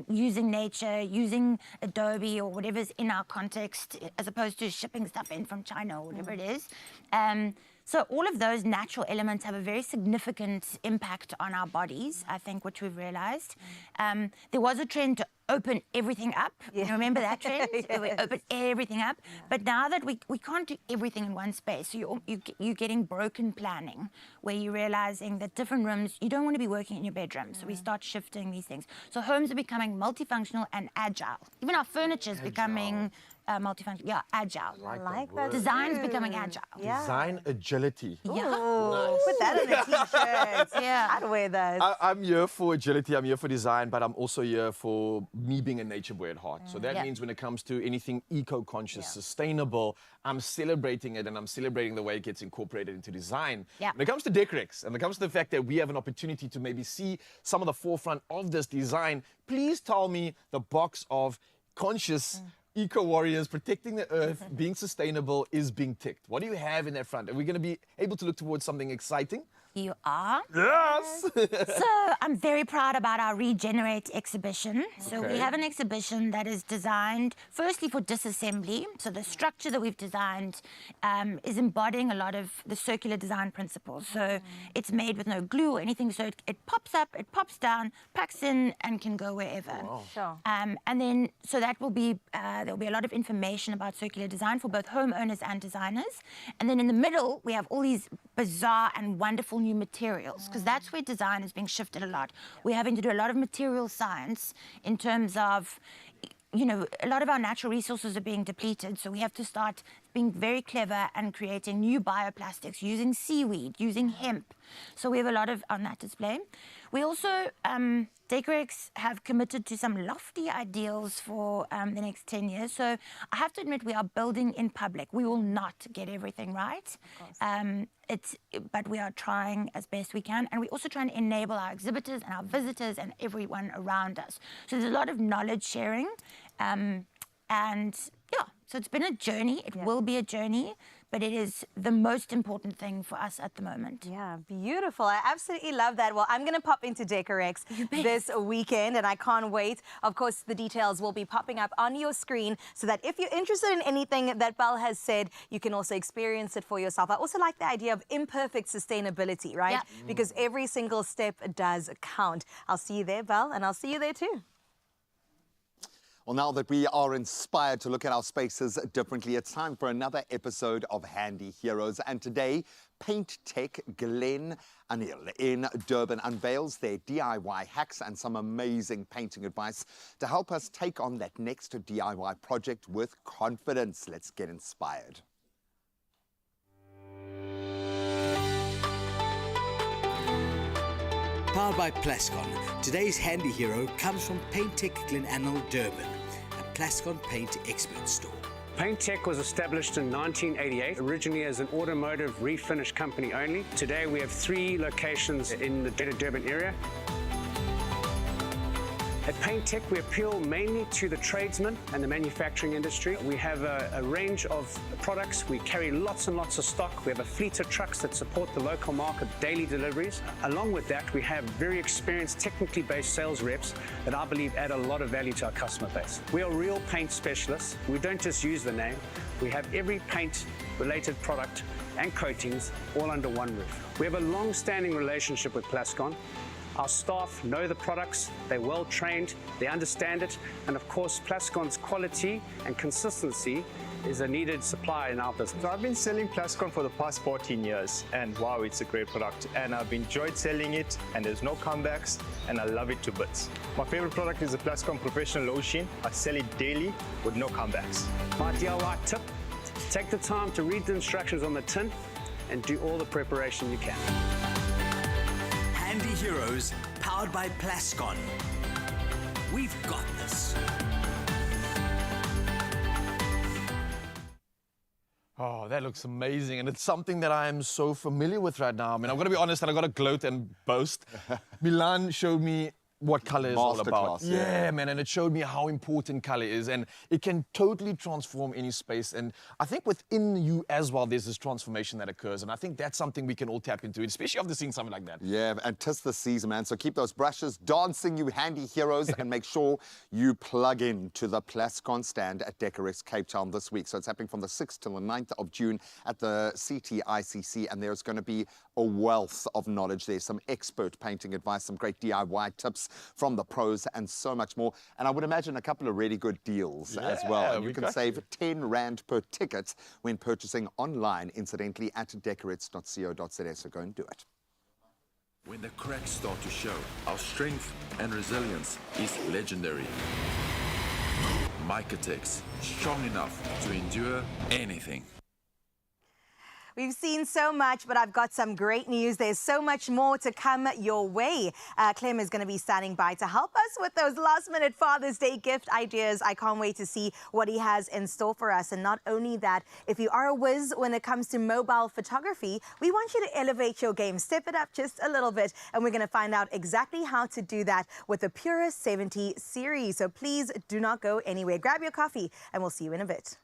using nature, using Adobe or whatever's in our context, as opposed to shipping stuff in from China or whatever it is. So all of those natural elements have a very significant impact on our bodies, I think, which we've realized. There was a trend to open everything up. You remember that trend? We open everything up. But now that we can't do everything in one space, so you're getting broken planning, where you're realizing that different rooms, you don't want to be working in your bedroom. So we start shifting these things. So homes are becoming multifunctional and agile. Even our furniture is becoming multifunctional. Yeah, agile. I like that. Design's becoming agile. Yeah. Design agility. Yeah. Put that on a t-shirt. Yeah. I'd wear that. I'm here for agility, I'm here for design, but I'm also here for me being a nature boy at heart. So that means when it comes to anything eco-conscious, sustainable, I'm celebrating it, and I'm celebrating the way it gets incorporated into design. Yeah. When it comes to Decorex, and when it comes to the fact that we have an opportunity to maybe see some of the forefront of this design, please tell me the box of conscious eco-warriors protecting the earth, being sustainable is being ticked. What do you have in that front? Are we going to be able to look towards something exciting? You are? Yes! So I'm very proud about our Regenerate exhibition. So we have an exhibition that is designed firstly for disassembly. So the structure that we've designed is embodying a lot of the circular design principles. So it's made with no glue or anything. So it pops up, it pops down, packs in, and can go wherever. Wow. Sure. And then, so that will be, there'll be a lot of information about circular design for both homeowners and designers. And then in the middle, we have all these bizarre and wonderful new materials, because that's where design is being shifted a lot. We're having to do a lot of material science in terms of, you know, a lot of our natural resources are being depleted, so we have to start being very clever and creating new bioplastics, using seaweed, using hemp. So we have a lot of on that display. We also, Decorex have committed to some lofty ideals for the next 10 years. So I have to admit, we are building in public. We will not get everything right. But we are trying as best we can. And we're also trying to enable our exhibitors and our visitors and everyone around us. So there's a lot of knowledge sharing. And yeah, so it's been a journey. It will be a journey, but it is the most important thing for us at the moment. Yeah, beautiful. I absolutely love that. Well, I'm going to pop into Decorex this weekend, and I can't wait. Of course, the details will be popping up on your screen so that if you're interested in anything that Belle has said, you can also experience it for yourself. I also like the idea of imperfect sustainability, right? Yeah. Because every single step does count. I'll see you there, Belle, and I'll see you there too. Well, now that we are inspired to look at our spaces differently, it's time for another episode of Handy Heroes. And today, Paint Tech Glen Anil in Durban unveils their DIY hacks and some amazing painting advice to help us take on that next DIY project with confidence. Let's get inspired. Powered by Plascon, today's handy hero comes from Paint Tech Glen Anil, Durban, a Plascon paint expert store. Paint Tech was established in 1988, originally as an automotive refinish company only. Today we have 3 locations in the Greater Durban area. At Paint Tech, we appeal mainly to the tradesmen and the manufacturing industry. We have a range of products. We carry lots and lots of stock. We have a fleet of trucks that support the local market, daily deliveries. Along with that, we have very experienced, technically based sales reps that I believe add a lot of value to our customer base. We are real paint specialists. We don't just use the name. We have every paint-related product and coatings all under one roof. We have a long-standing relationship with Plascon. Our staff know the products, they're well trained, they understand it, and of course Plascon's quality and consistency is a needed supply in our business. So I've been selling Plascon for the past 14 years, and wow, it's a great product. And I've enjoyed selling it, and there's no comebacks, and I love it to bits. My favorite product is the Plascon Professional Lotion. I sell it daily with no comebacks. My DIY tip, take the time to read the instructions on the tin and do all the preparation you can. Handy Heroes, powered by Plascon. We've got this. Oh, that looks amazing. And it's something that I am so familiar with right now. I mean, I've got to be honest, and I've got to gloat and boast. Milan showed me what color is all about. Masterclass, yeah. Man, and it showed me how important color is, and it can totally transform any space. And I think within you as well, there's this transformation that occurs, and I think that's something we can all tap into, especially after seeing something like that. Yeah, and 'tis the season, man. So keep those brushes dancing, you handy heroes, and make sure you plug in to the Plascon stand at Decorex Cape Town this week. So it's happening from the 6th till the 9th of June at the CTICC, and there's going to be a wealth of knowledge there, some expert painting advice, some great DIY tips from the pros, and so much more. And I would imagine a couple of really good deals as well. And you can save 10 Rand per ticket when purchasing online, incidentally, at decorex.co.za. So go and do it. When the cracks start to show, our strength and resilience is legendary. Micatex, strong enough to endure anything. We've seen so much, but I've got some great news. There's so much more to come your way. Clem is going to be standing by to help us with those last-minute Father's Day gift ideas. I can't wait to see what he has in store for us. And not only that, if you are a whiz when it comes to mobile photography, we want you to elevate your game, step it up just a little bit, and we're going to find out exactly how to do that with the Pura 70 series. So please do not go anywhere. Grab your coffee, and we'll see you in a bit.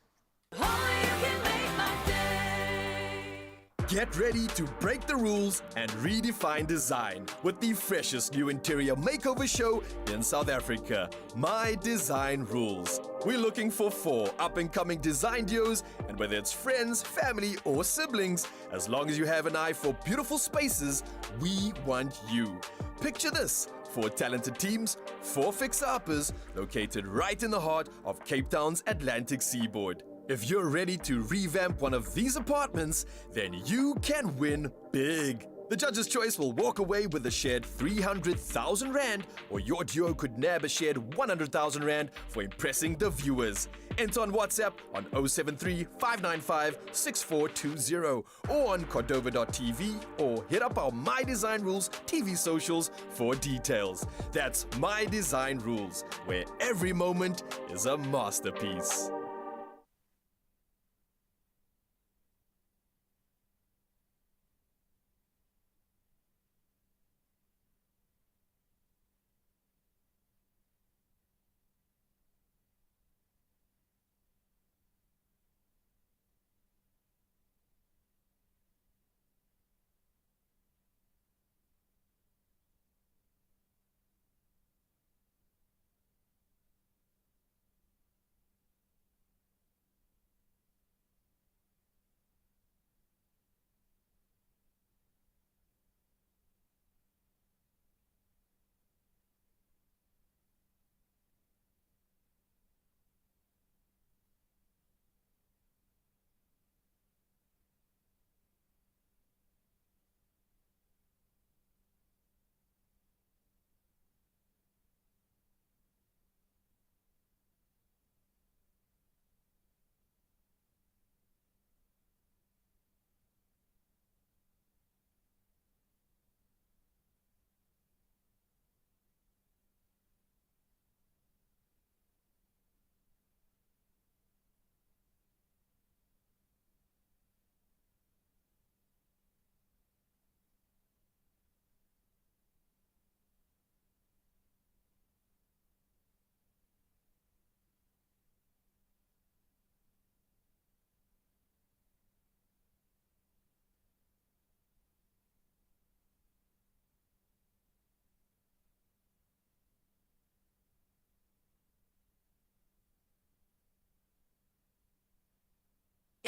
Get ready to break the rules and redefine design with the freshest new interior makeover show in South Africa, My Design Rules. We're looking for 4 up-and-coming design duos, and whether it's friends, family, or siblings, as long as you have an eye for beautiful spaces, we want you. Picture this: 4 talented teams, 4 fixer-uppers, located right in the heart of Cape Town's Atlantic seaboard. If you're ready to revamp one of these apartments, then you can win big. The judge's choice will walk away with a shared 300,000 Rand, or your duo could nab a shared 100,000 Rand for impressing the viewers. Enter on WhatsApp on 073 595 6420 or on Cordova.tv, or hit up our My Design Rules TV socials for details. That's My Design Rules, where every moment is a masterpiece.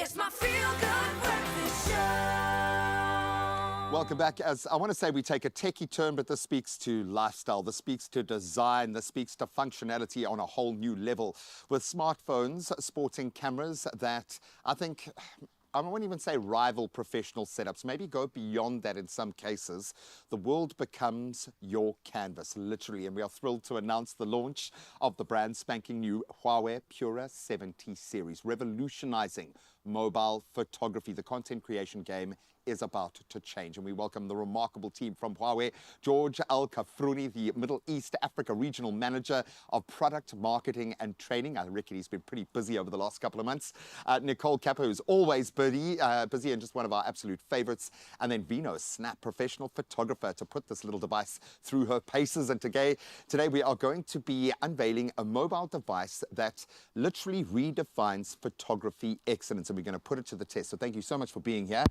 It's my feel-good breakfast show. Welcome back. As I want to say, we take a techie turn, but this speaks to lifestyle, this speaks to design, this speaks to functionality on a whole new level. With smartphones sporting cameras that I think, I won't even say rival professional setups, maybe go beyond that in some cases. The world becomes your canvas, literally, and we are thrilled to announce the launch of the brand spanking new Huawei Pura 70 series, revolutionizing mobile photography. The content creation game is about to change. And we welcome the remarkable team from Huawei, George Al-Kafrouni, the Middle East Africa Regional Manager of Product Marketing and Training. I reckon he's been pretty busy over the last couple of months. Nicole Kappa, who's always busy and just one of our absolute favorites. And then Vino Snap, professional photographer, to put this little device through her paces. And today we are going to be unveiling a mobile device that literally redefines photography excellence, and we're going to put it to the test. So thank you so much for being here.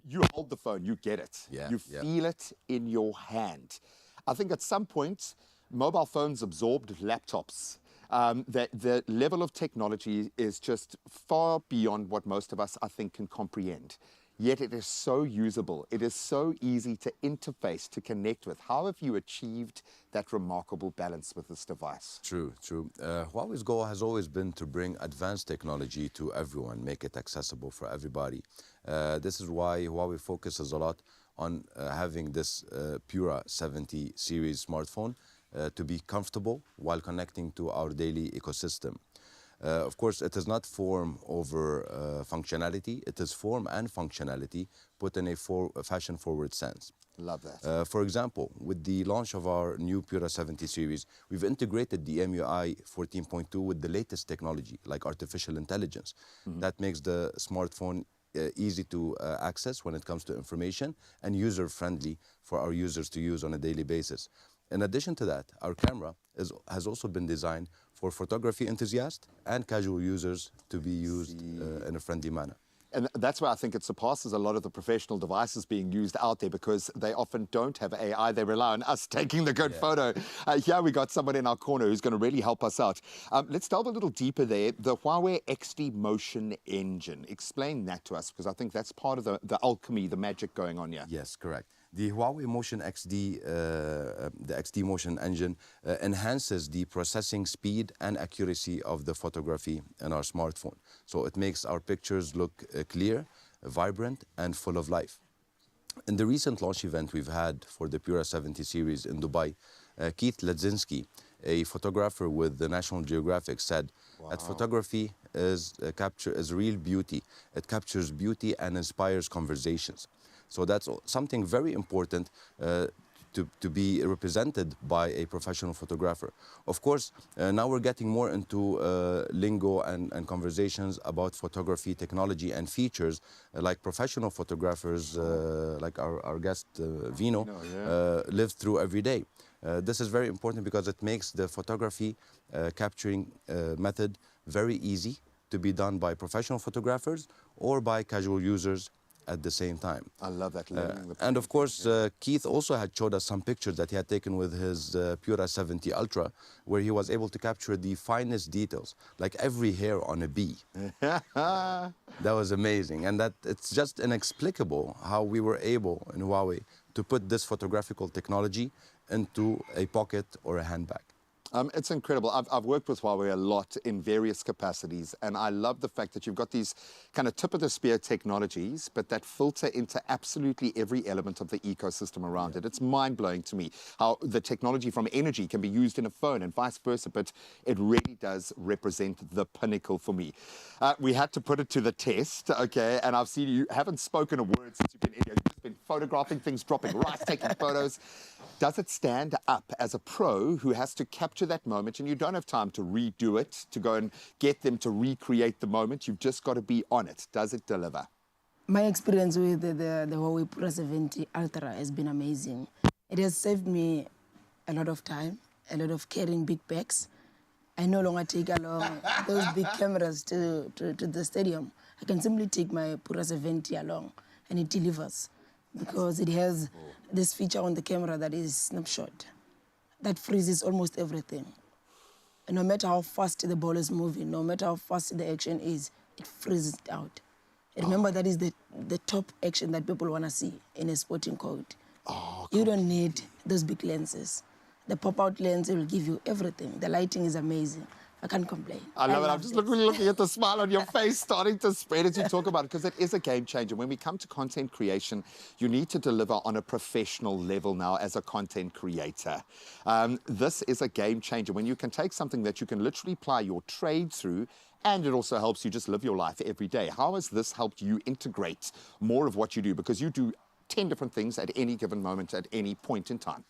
You hold the phone, you get it. You feel it in your hand. I think at some point, mobile phones absorbed laptops. The level of technology is just far beyond what most of us, I think, can comprehend. Yet it is so usable. It is so easy to interface, to connect with. How have you achieved that remarkable balance with this device? True. Huawei's goal has always been to bring advanced technology to everyone, make it accessible for everybody. This is why Huawei focuses a lot on having this Pura 70 series smartphone to be comfortable while connecting to our daily ecosystem. Of course, it is not form over functionality. It is form and functionality put in a fashion-forward sense. Love that. For example, with the launch of our new Pura 70 series, we've integrated the MUI 14.2 with the latest technology, like artificial intelligence. That makes the smartphone easy to access when it comes to information and user-friendly for our users to use on a daily basis. In addition to that, our camera has also been designed for photography enthusiasts and casual users to be used in a friendly manner. And that's why I think it surpasses a lot of the professional devices being used out there, because they often don't have AI. They rely on us taking the good photo. Here we got somebody in our corner who's going to really help us out. Let's delve a little deeper there. The Huawei XD Motion Engine. Explain that to us, because I think that's part of the alchemy, the magic going on here. Yes, correct. The Huawei Motion XD, the XD Motion Engine, enhances the processing speed and accuracy of the photography in our smartphone. So it makes our pictures look clear, vibrant, and full of life. In the recent launch event we've had for the Pura 70 series in Dubai, Keith Ledzinski, a photographer with the National Geographic, said that photography is real beauty. It captures beauty and inspires conversations. So that's something very important to be represented by a professional photographer. Of course, now we're getting more into lingo and conversations about photography, technology, and features like professional photographers, like our guest Vino, live through every day. This is very important because it makes the photography capturing method very easy to be done by professional photographers or by casual users at the same time. I love that. And of course, Keith also had showed us some pictures that he had taken with his Pura 70 Ultra, where he was able to capture the finest details, like every hair on a bee. That was amazing. And that it's just inexplicable how we were able in Huawei to put this photographical technology into a pocket or a handbag. It's incredible. I've worked with Huawei a lot in various capacities, and I love the fact that you've got these kind of tip-of-the-spear technologies, but that filter into absolutely every element of the ecosystem around it. It's mind-blowing to me how the technology from energy can be used in a phone and vice versa, but it really does represent the pinnacle for me. We had to put it to the test, okay, and I've seen you haven't spoken a word since you've been in here. You've just been photographing things, dropping rice, taking photos. Does it stand up as a pro who has to capture that moment, and you don't have time to redo it, to go and get them to recreate the moment? You've just got to be on it. Does it deliver? My experience with the Huawei Pura 70 Ultra has been amazing. It has saved me a lot of time, a lot of carrying big bags. I no longer take along those big cameras to the stadium. I can simply take my Pura 70 along, and it delivers, because it has this feature on the camera that is snapshot. That freezes almost everything. And no matter how fast the ball is moving, no matter how fast the action is, it freezes it out. And remember, that is the top action that people want to see in a sporting code. You don't need those big lenses. The pop-out lens will give you everything. The lighting is amazing. I can't complain. I love it. I'm just looking at the smile on your face starting to spread as you talk about it, because it is a game changer. When we come to content creation, you need to deliver on a professional level now as a content creator. This is a game changer when you can take something that you can literally apply your trade through and it also helps you just live your life every day. How has this helped you integrate more of what you do? Because you do 10 different things at any given moment, at any point in time.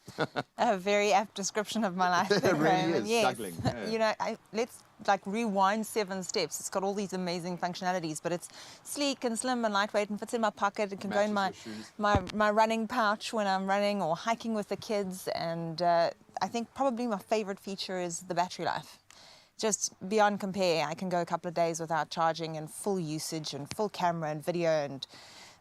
A very apt description of my life. It really Graham. is, Yes. juggling, yeah. You know, let's like rewind 7 steps. It's got all these amazing functionalities, but it's sleek and slim and lightweight and fits in my pocket. It can go in my running pouch when I'm running or hiking with the kids. And I think probably my favorite feature is the battery life. Just beyond compare. I can go a couple of days without charging and full usage and full camera and video and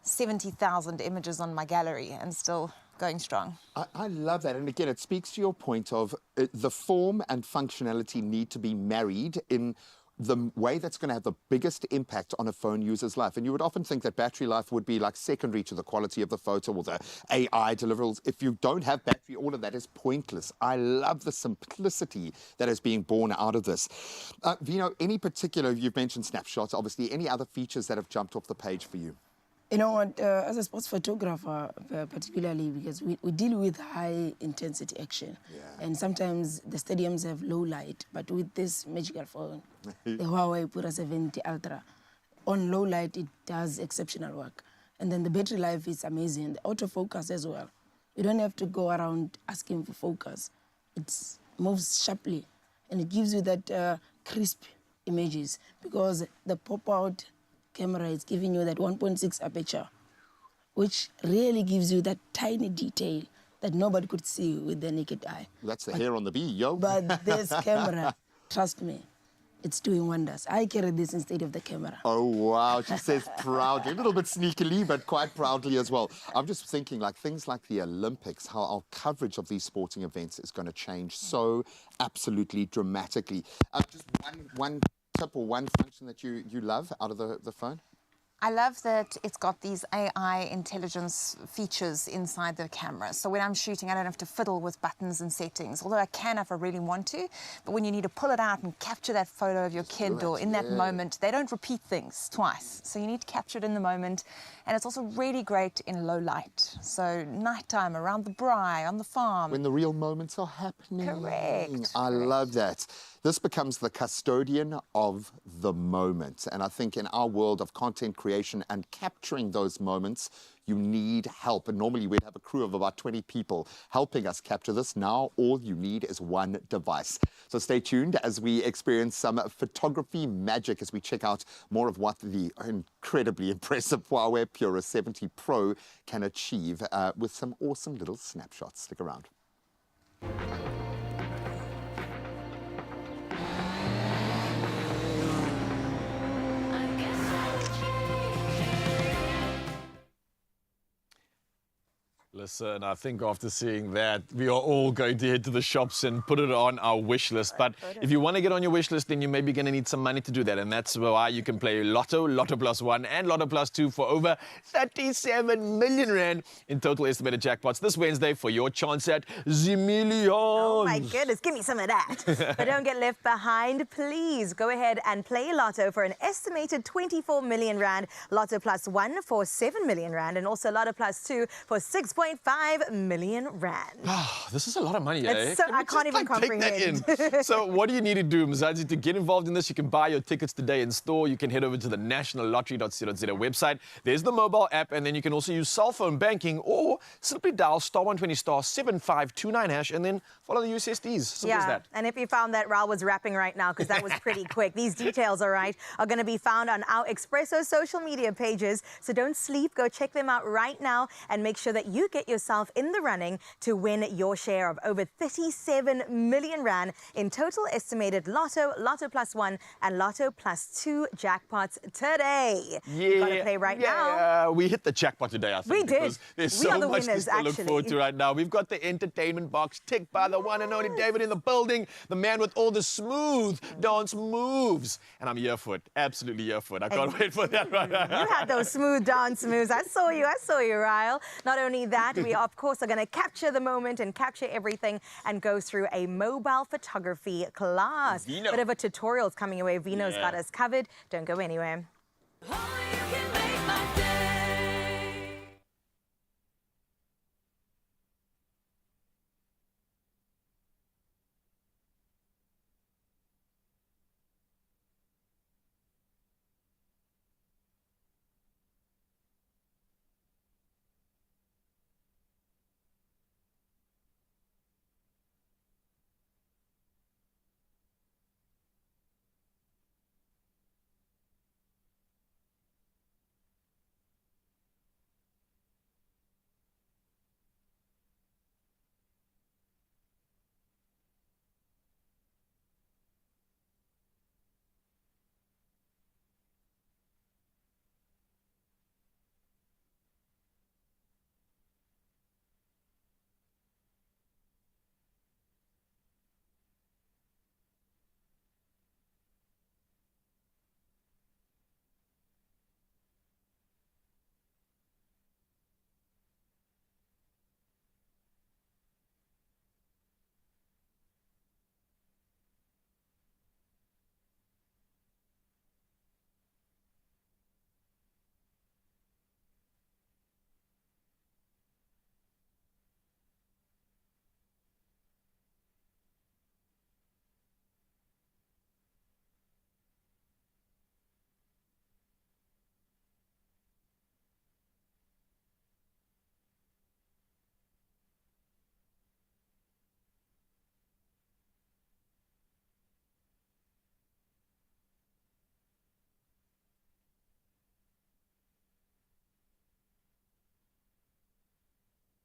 70,000 images on my gallery and still going strong. I love that. And again, it speaks to your point of the form and functionality need to be married in the way that's going to have the biggest impact on a phone user's life. And you would often think that battery life would be like secondary to the quality of the photo or the AI deliverables. If you don't have battery, all of that is pointless. I love the simplicity that is being born out of this. Vino, any particular, you've mentioned snapshots, obviously, any other features that have jumped off the page for you? You know what, as a sports photographer, particularly because we deal with high intensity action. And sometimes the stadiums have low light, but with this magical phone, the Huawei Pura 70 Ultra, on low light, it does exceptional work. And then the battery life is amazing. The autofocus as well. You don't have to go around asking for focus. It moves sharply, and it gives you that crisp images because the pop-out camera is giving you that 1.6 aperture, which really gives you that tiny detail that nobody could see with the naked eye. That's the hair on the bee, yo. But this camera, trust me, it's doing wonders. I carry this instead of the camera. Oh, wow. She says proudly, a little bit sneakily, but quite proudly as well. I'm just thinking, like, things like the Olympics, how our coverage of these sporting events is going to change so absolutely dramatically. Just one tip or one function that you love out of the phone? I love that it's got these AI intelligence features inside the camera. So when I'm shooting, I don't have to fiddle with buttons and settings, although I can if I really want to. But when you need to pull it out and capture that photo of your kid or in that moment, they don't repeat things twice. So you need to capture it in the moment. And it's also really great in low light. So nighttime, around the braai, on the farm. When the real moments are happening. Correct. I love that. This becomes the custodian of the moment. And I think in our world of content creation and capturing those moments, you need help. And normally we'd have a crew of about 20 people helping us capture this. Now all you need is one device. So stay tuned as we experience some photography magic as we check out more of what the incredibly impressive Huawei Pura 70 Pro can achieve with some awesome little snapshots. Stick around. Listen, I think after seeing that, we are all going to head to the shops and put it on our wish list. But if you want to get on your wish list, then you're maybe going to need some money to do that. And that's why you can play Lotto, Lotto Plus 1 and Lotto Plus 2 for over 37 million rand in total estimated jackpots this Wednesday for your chance at Zimillions. Oh my goodness, give me some of that. But don't get left behind, please. Go ahead and play Lotto for an estimated 24 million rand, Lotto Plus 1 for 7 million rand, and also Lotto Plus 2 for 6.5 million rand. This is a lot of money, eh? So, I can't even comprehend. Take that in. So what do you need to do, Mzansi, to get involved in this? You can buy your tickets today in store. You can head over to the nationallottery.co.za website. There's the mobile app, and then you can also use cell phone banking or simply dial *120 *7529 hash and then follow the USSDs. Simple as that. And if you found that Raul was rapping right now, because that was pretty quick, these details, all right, are going to be found on our Expresso social media pages. So don't sleep. Go check them out right now and make sure that you get yourself in the running to win your share of over 37 million rand in total estimated Lotto, Lotto Plus 1 and Lotto Plus 2 jackpots today. You got to play right now. We hit the jackpot today, I think. We did. Because there's We so are the much winners, to look forward to right now. We've got the entertainment box ticked by the one and only David in the building, the man with all the smooth dance moves. And I'm here for it. Absolutely here for it. I can't wait for that right now. You had those smooth dance moves. I saw you, Ryle. Not only that, we of course are going to capture the moment and capture everything and go through a mobile photography class. Vino. Bit of a tutorial's coming your way. Vino's got us covered. Don't go anywhere.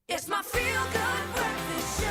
It's my feel-good breakfast show.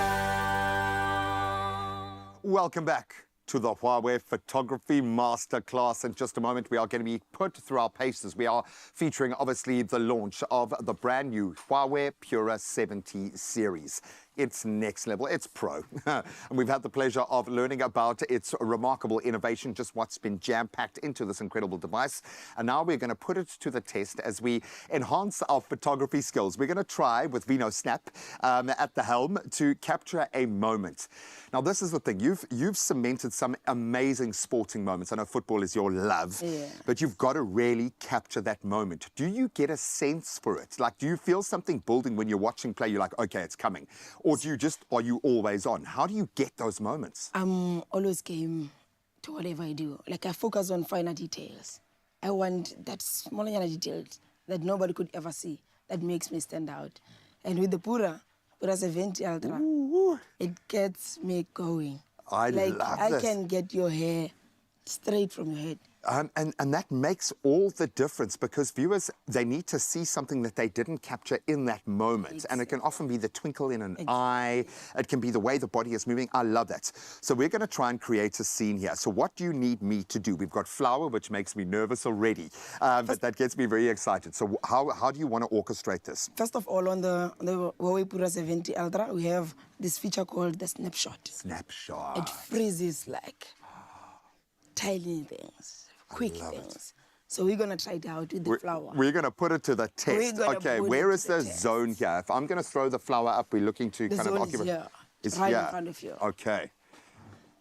Welcome back to the Huawei Photography Masterclass. In just a moment, we are going to be put through our paces. We are featuring, obviously, the launch of the brand new Huawei Pura 70 series. It's next level, it's pro. And we've had the pleasure of learning about its remarkable innovation, just what's been jam-packed into this incredible device. And now we're going to put it to the test as we enhance our photography skills. We're going to try with Vino Snap at the helm to capture a moment. Now, this is the thing. You've cemented some amazing sporting moments. I know football is your love, but you've got to really capture that moment. Do you get a sense for it? Like, do you feel something building when you're watching play? You're like, okay, it's coming. Or are you always on? How do you get those moments? I'm always game to whatever I do. Like, I focus on finer details. I want that smaller details that nobody could ever see. That makes me stand out. And with the Pura 70 Ultra, it gets me going. I love I this. can get your hair straight from your head. And that makes all the difference because viewers, they need to see something that they didn't capture in that moment. And it can often be the twinkle in an eye. It can be the way the body is moving. I love that. So we're going to try and create a scene here. So what do you need me to do? We've got flour, which makes me nervous already. But that gets me very excited. So how do you want to orchestrate this? First of all, on the Huawei Pura 70 Ultra, we have this feature called the snapshot. Snapshot. It freezes like tiny things. Quick things. So we're going to try it out with the flour. We're going to put it to the test. Okay, where is the zone here? If I'm going to throw the flour up, we're looking to kind of occupy. Here. It's right here. in front of you. Okay.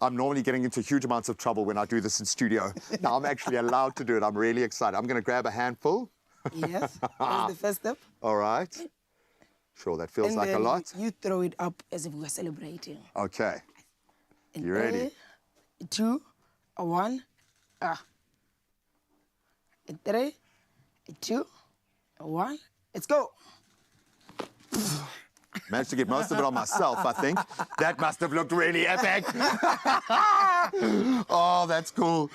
I'm normally getting into huge amounts of trouble when I do this in studio. Now I'm actually allowed to do it. I'm really excited. I'm going to grab a handful. Yes, that's the first step. All right. Sure, that feels and like a then lot. You throw it up as if we're celebrating. Okay. And You ready? 3, 2, 1, And 3, 2, 1, let's go. Managed to get most of it on myself, I think. That must have looked really epic. Oh, that's cool.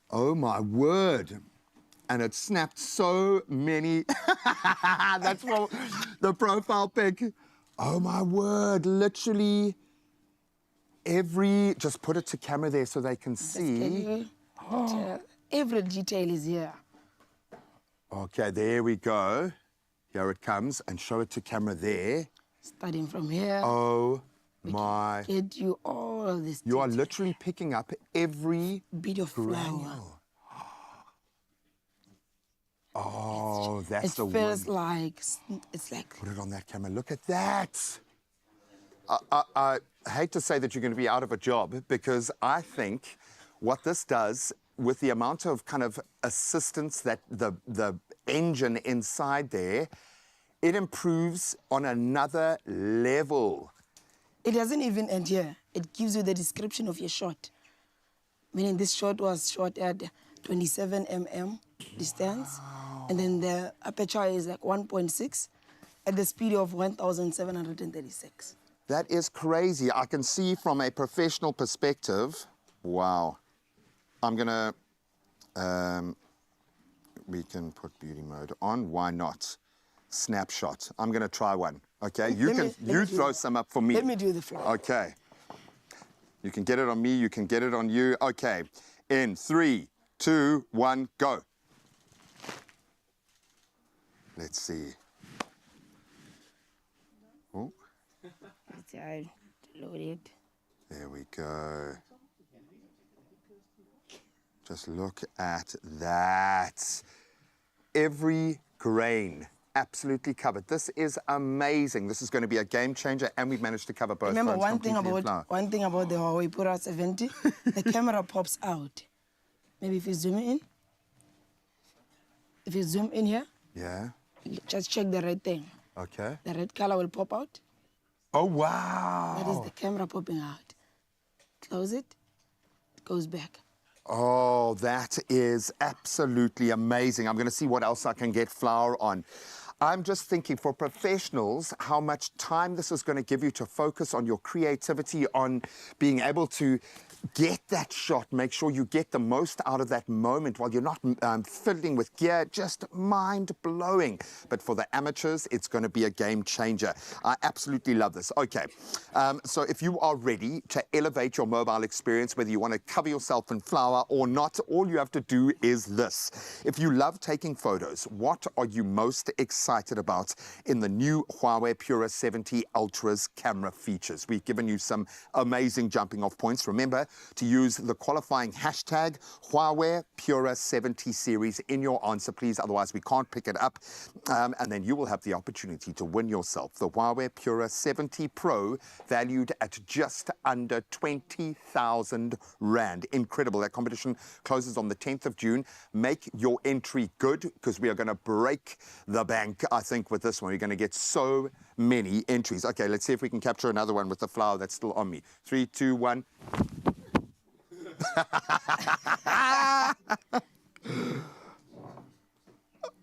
Oh, my word. And it snapped so many. That's for the profile pic. Oh, my word. Literally just put it to camera there so they can see. Every detail is here. Okay, there we go. Here it comes, and show it to camera there. Starting from here. Oh my! Get you all this. You are literally picking up every bit of flour. Oh, that's the one. It feels like it's like. Put it on that camera. Look at that. I hate to say that you're going to be out of a job because I think what this does with the amount of kind of assistance that the engine inside there, it improves on another level. It doesn't even end here. It gives you the description of your shot. Meaning this shot was shot at 27 mm distance. And then the aperture is like 1.6 at the speed of 1,736. That is crazy. I can see from a professional perspective, wow. I'm gonna, we can put beauty mode on, why not? Snapshot, I'm gonna try one, okay? You throw some up for me. Let me do the flower. Okay. You can get it on me, you can get it on you. Okay, in 3, 2, 1, go. Let's see. Oh. I loaded. There we go. Just look at that. Every grain absolutely covered. This is amazing. This is going to be a game changer, and we've managed to cover both. Remember phones one thing completely about the Huawei Pura 70, the camera pops out. Maybe if you zoom in. If you zoom in here. Yeah. Just check the red thing. Okay. The red color will pop out. Oh, wow. That is the camera popping out. Close it. It goes back. Oh, that is absolutely amazing. I'm going to see what else I can get flour on. I'm just thinking for professionals, how much time this is going to give you to focus on your creativity, on being able to get that shot. Make sure you get the most out of that moment while you're not fiddling with gear. Just mind-blowing. But for the amateurs, it's going to be a game changer. I absolutely love this. Okay, so if you are ready to elevate your mobile experience, whether you want to cover yourself in flour or not, all you have to do is this. If you love taking photos, what are you most excited about in the new Huawei Pura 70 Ultra's camera features? We've given you some amazing jumping off points. Remember to use the qualifying hashtag Huawei Pura 70 series in your answer, please. Otherwise, we can't pick it up. And then you will have the opportunity to win yourself the Huawei Pura 70 Pro, valued at just under 20,000 Rand. Incredible. That competition closes on the 10th of June. Make your entry good, because we are going to break the bank, I think, with this one. We're going to get so many entries. Okay, let's see if we can capture another one with the flower that's still on me. 3, 2, 1.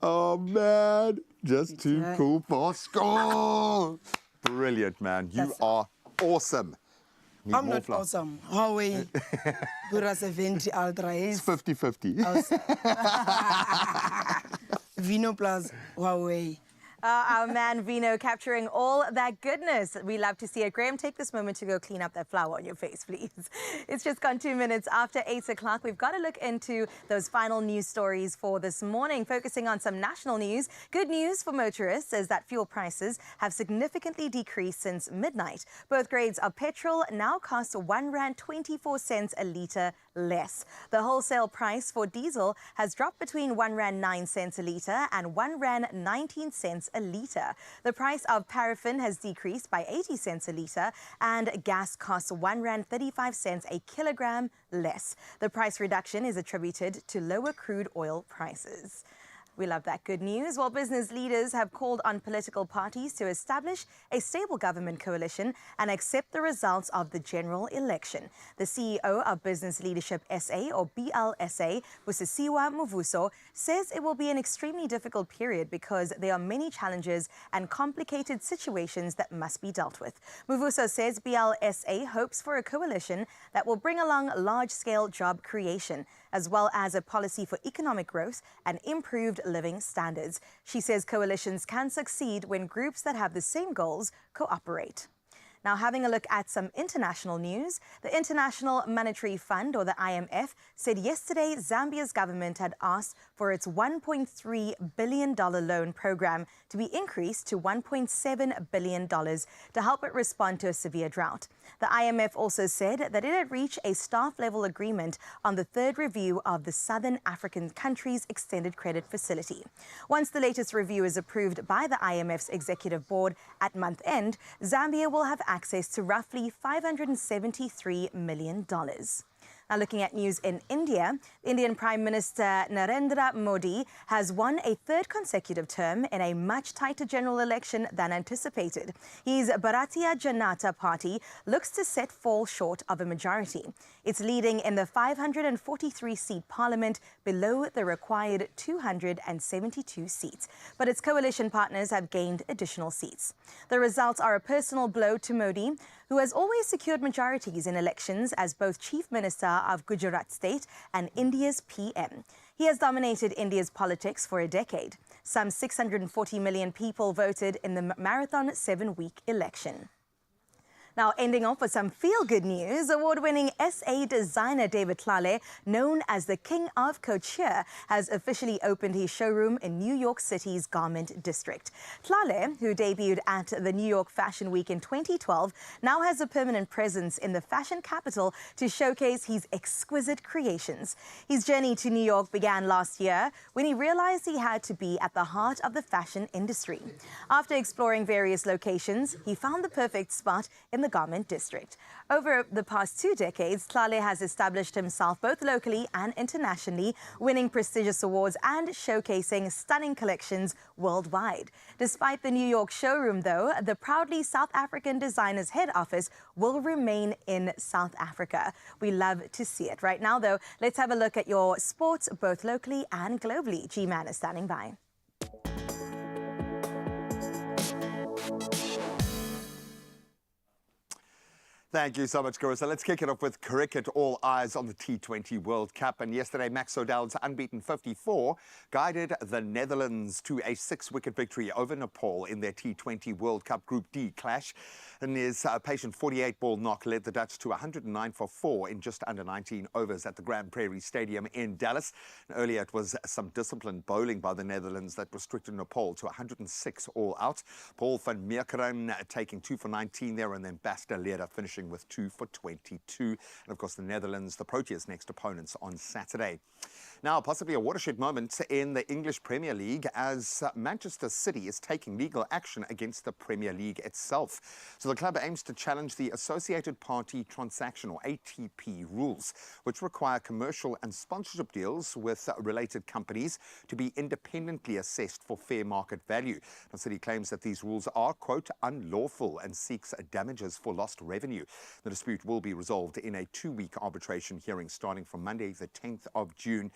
Oh, man. Just too cool for school. Brilliant, man. You are awesome. Need I'm more not flour. awesome. Huawei Pura 70 Ultra is... 50-50. Vino plus Huawei. Our man Vino capturing all that goodness. We love to see it. Graham, take this moment to go clean up that flour on your face, please. It's just gone 2 minutes after 8 o'clock. We've got to look into those final news stories for this morning, focusing on some national news. Good news for motorists is that fuel prices have significantly decreased since midnight. Both grades of petrol now cost R1.24 a litre less. The wholesale price for diesel has dropped between R1.09 a litre and R1.19 a litre. The price of paraffin has decreased by 80 cents a litre, and gas costs R1.35 a kilogram less. The price reduction is attributed to lower crude oil prices. We love that good news. Well, business leaders have called on political parties to establish a stable government coalition and accept the results of the general election. The CEO of Business Leadership SA, or BLSA, Busisiwa Muvuso, says it will be an extremely difficult period because there are many challenges and complicated situations that must be dealt with. Muvuso says BLSA hopes for a coalition that will bring along large-scale job creation, as well as a policy for economic growth and improved living standards. She says coalitions can succeed when groups that have the same goals cooperate. Now, having a look at some international news, the International Monetary Fund, or the IMF, said yesterday Zambia's government had asked for its $1.3 billion loan program to be increased to $1.7 billion to help it respond to a severe drought. The IMF also said that it had reached a staff-level agreement on the third review of the Southern African country's extended credit facility. Once the latest review is approved by the IMF's executive board at month end, Zambia will have access to roughly $573 million. Now, looking at news in India, Indian Prime Minister Narendra Modi has won a third consecutive term in a much tighter general election than anticipated. His Bharatiya Janata Party looks to fall short of a majority. It's leading in the 543-seat parliament, below the required 272 seats. But its coalition partners have gained additional seats. The results are a personal blow to Modi, who has always secured majorities in elections as both Chief Minister of Gujarat State and India's PM. He has dominated India's politics for a decade. Some 640 million people voted in the marathon 7-week election. Now, ending off with some feel-good news, award-winning SA designer David Tlale, known as the King of Couture, has officially opened his showroom in New York City's Garment District. Tlale, who debuted at the New York Fashion Week in 2012, now has a permanent presence in the fashion capital to showcase his exquisite creations. His journey to New York began last year when he realized he had to be at the heart of the fashion industry. After exploring various locations, he found the perfect spot in the Garment District. Over the past 2 decades, Tlale has established himself both locally and internationally, winning prestigious awards and showcasing stunning collections worldwide. Despite the New York showroom, though, the proudly South African designer's head office will remain in South Africa. We love to see it. Right now, though, let's have a look at your sports, both locally and globally. G-Man is standing by. Thank you so much, Carissa. Let's kick it off with cricket. All eyes on the T20 World Cup. And yesterday, Max O'Dowd's unbeaten 54 guided the Netherlands to a 6-wicket victory over Nepal in their T20 World Cup Group D clash. And his patient 48-ball knock led the Dutch to 109 for 4 in just under 19 overs at the Grand Prairie Stadium in Dallas. And earlier, it was some disciplined bowling by the Netherlands that restricted Nepal to 106 all out. Paul van Meekeren taking 2 for 19 there, and then Bas de Leede finishing with 2 for 22. And of course, the Netherlands, the Proteas' next opponents on Saturday. Now, possibly a watershed moment in the English Premier League as Manchester City is taking legal action against the Premier League itself. So the club aims to challenge the Associated Party Transaction, or ATP, rules, which require commercial and sponsorship deals with related companies to be independently assessed for fair market value. The City claims that these rules are, quote, unlawful and seeks damages for lost revenue. The dispute will be resolved in a 2-week arbitration hearing starting from Monday, the 10th of June.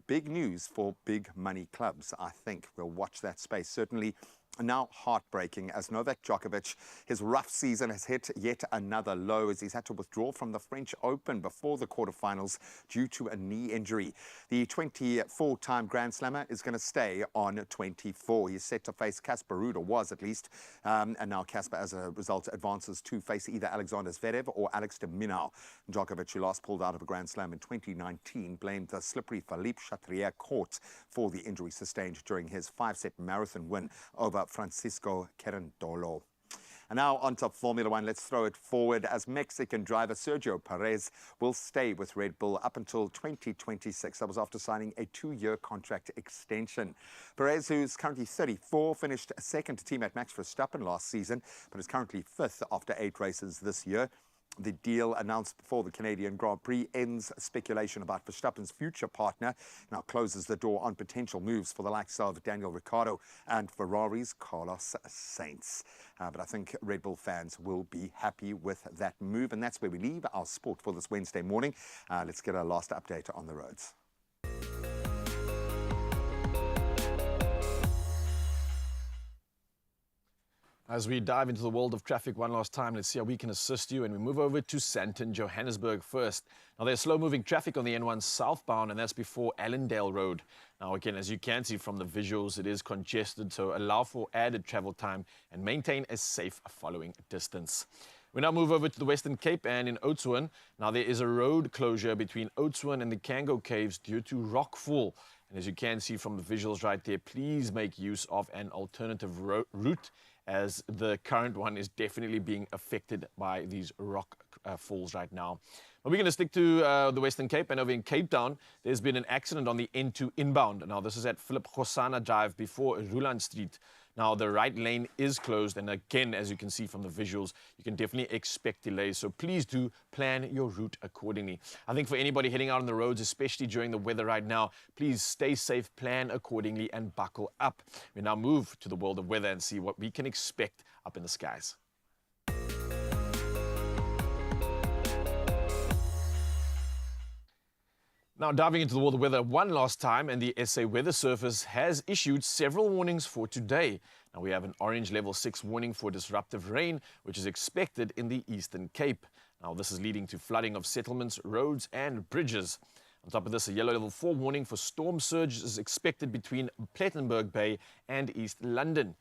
Big news for big money clubs, I think. We'll watch that space. Certainly now heartbreaking as Novak Djokovic, his rough season has hit yet another low as he's had to withdraw from the French Open before the quarterfinals due to a knee injury. The 24-time Grand Slammer is going to stay on 24. He's set to face Casper Ruud, or was at least, and now Casper, as a result, advances to face either Alexander Zverev or Alex de Minaur. Djokovic, who last pulled out of a Grand Slam in 2019, blamed the slippery Philippe Chatrier court for the injury sustained during his 5-set marathon win over Francisco Querendolo. And now on to Formula One. Let's throw it forward as Mexican driver Sergio Perez will stay with Red Bull up until 2026. That was after signing a 2-year contract extension. Perez, who's currently 34, finished second to teammate Max Verstappen last season, but is currently 5th after 8 races this year. The deal announced before the Canadian Grand Prix ends speculation about Verstappen's future partner, now closes the door on potential moves for the likes of Daniel Ricciardo and Ferrari's Carlos Sainz. But I think Red Bull fans will be happy with that move, and that's where we leave our sport for this Wednesday morning. Let's get our last update on the roads. As we dive into the world of traffic one last time, let's see how we can assist you. And we move over to Sandton, Johannesburg first. Now, there's slow-moving traffic on the N1 southbound, and that's before Allendale Road. Now, again, as you can see from the visuals, it is congested, so allow for added travel time and maintain a safe following distance. We now move over to the Western Cape and in Oudtshoorn. Now, there is a road closure between Oudtshoorn and the Kango Caves due to rockfall. And as you can see from the visuals right there, please make use of an alternative route, as the current one is definitely being affected by these rock falls right now. But we're going to stick to the Western Cape, and over in Cape Town, there's been an accident on the N2 inbound. Now, this is at Philip Gosana Drive before Ruland Street. Now, the right lane is closed, and again, as you can see from the visuals, you can definitely expect delays. So please do plan your route accordingly. I think for anybody heading out on the roads, especially during the weather right now, please stay safe, plan accordingly, and buckle up. We now move to the world of weather and see what we can expect up in the skies. Now, diving into the world of weather one last time, and the SA Weather Service has issued several warnings for today. Now, we have an orange level 6 warning for disruptive rain, which is expected in the Eastern Cape. Now, this is leading to flooding of settlements, roads, and bridges. On top of this, a yellow level 4 warning for storm surge is expected between Plettenberg Bay and East London.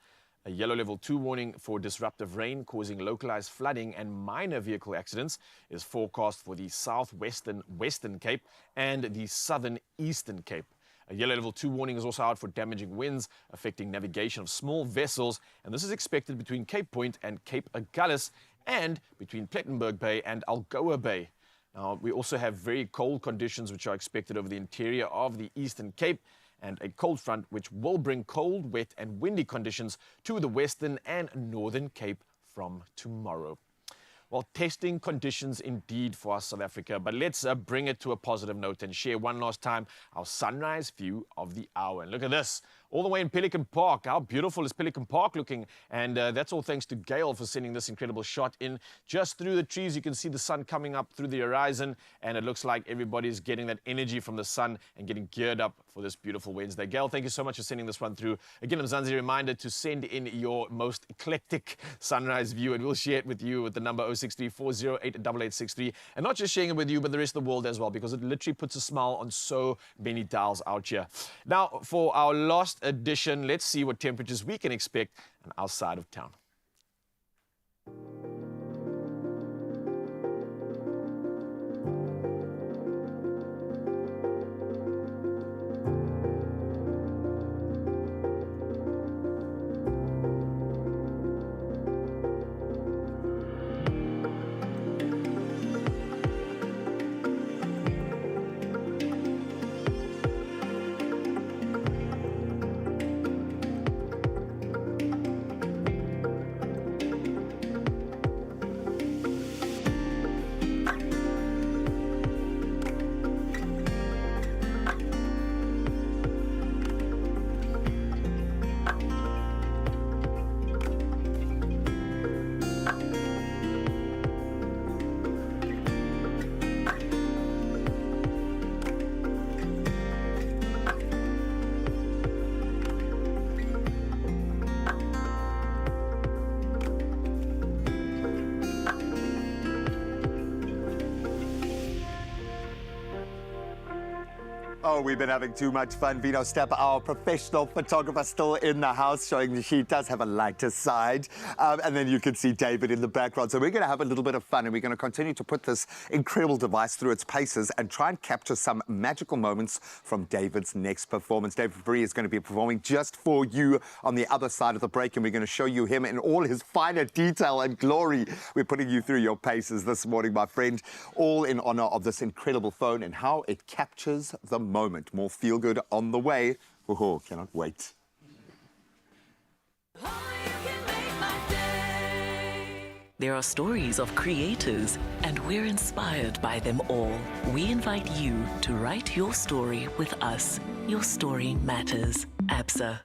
A yellow level 2 warning for disruptive rain causing localized flooding and minor vehicle accidents is forecast for the southwestern Western Cape and the southern Eastern Cape. A yellow level 2 warning is also out for damaging winds affecting navigation of small vessels, and this is expected between Cape Point and Cape Agulhas and between Plettenberg Bay and Algoa Bay. Now, we also have very cold conditions which are expected over the interior of the Eastern Cape, and a cold front which will bring cold, wet and windy conditions to the Western and Northern Cape from tomorrow. Well, testing conditions indeed for us, South Africa, but let's bring it to a positive note and share one last time our sunrise view of the hour. And look at this. all the way in Pelican Park. How beautiful is Pelican Park looking? And that's all thanks to Gail for sending this incredible shot in. Just through the trees, you can see the sun coming up through the horizon, and it looks like everybody's getting that energy from the sun and getting geared up for this beautiful Wednesday. Gail, thank you so much for sending this one through. Again, a Mzansi reminder to send in your most eclectic sunrise view, and we'll share it with you with the number 063-408-8863. And not just sharing it with you, but the rest of the world as well, because it literally puts a smile on so many dials out here. Now, for our last edition, let's see what temperatures we can expect on our side of town. Oh, we've been having too much fun. Vino Stepp, our professional photographer, still in the house, showing that she does have a lighter side. And then you can see David in the background. So we're going to have a little bit of fun, and we're going to continue to put this incredible device through its paces and try and capture some magical moments from David's next performance. David Free is going to be performing just for you on the other side of the break, and we're going to show you him in all his finer detail and glory. We're putting you through your paces this morning, my friend, all in honor of this incredible phone and how it captures the moment. More feel-good on the way. Oh, cannot wait. There are stories of creators, and we're inspired by them all. We invite you to write your story with us. Your story matters. ABSA.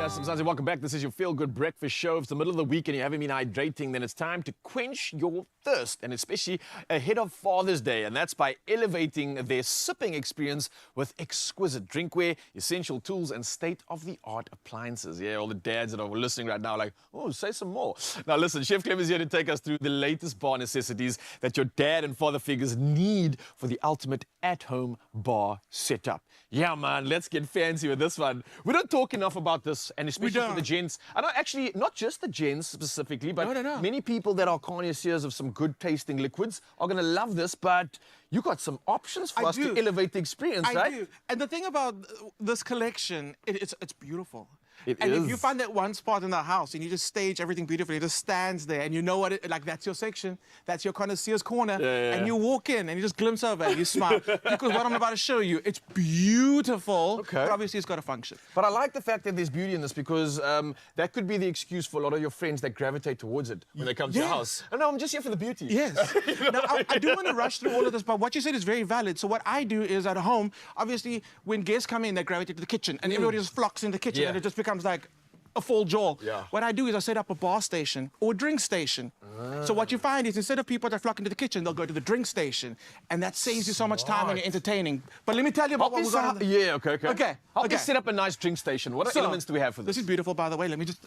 Mzansi, welcome back. This is your feel-good breakfast show. If it's the middle of the week and you haven't been hydrating, then it's time to quench your thirst, and especially ahead of Father's Day, and that's by elevating their sipping experience with exquisite drinkware, essential tools, and state-of-the-art appliances. Yeah, all the dads that are listening right now are like, oh, say some more. Now listen, Chef Clem is here to take us through the latest bar necessities that your dad and father figures need for the ultimate at-home bar setup. Yeah, man, let's get fancy with this one. We don't talk enough about this, and especially for the gents. I know, actually, not just the gents specifically, but many people that are connoisseurs of some good tasting liquids are going to love this, but you got some options for us to elevate the experience, right? I do. And the thing about this collection, it's beautiful. It and is. if you find that one spot in the house and you just stage everything beautifully, it just stands there and you know what like that's your section, that's your connoisseur's corner, and you walk in and you just glimpse over and you smile. Because what I'm about to show you, it's beautiful, but obviously it's got a function. But I like the fact that there's beauty in this because that could be the excuse for a lot of your friends that gravitate towards it when they come to your house. No, I'm just here for the beauty. Yes. Now, I do want to rush through all of this, but what you said is very valid. So what I do is at home, obviously, when guests come in, they gravitate to the kitchen and everybody just flocks in the kitchen and it just becomes like a full jaw. What I do is I set up a bar station or a drink station. So what you find is instead of people that flock into the kitchen, they'll go to the drink station, and that saves you so much time when you're entertaining. But let me tell you about what we got. Help me set up a nice drink station. What elements do we have for this? This is beautiful, by the way. Let me just,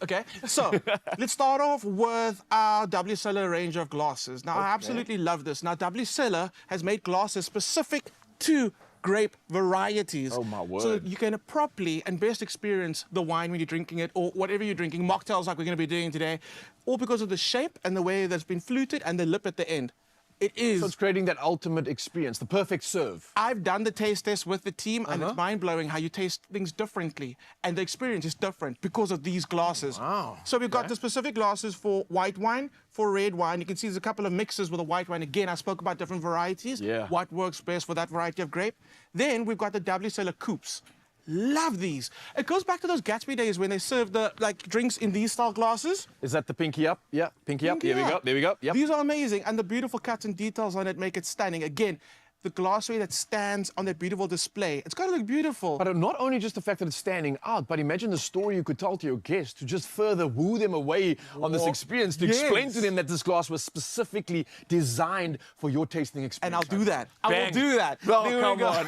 So let's start off with our W Cellar range of glasses. Now, I absolutely love this. Now, W Cellar has made glasses specific to grape varieties. Oh, my word. So you can properly and best experience the wine when you're drinking it or whatever you're drinking, mocktails like we're going to be doing today, all because of the shape and the way that's been fluted and the lip at the end. It is. So it's creating that ultimate experience, the perfect serve. I've done the taste test with the team, and it's mind-blowing how you taste things differently, and the experience is different because of these glasses. Wow. So we've got the specific glasses for white wine, for red wine. You can see there's a couple of mixes with the white wine. Again, I spoke about different varieties. What works best for that variety of grape. Then we've got the W Cellar coupes. Love these. It goes back to those Gatsby days when they served the drinks in these style glasses. Is that the pinky up? Yeah, pinky up. There we go. There we go. Yep. These are amazing, and the beautiful cuts and details on it make it stunning. Again, the glassware that stands on that beautiful display. It's got to look beautiful. But not only just the fact that it's standing out, but imagine the story you could tell to your guests to just further woo them away on this experience, to explain to them that this glass was specifically designed for your tasting experience. And I'll do that. I will do that. Oh, come on.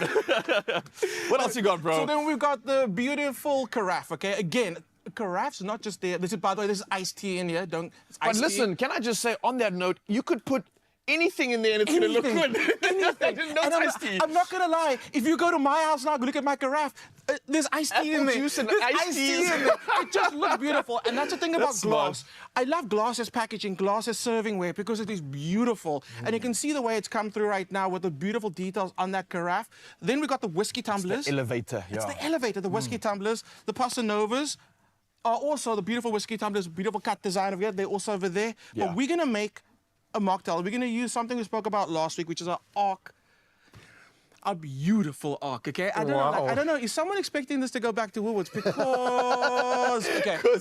What else you got, bro? So then we've got the beautiful carafe, okay? Again, carafe's not just there. This is, by the way, this is iced tea in here. But listen, can I just say, on that note, you could put anything in there and it's going to look good. I'm not going to lie. If you go to my house now, look at my carafe, there's iced tea in there. Juice and there's iced tea in there. It just looks beautiful. And that's the thing about glass. I love glass as packaging, glass as servingware because it is beautiful. And you can see the way it's come through right now with the beautiful details on that carafe. Then we got the whiskey tumblers. It's the elevator. It's the elevator, the whiskey tumblers. The Passa Novas are also the beautiful whiskey tumblers, beautiful cut design of it. They're also over there. But we're going to make a mocktail. We're going to use something we spoke about last week, which is our arc. A beautiful arc, okay? I don't know. Is someone expecting this to go back to Woolworths? Because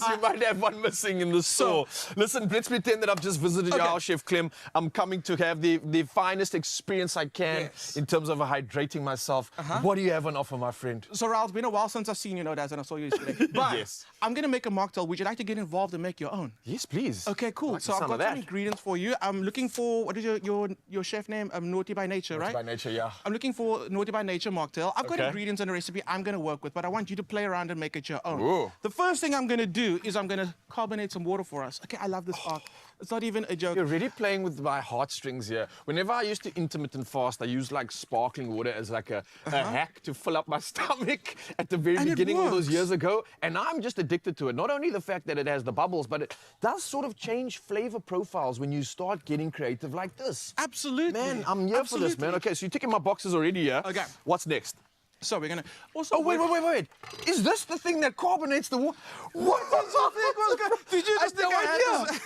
you might have one missing in the store. Listen, let's pretend that I've just visited your house, Chef Clem. I'm coming to have the finest experience I can in terms of hydrating myself. What do you have on offer, my friend? So, Raul, it's been a while since I've seen you, no, Daz, and I saw you yesterday. But I'm going to make a mocktail. Would you like to get involved and make your own? Yes, please. Okay, cool. So I've got some ingredients for you. I'm looking for, what is your chef name? Naughty by Nature, right? Naughty by Nature, yeah. I'm looking for Naughty by Nature mocktail. I've got ingredients and a recipe I'm going to work with, but I want you to play around and make it your own. Ooh. The first thing I'm going to do is I'm going to carbonate some water for us. Okay, I love this arc. It's not even a joke. You're really playing with my heartstrings here. Whenever I used to intermittent fast, I used like sparkling water as like a hack to fill up my stomach at the very beginning all those years ago. And I'm just addicted to it. Not only the fact that it has the bubbles, but it does sort of change flavor profiles when you start getting creative like this. Absolutely. Man, I'm here for this, man. Okay, so you're ticking my boxes already, yeah? Okay. What's next? So we're gonna also. Oh wait! Is this the thing that carbonates the water? What was that? Did you just think I had this?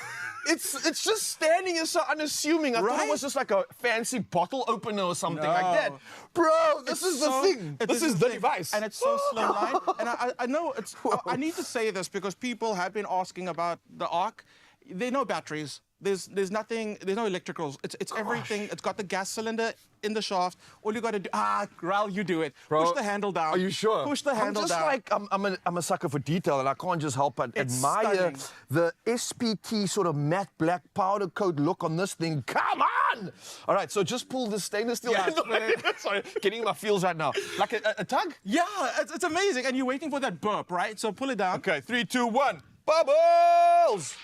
It's just standing here so unassuming. I thought it was just like a fancy bottle opener or something like that. Bro, this is the thing. This is the device. And it's so slimline. And I know it's. I need to say this because people have been asking about the arc. There are no batteries. There's nothing. There's no electricals. It's everything. It's got the gas cylinder in the shaft. All you got to do. Raul, you do it. Bro, push the handle down. Are you sure? Push the handle down. I'm a sucker for detail, and I can't just help but It's admire stunning. the SPT sort of matte black powder coat look on this thing. Come on! All right, so just pull the stainless steel handle. Sorry, getting my feels right now. Like a tug? Yeah, it's amazing. And you're waiting for that burp, right? So pull it down. Okay, 3, 2, 1. Bubbles!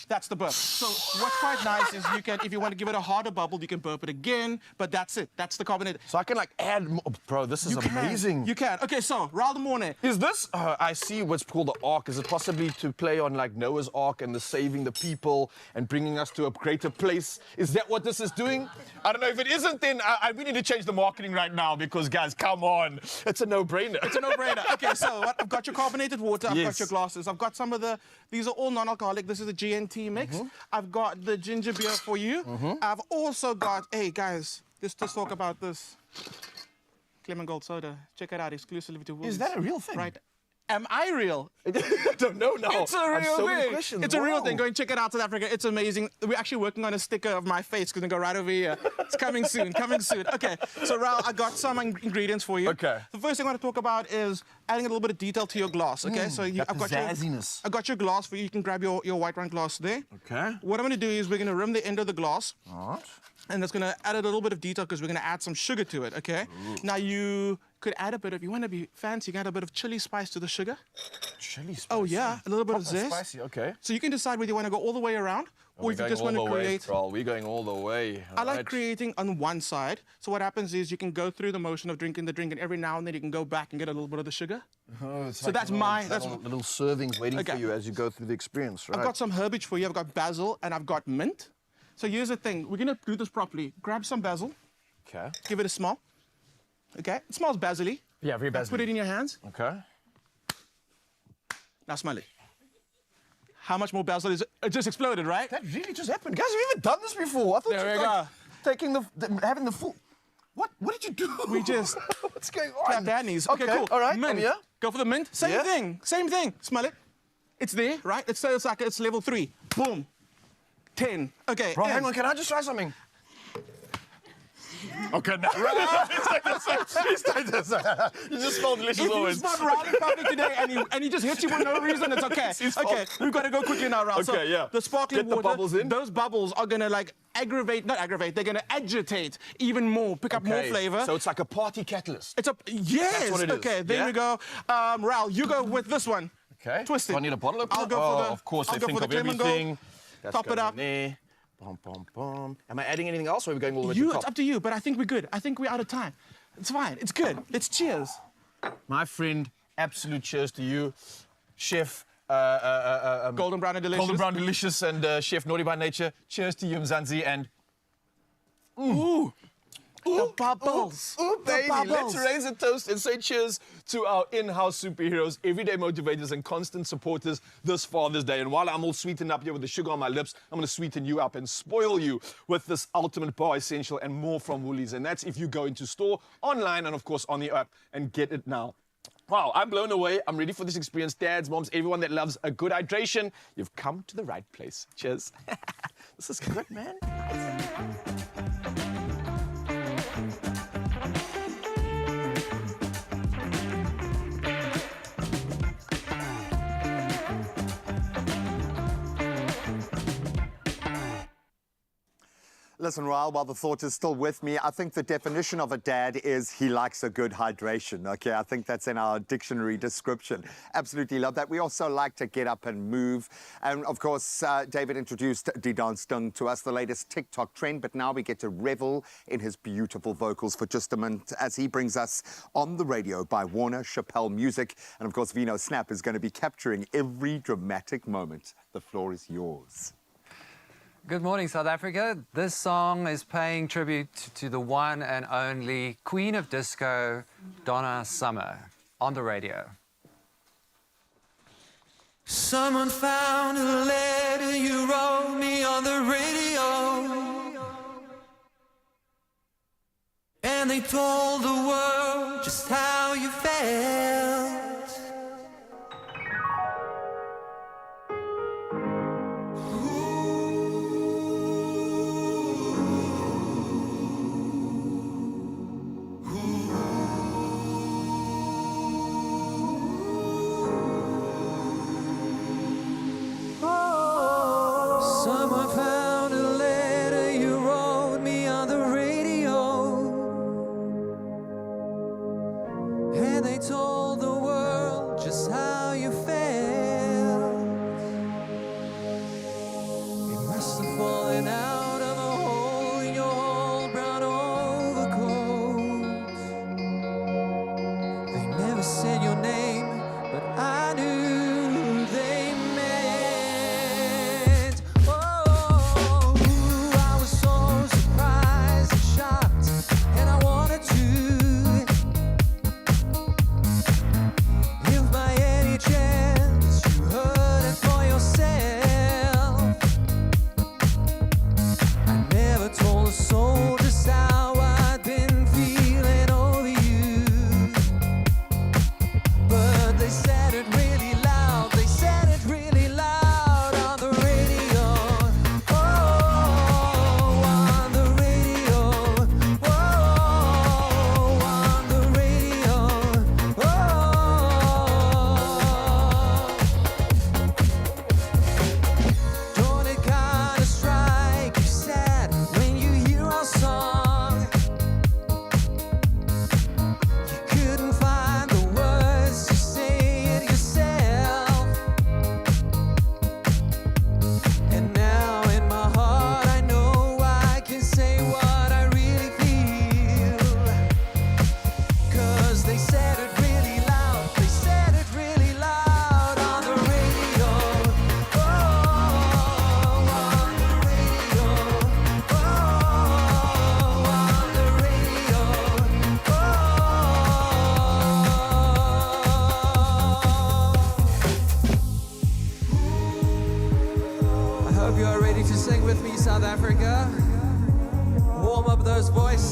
That's the burp. So what's quite nice is you can, if you want to give it a harder bubble, you can burp it again, but that's it. That's the carbonated. So I can like add more. Bro, this is amazing. You can. Okay, so Raul de Mornay. Is this, I see what's called the Ark. Is it possibly to play on like Noah's Ark and the saving the people and bringing us to a greater place? Is that what this is doing? I don't know. If it isn't, then we need to change the marketing right now because, guys, come on. It's a no-brainer. It's a no-brainer. Okay, so I've got your carbonated water. I've got your glasses. I've got some of the, these are all non-alcoholic. This is a GNT mix. I've got the ginger beer for you. I've also got, hey, guys, let's talk about this. Lemon Gold soda. Check it out, exclusively to Woolies. Is that a real thing? Right. Am I real? I don't know now. It's a real so many thing. questions. It's a real thing. Go and check it out, South Africa. It's amazing. We're actually working on a sticker of my face. Going to go right over here. It's coming soon. Coming soon. Okay. So Raul, I got some ingredients for you. Okay. The first thing I want to talk about is adding a little bit of detail to your glass. Okay. So I've got zazziness. I got your glass for you. You can grab your white wine glass there. Okay. What I'm going to do is we're going to rim the end of the glass. All right. And that's going to add a little bit of detail because we're going to add some sugar to it, okay? Ooh. Now, you could add a bit of, if you want to be fancy, you can add a bit of chili spice to the sugar. Chili spice? Oh, yeah, a little bit of zest. Spicy, okay. So you can decide whether you want to go all the way around or if you just want to create... We're going all the way. I like creating on one side. So what happens is you can go through the motion of drinking the drink, and every now and then you can go back and get a little bit of the sugar. Oh, so that's my... Little servings waiting for you as you go through the experience, right? I've got some herbage for you. I've got basil and I've got mint. So here's the thing. We're going to do this properly. Grab some basil. Okay. Give it a smell. Okay. It smells basil-y. Yeah, very basil. Put it in your hands. Okay. Now smell it. How much more basil is it? It just exploded, right? That really just happened. Guys, we've even done this before. I thought there you we go. Taking having the full... What did you do? We just... What's going on? Clap their knees. Okay, cool. All right. Mint. Yeah. Go for the mint. Same thing. Same thing. Smell it. It's there, right? It's like it's level 3. Boom. 10. Okay. Bro, hang on. Can I just try something? Okay, no. You just smell delicious if always. If you spot Raul in public today and he just hits you for no reason, it's okay. Okay, we've got to go quickly now, Raul. Okay, so yeah. The sparkling Get the water, bubbles in. Those bubbles are going to like they're going to agitate even more, pick up more flavor. So it's like a party catalyst. It's a, yes. That's what it is. Okay, there we go. Raul, you go with this one. Okay. Twist it. Do I need a bottle opener? I'll go for the, of course, I'll they go think for of the lemon everything. gold. That's Top it up. There. Bum, bum, bum. Am I adding anything else, or are we going all the way to the top? It's up to you, but I think we're good. I think we're out of time. It's fine. It's good. Let's cheers. My friend, absolute cheers to you, Chef. Golden Brown and Delicious. Golden Brown Delicious and Chef Naughty by Nature. Cheers to you, Mzansi, and... Ooh. The bubbles. Ooh, baby. The Let's raise a toast and say cheers to our in-house superheroes, everyday motivators and constant supporters this Father's Day. And while I'm all sweetened up here with the sugar on my lips, I'm going to sweeten you up and spoil you with this ultimate bar essential and more from Woolies. And that's if you go into store, online, and of course on the app and get it now. Wow, I'm blown away. I'm ready for this experience. Dads, moms, everyone that loves a good hydration, you've come to the right place. Cheers. This is good, man. Listen, Raul, while the thought is still with me, I think the definition of a dad is he likes a good hydration, okay? I think that's in our dictionary description. Absolutely love that. We also like to get up and move. And, of course, David introduced Die Dance Ding to us, the latest TikTok trend, but now we get to revel in his beautiful vocals for just a minute as he brings us On the Radio by Warner Chappell Music. And, of course, Vino Snap is going to be capturing every dramatic moment. The floor is yours. Good morning, South Africa. This song is paying tribute to the one and only Queen of Disco, Donna Summer, on the radio. Someone found a letter you wrote me on the radio, and they told the world just how you felt.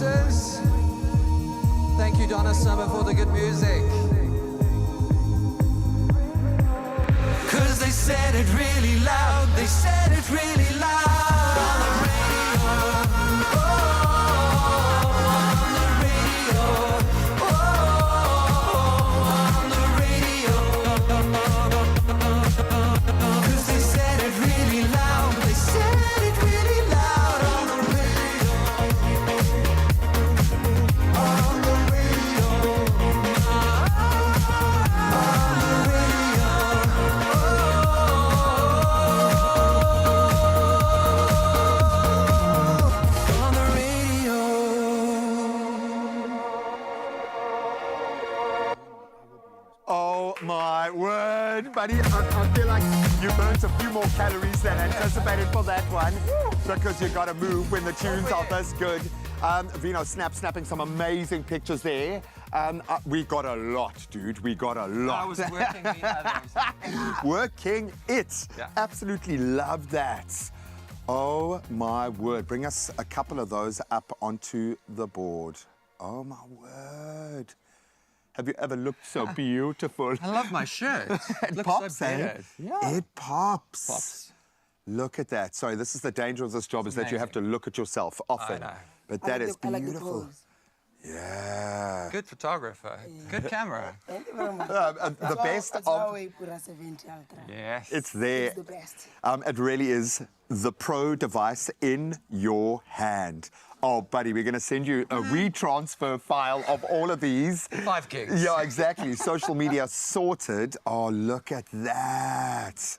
voices. Thank you, Donna Summer, for the good music. Cause they said it really loud, they said it really loud on the radio. Oh, on the radio. Oh, on the radio. Cause they said it really loud, they said it really loud on the radio. On the radio. On the radio. On the radio. Oh my word, buddy. I feel like you burnt a few more calories than anticipated for that one because you got to move when the tunes are this good. Vino snapping some amazing pictures there. We got a lot, dude. We got a lot. I was working the others. Working it. Yeah. Absolutely love that. Oh my word. Bring us a couple of those up onto the board. Oh my word. Have you ever looked so beautiful? I love my shirt. It looks pops, so eh? good. Yeah. It pops. Pops. Look at that. Sorry, this is the danger of this job, is that you have to look at yourself often. I know. But that is beautiful. Yeah. Good photographer. Good camera. Thank you very much. The best That's of... Huawei Pura 70 Ultra. Yes. It's there. It's the best. It really is the pro device in your hand. Oh, buddy, we're going to send you a WeTransfer file of all of these. 5 gigs. Yeah, exactly. Social media sorted. Oh, look at that.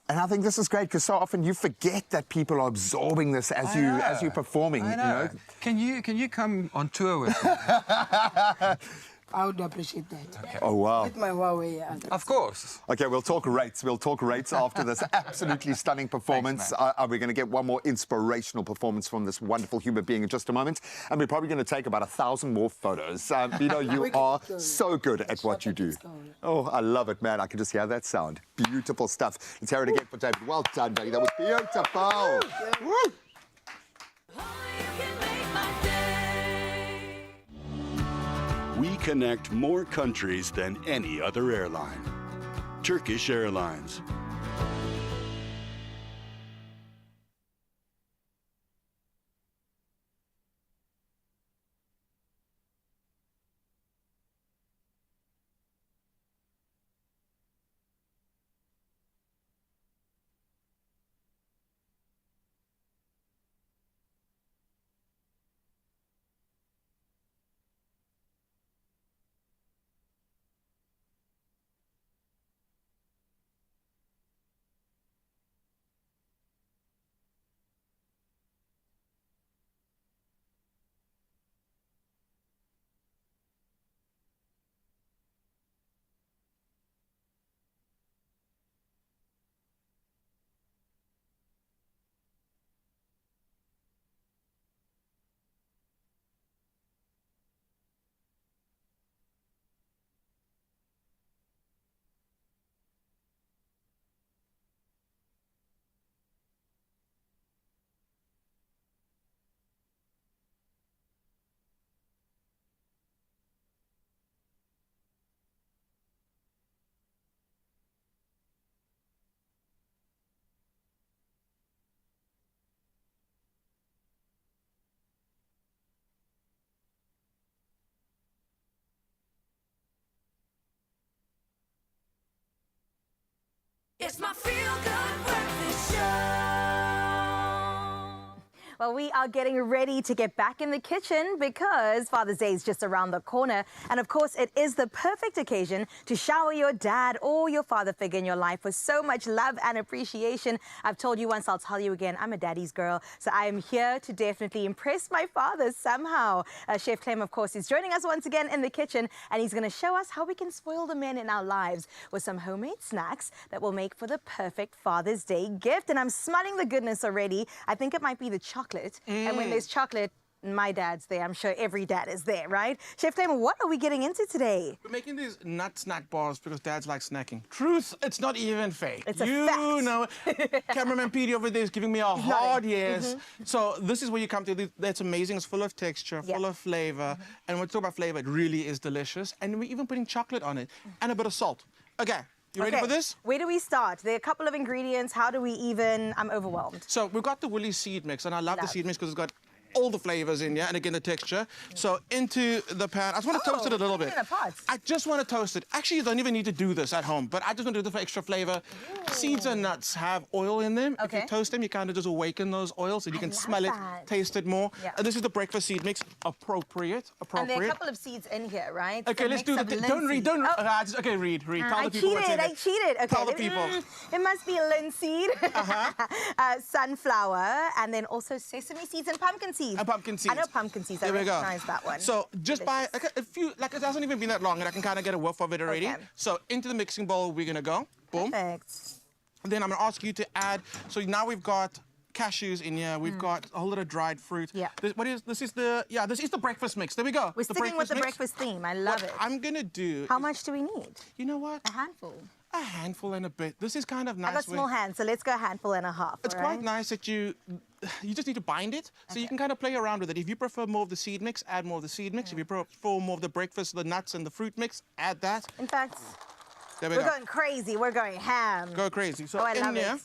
And I think this is great because so often you forget that people are absorbing this as you're performing. I know. Can you come on tour with me? I would appreciate that. Okay. Oh, wow. With my Huawei Ultra. Of course. Okay, we'll talk rates. We'll talk rates after this absolutely stunning performance. Thanks, We're going to get one more inspirational performance from this wonderful human being in just a moment. And we're probably going to take about 1,000 more photos. You are so good at what you do. Oh, I love it, man. I can just hear that sound. Beautiful stuff. Let's hear it again for David. Well done, buddy. That was beautiful. Woo! We connect more countries than any other airline. Turkish Airlines. It's my feel-good breakfast show. Well, we are getting ready to get back in the kitchen because Father's Day is just around the corner. And of course, it is the perfect occasion to shower your dad or your father figure in your life with so much love and appreciation. I've told you once, I'll tell you again, I'm a daddy's girl. So I am here to definitely impress my father somehow. Chef Clem, of course, is joining us once again in the kitchen, and he's going to show us how we can spoil the men in our lives with some homemade snacks that will make for the perfect Father's Day gift. And I'm smelling the goodness already. I think it might be the chocolate. And when there's chocolate, my dad's there. I'm sure every dad is there, right? Chef Tlale, what are we getting into today? We're making these nut snack bars because dads like snacking. Truth, it's not even fake. It's a you fact. know, cameraman Petey over there is giving me a hard yes. So this is where you come to. That's amazing. It's full of texture, full of flavor. And when we talk about flavor, it really is delicious. And we're even putting chocolate on it and a bit of salt. Okay. You ready for this? Where do we start? There are a couple of ingredients. How do we even... I'm overwhelmed. So we've got the Woolly seed mix, and I love the seed mix because it's got all the flavors in here, and again, the texture. So into the pan. I just want to toast it a little bit. I just want to toast it. Actually, you don't even need to do this at home, but I just want to do it for extra flavor. Seeds and nuts have oil in them. If you toast them, you kind of just awaken those oils, so you can smell it, taste it more. And this is the breakfast seed mix. Appropriate. And there are a couple of seeds in here, right? Okay, let's do the... Don't read. Okay, read. Tell the people what's in it. I cheated. Okay. Tell the people. It must be linseed, sunflower, and then also sesame seeds and pumpkin seeds. And pumpkin seeds. I know pumpkin seeds. I There we go. recognize that one. So just by a few, like it hasn't even been that long, and I can kind of get a whiff of it already. So into the mixing bowl we're gonna go. Boom. Perfect. And then I'm gonna ask you to add. So now we've got cashews in here. We've got a whole lot of dried fruit. Yeah. This is the breakfast mix. There we go. We're sticking with the breakfast theme. I love it. I'm gonna do. How much do we need? You know what? A handful. A handful and a bit. This is kind of nice. I got small hands, so let's go a handful and a half. It's quite nice that you just need to bind it, so you can kind of play around with it. If you prefer more of the seed mix, add more of the seed mix. If you prefer more of the breakfast, the nuts and the fruit mix, add that. In fact, there we we're go. going crazy. We're going ham. Go crazy. So I in love there, it.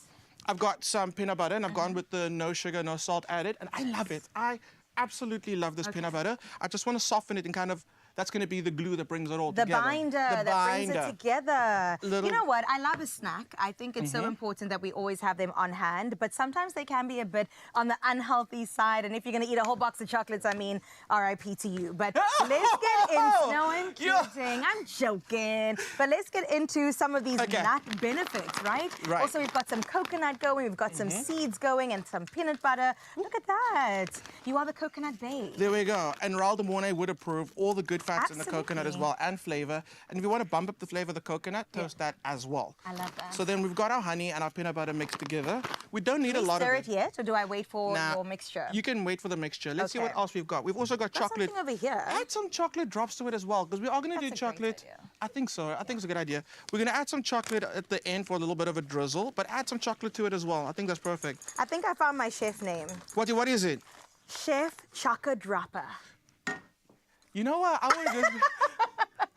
I've got some peanut butter, and I've gone with the no sugar, no salt added, and I love it. I absolutely love this peanut butter. I just want to soften it and kind of. That's going to be the glue that brings it all together. The binder that brings it together. Little... You know what? I love a snack. I think it's so important that we always have them on hand, but sometimes they can be a bit on the unhealthy side. And if you're going to eat a whole box of chocolates, I mean, RIP to you. But let's get into... No, I'm kidding. I'm joking. But let's get into some of these nut benefits, right? Also, we've got some coconut going. We've got some seeds going and some peanut butter. Look at that. You are the coconut babe. There we go. And Raul de Mornay would approve all the good fats in the coconut as well, and flavor. And if you want to bump up the flavor of the coconut, toast that as well. I love that. So then we've got our honey and our peanut butter mixed together. We don't need a lot of it. Stir it yet, or do I wait for your mixture? You can wait for the mixture. Let's see what else we've got. We've also got chocolate. Something over here. Add some chocolate drops to it as well, because we are going to do chocolate. I think so. I think it's a good idea. We're going to add some chocolate at the end for a little bit of a drizzle, but add some chocolate to it as well. I think that's perfect. I think I found my chef name. What is it? Chef Chocolate Dropper. You know what?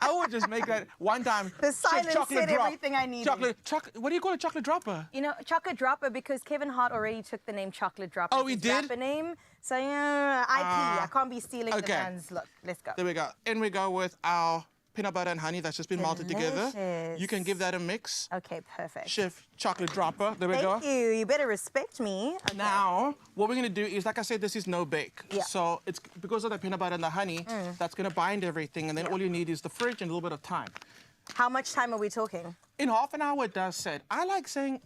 I would just make that one time. The silence said everything I needed. Chocolate. What do you call a chocolate dropper? You know, chocolate dropper because Kevin Hart already took the name chocolate dropper. Oh, he did? Rapper name. So yeah, IP. I can't be stealing the man's look. Let's go. There we go. In we go with our peanut butter and honey that's just been melted together. You can give that a mix. Okay, perfect. Chef Chocolate Dropper. There we go. Thank you. You better respect me. Okay. Now, what we're going to do is, like I said, this is no bake. Yeah. So it's because of the peanut butter and the honey, that's going to bind everything. And then all you need is the fridge and a little bit of time. How much time are we talking? In half an hour, it does set. I like saying,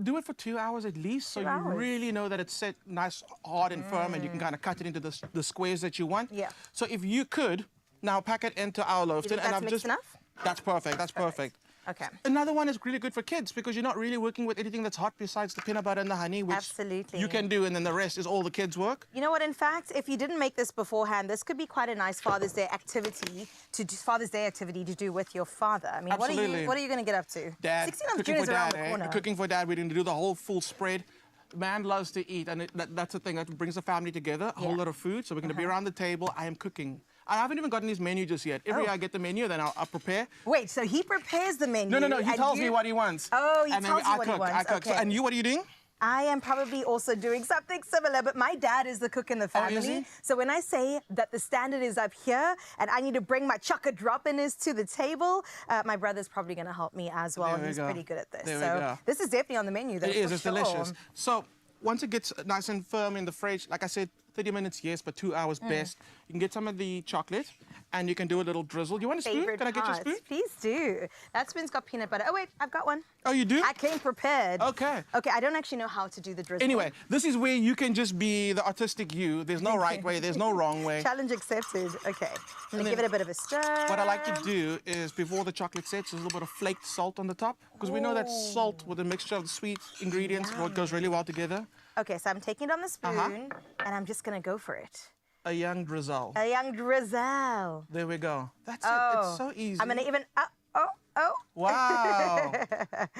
do it for 2 hours at least, so you really know that it's set nice, hard and firm, and you can kind of cut it into the squares that you want. Yeah. So if you could, now pack it into our loaf. And I've just enough? That's perfect. That's perfect. Okay. Another one is really good for kids because you're not really working with anything that's hot besides the peanut butter and the honey, which you can do, and then the rest is all the kids' work. You know what? In fact, if you didn't make this beforehand, this could be quite a nice Father's Day activity to do with your father. I mean, what are you going to get up to? Dad, 16th of June is around the corner. Cooking for Dad. We're going to do the whole full spread. Man loves to eat, and that's the thing that brings the family together. A whole lot of food, so we're going to be around the table. I am cooking. I haven't even gotten his menu just yet. Every year I get the menu, then I'll prepare. Wait, so he prepares the menu? No. He tells me what he wants. Oh, he tells you what he wants. I cook. Okay. So, and you, what are you doing? I am probably also doing something similar, but my dad is the cook in the family. Oh, is he? So when I say that the standard is up here and I need to bring my chocolate droppiness to the table, my brother's probably going to help me as well. He's pretty good at this. So this is definitely on the menu, though. It is. It's delicious. So once it gets nice and firm in the fridge, like I said, 30 minutes, yes, but 2 hours best. You can get some of the chocolate and you can do a little drizzle. You want a spoon? Can I get you a spoon? Please do. That spoon's got peanut butter. Oh, wait, I've got one. Oh, you do? I came prepared. Okay. Okay, I don't actually know how to do the drizzle. Anyway, this is where you can just be the artistic you. There's no right way, there's no wrong way. Challenge accepted. Okay. I'm going to give it a bit of a stir. What I like to do is, before the chocolate sets, there's a little bit of flaked salt on the top. Because we know that salt with a mixture of the sweet ingredients goes really well together. Okay, so I'm taking it on the spoon, and I'm just going to go for it. a young drizzle. A young drizzle. There we go. That's it. Oh, It's so easy. I'm gonna even. Oh. Wow.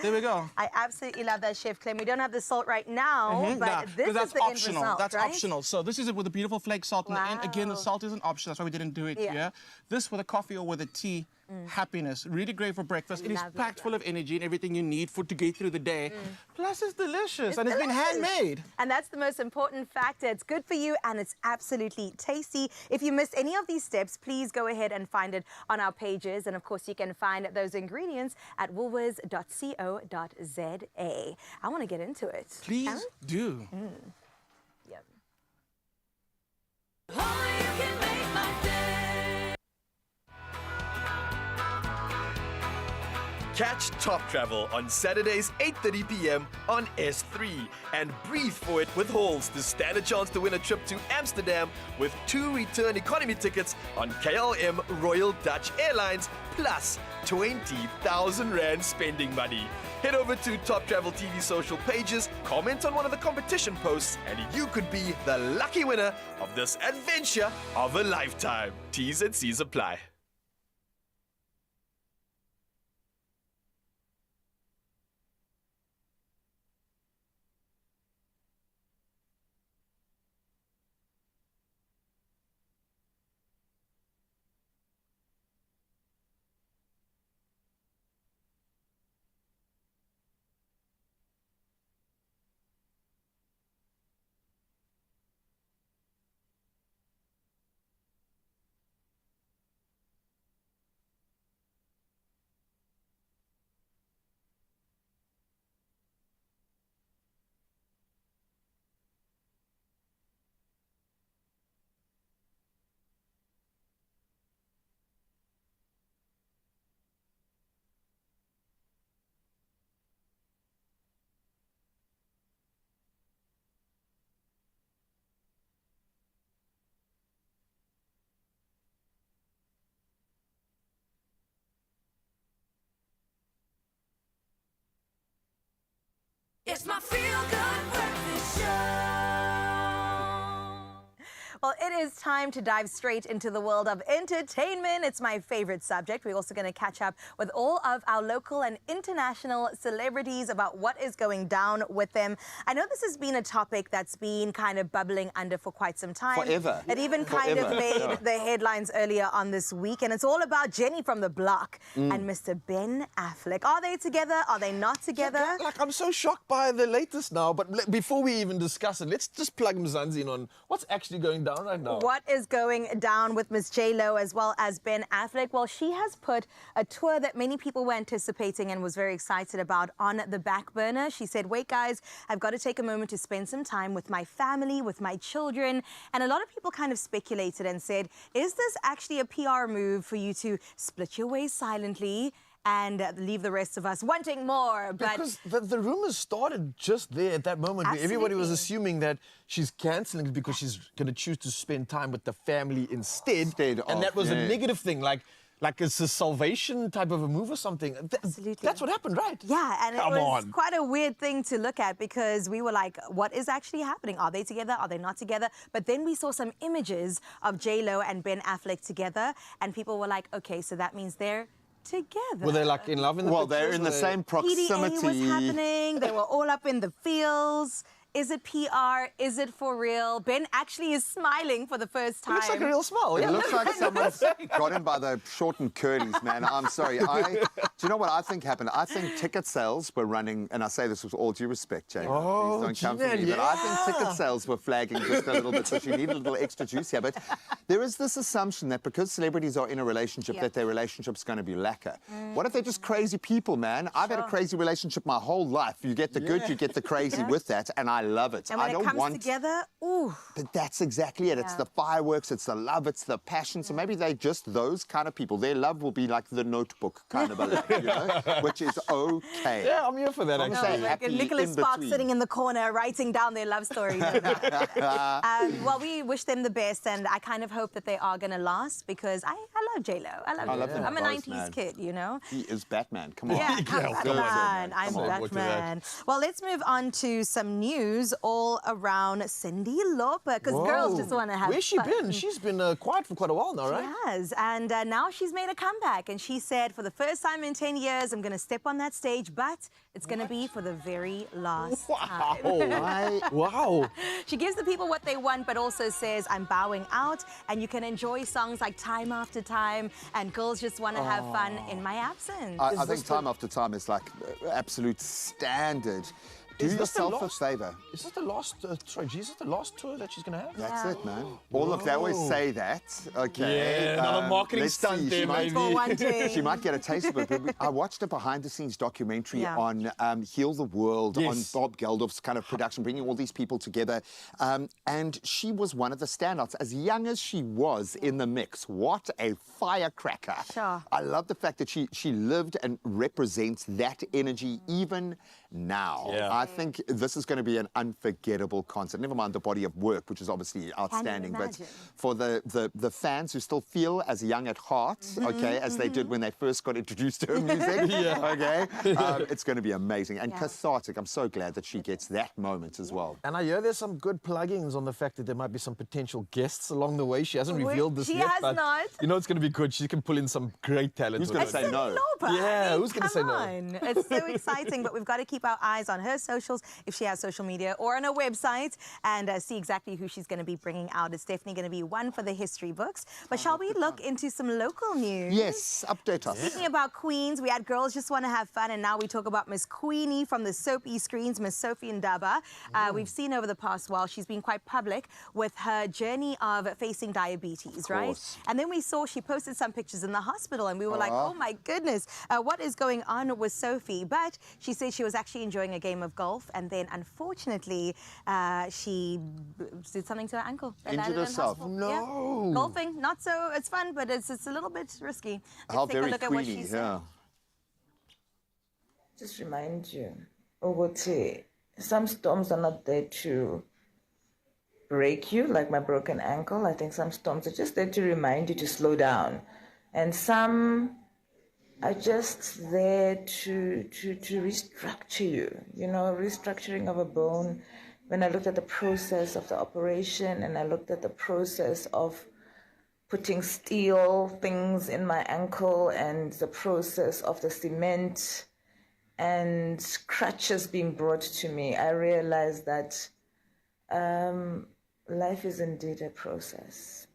There we go. I absolutely love that, Chef Clem. We don't have the salt right now, but Nah, this that's is the optional. end result, That's right? optional. So this is it with a beautiful flake salt in the end. Again, the salt is an option. That's why we didn't do it here. This with a coffee or with a tea. Happiness. Really great for breakfast. It is packed full of energy and everything you need to get through the day. Plus, it's delicious and it's been handmade. And that's the most important factor. It's good for you and it's absolutely tasty. If you missed any of these steps, please go ahead and find it on our pages. And of course, you can find those ingredients at woolworths.co.za. I want to get into it. Please Aaron? do. Yep. Catch Top Travel on Saturdays 8:30 p.m. on S3 and breathe for it with hauls to stand a chance to win a trip to Amsterdam with 2 return economy tickets on KLM Royal Dutch Airlines plus 20,000 Rand spending money. Head over to Top Travel TV social pages, comment on one of the competition posts, and you could be the lucky winner of this adventure of a lifetime. T's and C's apply. It's my feel-good breakfast show. Well, it is time to dive straight into the world of entertainment. It's my favorite subject. We're also going to catch up with all of our local and international celebrities about what is going down with them. I know this has been a topic that's been kind of bubbling under for quite some time. Forever. It even kind of made the headlines earlier on this week. And it's all about Jenny from the Block and Mr. Ben Affleck. Are they together? Are they not together? Like, I'm so shocked by the latest now, but before we even discuss it, let's just plug Mzansi in on what's actually going down right now. What is going down with Miss J-Lo as well as Ben Affleck? Well, she has put a tour that many people were anticipating and was very excited about on the back burner. She said, wait, guys, I've got to take a moment to spend some time with my family, with my children. And a lot of people kind of speculated and said, is this actually a PR move for you to split your ways silently and leave the rest of us wanting more? But because the rumors started just there at that moment where everybody was assuming that she's cancelling because she's going to choose to spend time with the family instead. And that was a negative thing, like it's a salvation type of a move or something. Absolutely. That's what happened, right? Yeah, and Come it was on. quite a weird thing to look at because we were like, what is actually happening? Are they together? Are they not together? But then we saw some images of J-Lo and Ben Affleck together, and people were like, okay, so that means they're together. Were they like in love in the Well, pictures? they're in the same proximity. PDA was happening. They were all up in the fields. Is it PR? Is it for real? Ben actually is smiling for the first time. It looks like a real smile. It looks like someone's got him by the short and curlies, man. I'm sorry. Do you know what I think happened? I think ticket sales were running, and I say this with all due respect, Jay. Oh, please don't come for me, but I think ticket sales were flagging just a little bit, so she needed a little extra juice here. But there is this assumption that because celebrities are in a relationship, that their relationship's going to be lacquer. What if they're just crazy people, man? I've had a crazy relationship my whole life. You get the good, you get the crazy with that, and I love it. And when I it don't comes want together, ooh. But that's exactly it. It's the fireworks, it's the love, it's the passion. So maybe they're just those kind of people. Their love will be like the Notebook kind of a love, you know, which is okay. Yeah, I'm here for that, actually. Like Nicholas Sparks sitting in the corner writing down their love story. Well, we wish them the best, and I kind of hope that they are going to last because I love J-Lo. I love her. I'm a 90s kid, you know. He is Batman. Come on. Yeah, I'm Batman. I'm Come on. Batman. Well, let's move on to some news. news all around Cyndi Lauper, because girls just want to have Where's she fun. been? She's been quiet for quite a while now, right? She has, and now she's made a comeback, and she said, for the first time in 10 years, I'm going to step on that stage, but it's going to be for the very last time. Wow. She gives the people what they want, but also says, I'm bowing out, and you can enjoy songs like Time After Time, and girls just want to have fun in my absence. I think Time After Time is like absolute standard. Do yourself a favor. Is this the last, sorry, is this the last tour that she's going to have? That's it, man. Well, look, they always say that. Okay. Yeah, another marketing let's stunt see. there, maybe. She might get a taste of it. But I watched a behind-the-scenes documentary on Heal the World, on Bob Geldof's kind of production, bringing all these people together. And she was one of the standouts. As young as she was in the mix, what a firecracker. Sure. I love the fact that she lived and represents that energy even now. I think this is going to be an unforgettable concert. Never mind the body of work, which is obviously outstanding. But for the fans who still feel as young at heart, okay, as they did when they first got introduced to her music, okay, it's going to be amazing and cathartic. I'm so glad that she gets that moment as well. And I hear there's some good plugins on the fact that there might be some potential guests along the way. She hasn't revealed this yet. She has but not. You know it's going to be good. She can pull in some great talent. Who's going to say no? Yeah, who's going to say no? It's so exciting, but we've got to keep our eyes on her socials, if she has social media, or on her website, and see exactly who she's going to be bringing out. It's definitely going to be one for the history books. But shall we look into some local news? Yes, update us. Speaking about queens, we had Girls Just Want to Have Fun, and now we talk about Miss Queenie from the soapy screens, Miss Sophie Ndaba. We've seen over the past while she's been quite public with her journey of facing diabetes, right? And then we saw she posted some pictures in the hospital, and we were like, oh my goodness, what is going on with Sophie? But she said she was actually enjoying a game of golf, and then unfortunately she did something to her ankle. Injured herself. No. Yeah. Golfing, not so, it's fun, but it's a little bit risky. How Let's take a very look at what Queenie, she said. Just remind you, some storms are not there to break you, like my broken ankle. I think some storms are just there to remind you to slow down. And some are just there to restructure you, you know, restructuring of a bone. When I looked at the process of the operation and I looked at the process of putting steel things in my ankle and the process of the cement and crutches being brought to me, I realized that life is indeed a process.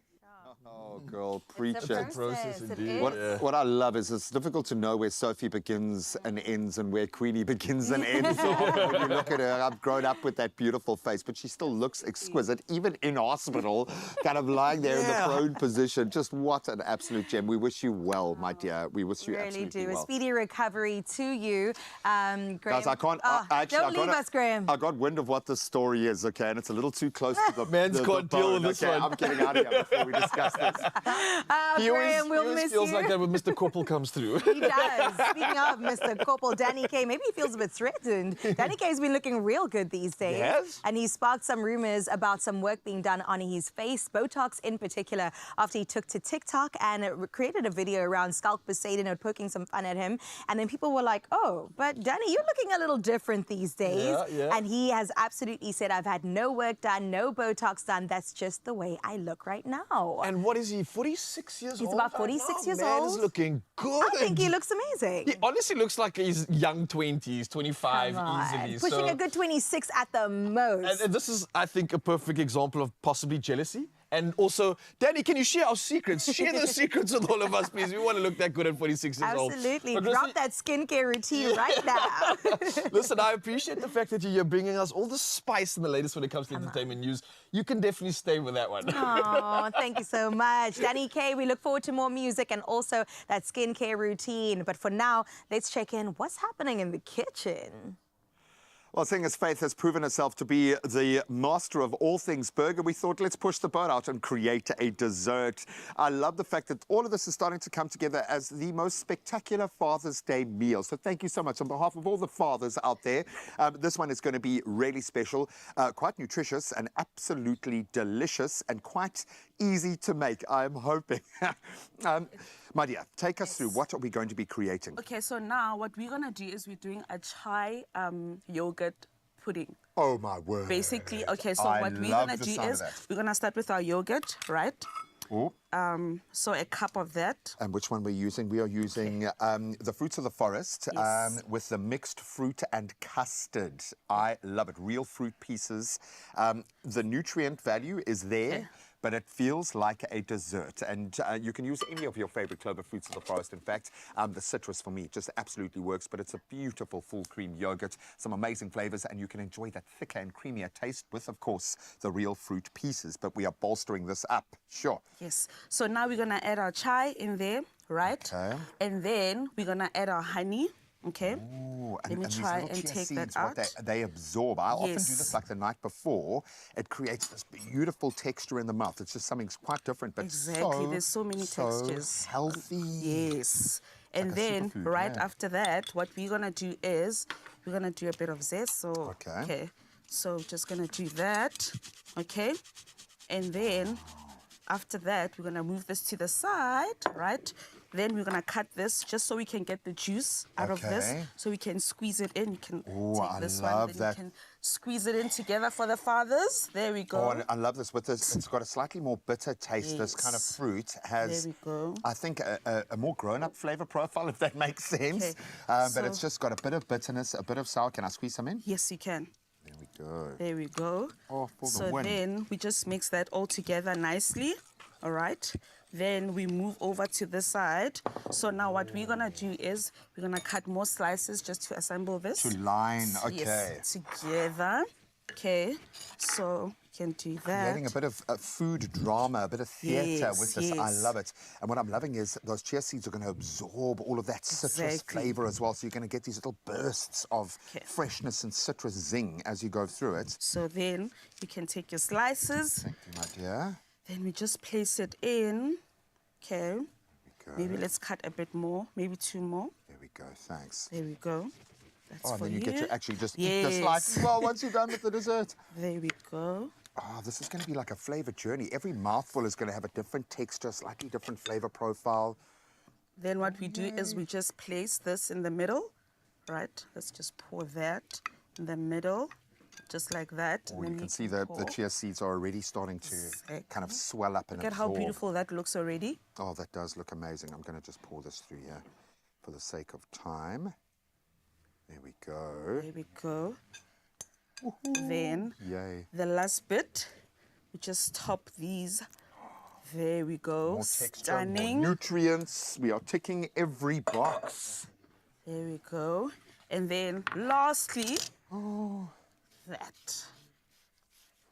Oh, girl, preach It's a process indeed. What I love is it's difficult to know where Sophie begins and ends and where Queenie begins and ends. When you look at her, I've grown up with that beautiful face, but she still looks exquisite, even in hospital, kind of lying there in the prone position. Just what an absolute gem. We wish you well, my dear. We wish you absolutely well. A speedy recovery to you, Graham. Guys, I can't. Don't leave us, Graham. I got wind of what the story is, okay, and it's a little too close to the man's can't deal with this one. I'm getting out of here before we discuss this. Graham, we'll miss feels you. like that when Mr. Corporal comes through. He does. Speaking of Mr. Corporal Danny K, maybe he feels a bit threatened. Danny K's been looking real good these days. Yes. And he sparked some rumors about some work being done on his face, Botox in particular, after he took to TikTok and created a video around Skalk Poseidon and poking some fun at him. And then people were like, oh, but Danny, you're looking a little different these days. Yeah. And he has absolutely said, I've had no work done, no Botox done. That's just the way I look right now. And what is he, 46 years old? He's about 46 years Man old. is looking good. I think he looks amazing. He honestly looks like he's young 20s, 25 easily. Pushing a good 26 at the most. And this is, I think, a perfect example of possibly jealousy. And also, Danny, can you share our secrets? Share those secrets with all of us, please. We want to look that good at 46 years old. Absolutely. But Drop that skincare routine right now. Listen, I appreciate the fact that you're bringing us all the spice and the latest when it comes to entertainment news. You can definitely stay with that one. Oh, thank you so much. Danny K, we look forward to more music and also that skincare routine. But for now, let's check in what's happening in the kitchen. Well, seeing as Faith has proven herself to be the master of all things burger, we thought let's push the boat out and create a dessert. I love the fact that all of this is starting to come together as the most spectacular Father's Day meal. So thank you so much. On behalf of all the fathers out there, this one is going to be really special, quite nutritious and absolutely delicious and quite easy to make, I'm hoping. My dear, take us through. What are we going to be creating? Okay, so now what we're going to do is we're doing a chai yogurt pudding. Oh, my word. Basically, okay, so I what we're love gonna the do sound of is that. we're gonna start with our yogurt, right? Oh. So a cup of that. And which one we're using? We are using the fruits of the forest with the mixed fruit and custard. I love it. Real fruit pieces. The nutrient value is there, but it feels like a dessert. And you can use any of your favorite clover fruits of the forest. In fact, the citrus for me just absolutely works, but it's a beautiful full cream yogurt, some amazing flavors, and you can enjoy that thicker and creamier taste with, of course, the real fruit pieces. But we are bolstering this up. Sure. Yes. So now we're gonna add our chai in there, right? Okay. And then we're gonna add our honey. Okay. Ooh, Let me these try little and chia take that seeds, what out. they absorb. I often do this Yes. like the night before. It creates this beautiful texture in the mouth. It's just something quite different, but Exactly. There's so many textures. Healthy. Yes. And like a then superfood, right yeah. after that, what we're gonna do is we're gonna do a bit of zest. So Okay. So just gonna do that. Okay. And then after that, we're gonna move this to the side, right? Then we're gonna cut this just so we can get the juice out of this. Okay. So we can squeeze it in. You can Ooh, take I this love one, then that. you can squeeze it in together for the fathers. There we go. Oh, and I love this. With this, it's got a slightly more bitter taste. This kind of Yes. fruit has, There we go. I think, a more grown-up flavor profile, if that makes sense. Okay. But it's So- just got a bit of bitterness, a bit of sour. Can I squeeze some in? Yes, you can. There we go. There we go. Oh, for the So win. then we just mix that all together nicely. All right. Then we move over to this side. So now what we're gonna do is we're gonna cut more slices just to assemble this. To line, okay. Yes, together. Okay. So you can do that. Creating a bit of food drama, a bit of theatre with this. I yes. love it. And what I'm loving is those chia seeds are going to absorb all of that citrus Exactly. flavour as well. So you're going to get these little bursts of freshness and citrus zing as you go through it. So then you can take your slices. Thank you, my dear. Then we just place it in. Okay. Go. Maybe let's cut a bit more, maybe 2 more. There we go. Thanks. There we go. That's Oh, and for then you get to actually just eat Yes. the slice as well once you're done with the dessert. There we go. Oh, this is going to be like a flavour journey. Every mouthful is going to have a different texture, slightly different flavour profile. Then what we do is we just place this in the middle, right? Let's just pour that in the middle, just like that. Oh, and then you can we see the pour. chia seeds are already starting to kind of swell up and Look at how absorb. beautiful that looks already. Oh, that does look amazing. I'm going to just pour this through here for the sake of time. There we go. There we go. Then Yay. the last bit, we just top these. There we go. More texture, Stunning. more nutrients. We are ticking every box. There we go. And then lastly, that.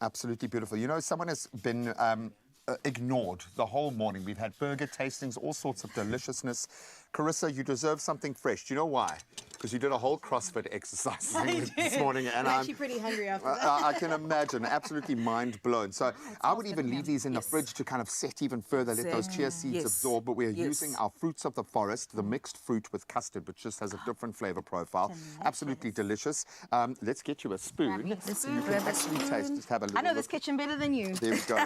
Absolutely beautiful. You know, someone has been ignored the whole morning. We've had burger tastings, all sorts of deliciousness. Carissa, you deserve something fresh. Do you know why? Because you did a whole CrossFit exercise this morning. And I'm actually pretty hungry after that. I can imagine, absolutely mind blown. So I would even leave these in the fridge to kind of set even further, let those chia seeds absorb. But we're using our fruits of the forest, the mixed fruit with custard, which just has a different flavor profile. Absolutely delicious. Let's get you a spoon. So you can actually taste. Just have a little I know this look. kitchen better than you. There we go.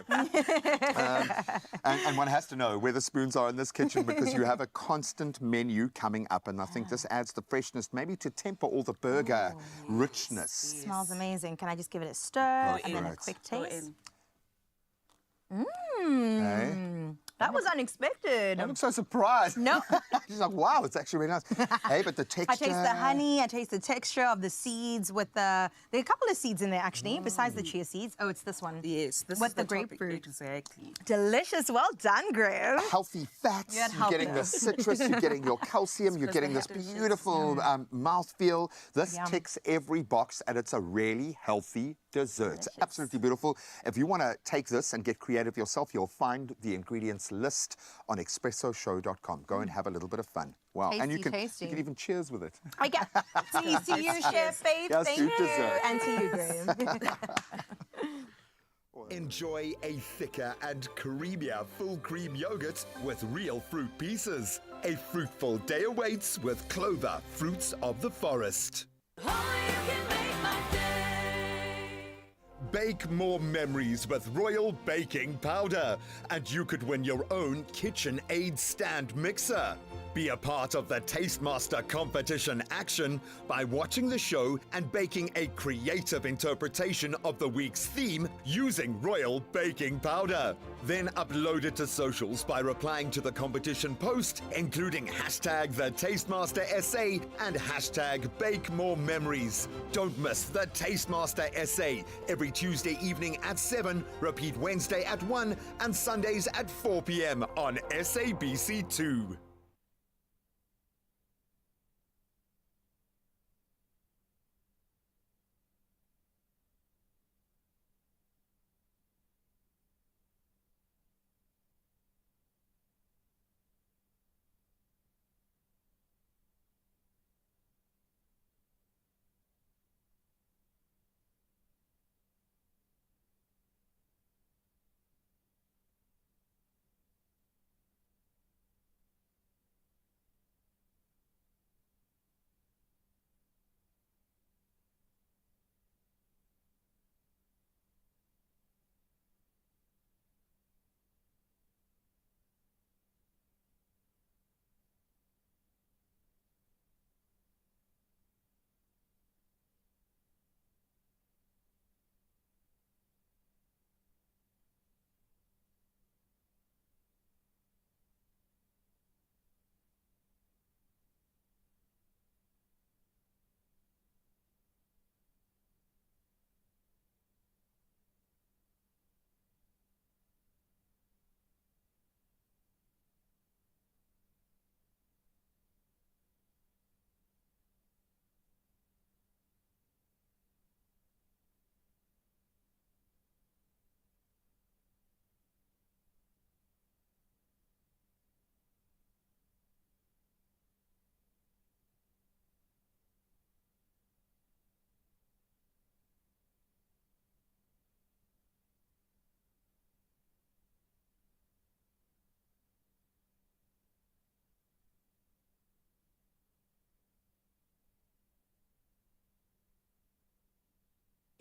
And one has to know where the spoons are in this kitchen because you have a constant menu coming up, and I think this adds the freshness, maybe to temper all the burger richness. Smells amazing. Can I just give it a stir and then a quick taste? Mmm. That was unexpected. I'm so surprised. No. She's like, wow, it's actually really nice. Hey, but the texture. I taste the honey, I taste the texture of the seeds with there are a couple of seeds in there actually, besides the chia seeds. Oh, it's this one. Yes, this with is the topping. grapefruit. Exactly. Delicious. Well done, Graham. Healthy fats, you're getting the citrus, you're getting your calcium, you're getting this beautiful mouthfeel. This ticks every box, and it's a really healthy dessert. Absolutely beautiful. If you want to take this and get creative yourself, you'll find the ingredients list on expressoshow.com. Go and have a little bit of fun. Wow. And you Tasty, can even cheers with it. I get see you, Chef Faith. Yes, Thank you you. deserve. And to you, Graham. Enjoy a thicker and creamier full cream yogurt with real fruit pieces. A fruitful day awaits with Clover Fruits of the Forest. Bake more memories with Royal Baking Powder, and you could win your own KitchenAid stand mixer. Be a part of the Tastemaster competition action by watching the show and baking a creative interpretation of the week's theme using royal baking powder. Then upload it to socials by replying to the competition post, including hashtag the Tastemaster SA and hashtag Bake More Memories. Don't miss the Tastemaster SA every Tuesday evening at 7, repeat Wednesday at 1 and Sundays at 4 p.m. on SABC2.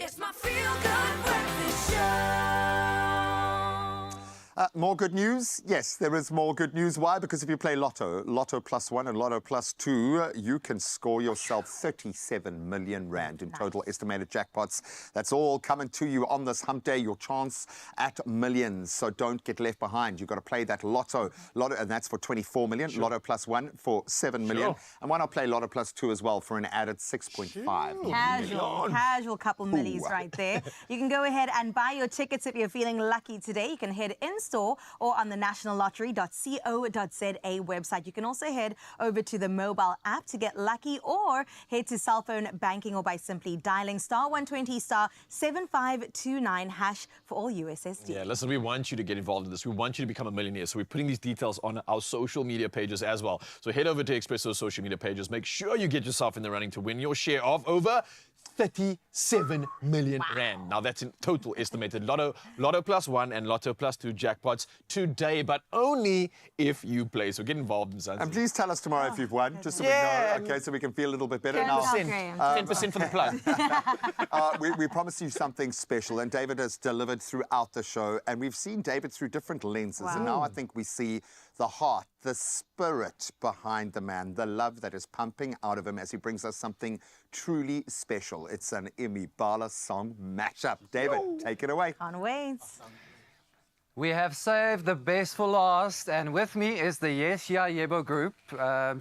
It's my feel-good breakfast show. More good news? Yes, there is more good news. Why? Because if you play Lotto, Lotto plus 1 and Lotto plus 2, you can score yourself 37 million rand in total estimated jackpots. That's all coming to you on this hump day, your chance at millions. So don't get left behind. You've got to play that Lotto, and that's for 24 million. Sure. Lotto plus 1 for 7 million. Sure. And why not play Lotto plus 2 as well for an added 6.5 Casual couple millies right there. You can go ahead and buy your tickets if you're feeling lucky today. You can head in-store or on the nationallottery.co.za website. You can also head over to the mobile app to get lucky, or head to cell phone banking, or by simply dialing *120 *7529# for all USSD. Yeah, listen, we want you to get involved in this. We want you to become a millionaire. So we're putting these details on our social media pages as well. So head over to Expresso's social media pages. Make sure you get yourself in the running to win your share of over 37 million rand. Now that's in total estimated Lotto plus 1 and Lotto plus 2 jackpots today, but only if you play. So get involved in something. And please tell us tomorrow if you've won, just so we know. Okay, so we can feel a little bit better. 10% for the plug. We promised you something special, and David has delivered throughout the show, and we've seen David through different lenses, and now I think we see the heart, the spirit behind the man, the love that is pumping out of him as he brings us something truly special. It's an Imibala song mashup. David, take it away. Can't wait. We have saved the best for last, and with me is the Yes Ya Yebo group,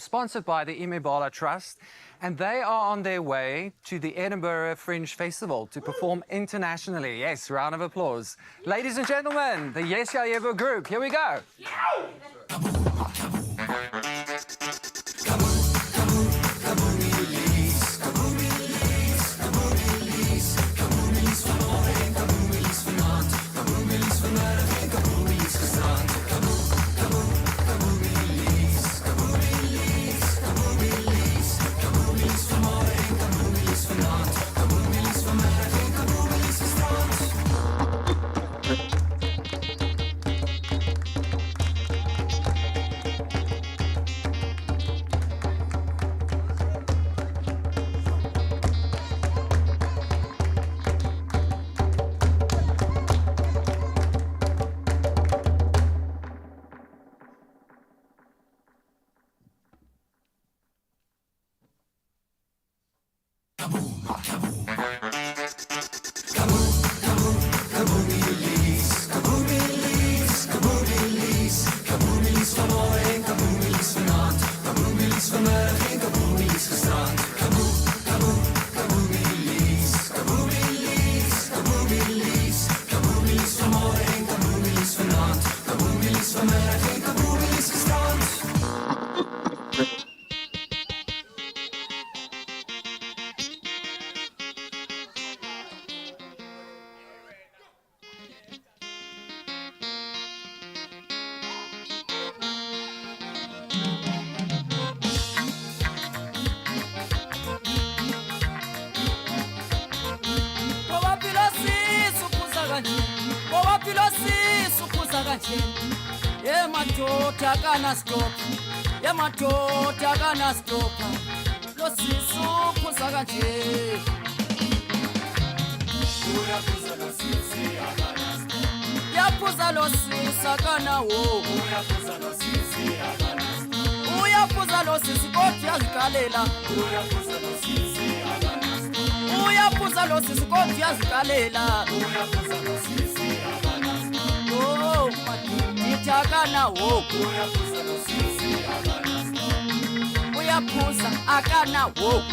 sponsored by the Imibala Trust, and they are on their way to the Edinburgh Fringe Festival to perform internationally. Yes, round of applause. Ladies and gentlemen, the Yes Ya Yebo group, here we go. kanje emadoda kanastop emadoda kanastopa losisuphuza kanje yaphuza losisa kanawo uyaphuza losisi kodwa yazikalela uyaphuza losisi kodwa yazikalela oh madidakanawo uyaphuza akanawo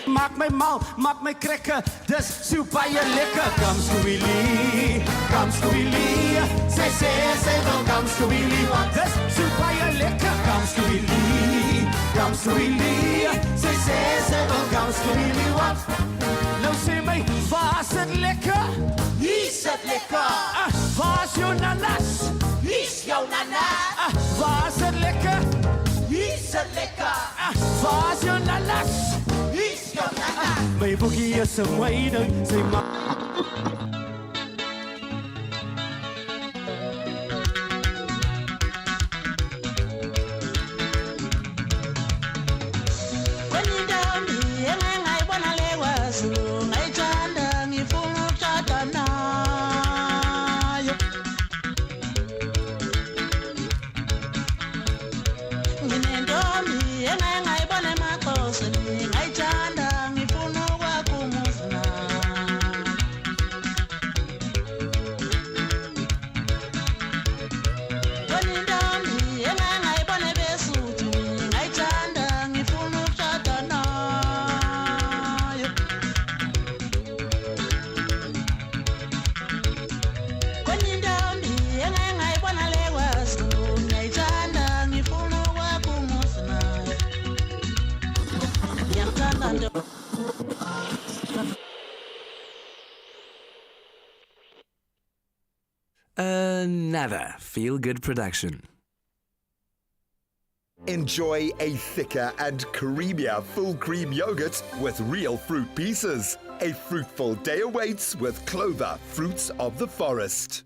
Maak my mal, maak my krikke, dis so baie lekker. Kom Scooby-Lee, kom Scooby-Lee. Sy wil kom Scooby-Lee. Dis so baie lekker. Kom Scooby-Lee, kom Scooby-Lee. Sy wil kom Scooby-Lee. Nou sê my, waar is dit lekker? Hier is dit lekker. Waar is jou nanas? Hier is jou nanas. Waar is dit lekker? Hier is dit lekker. Waar is jou nanas? My boekie is een weining, sy ma... Another feel-good production. Enjoy a thicker and creamier full cream yogurt with real fruit pieces. A fruitful day awaits with Clover Fruits of the Forest.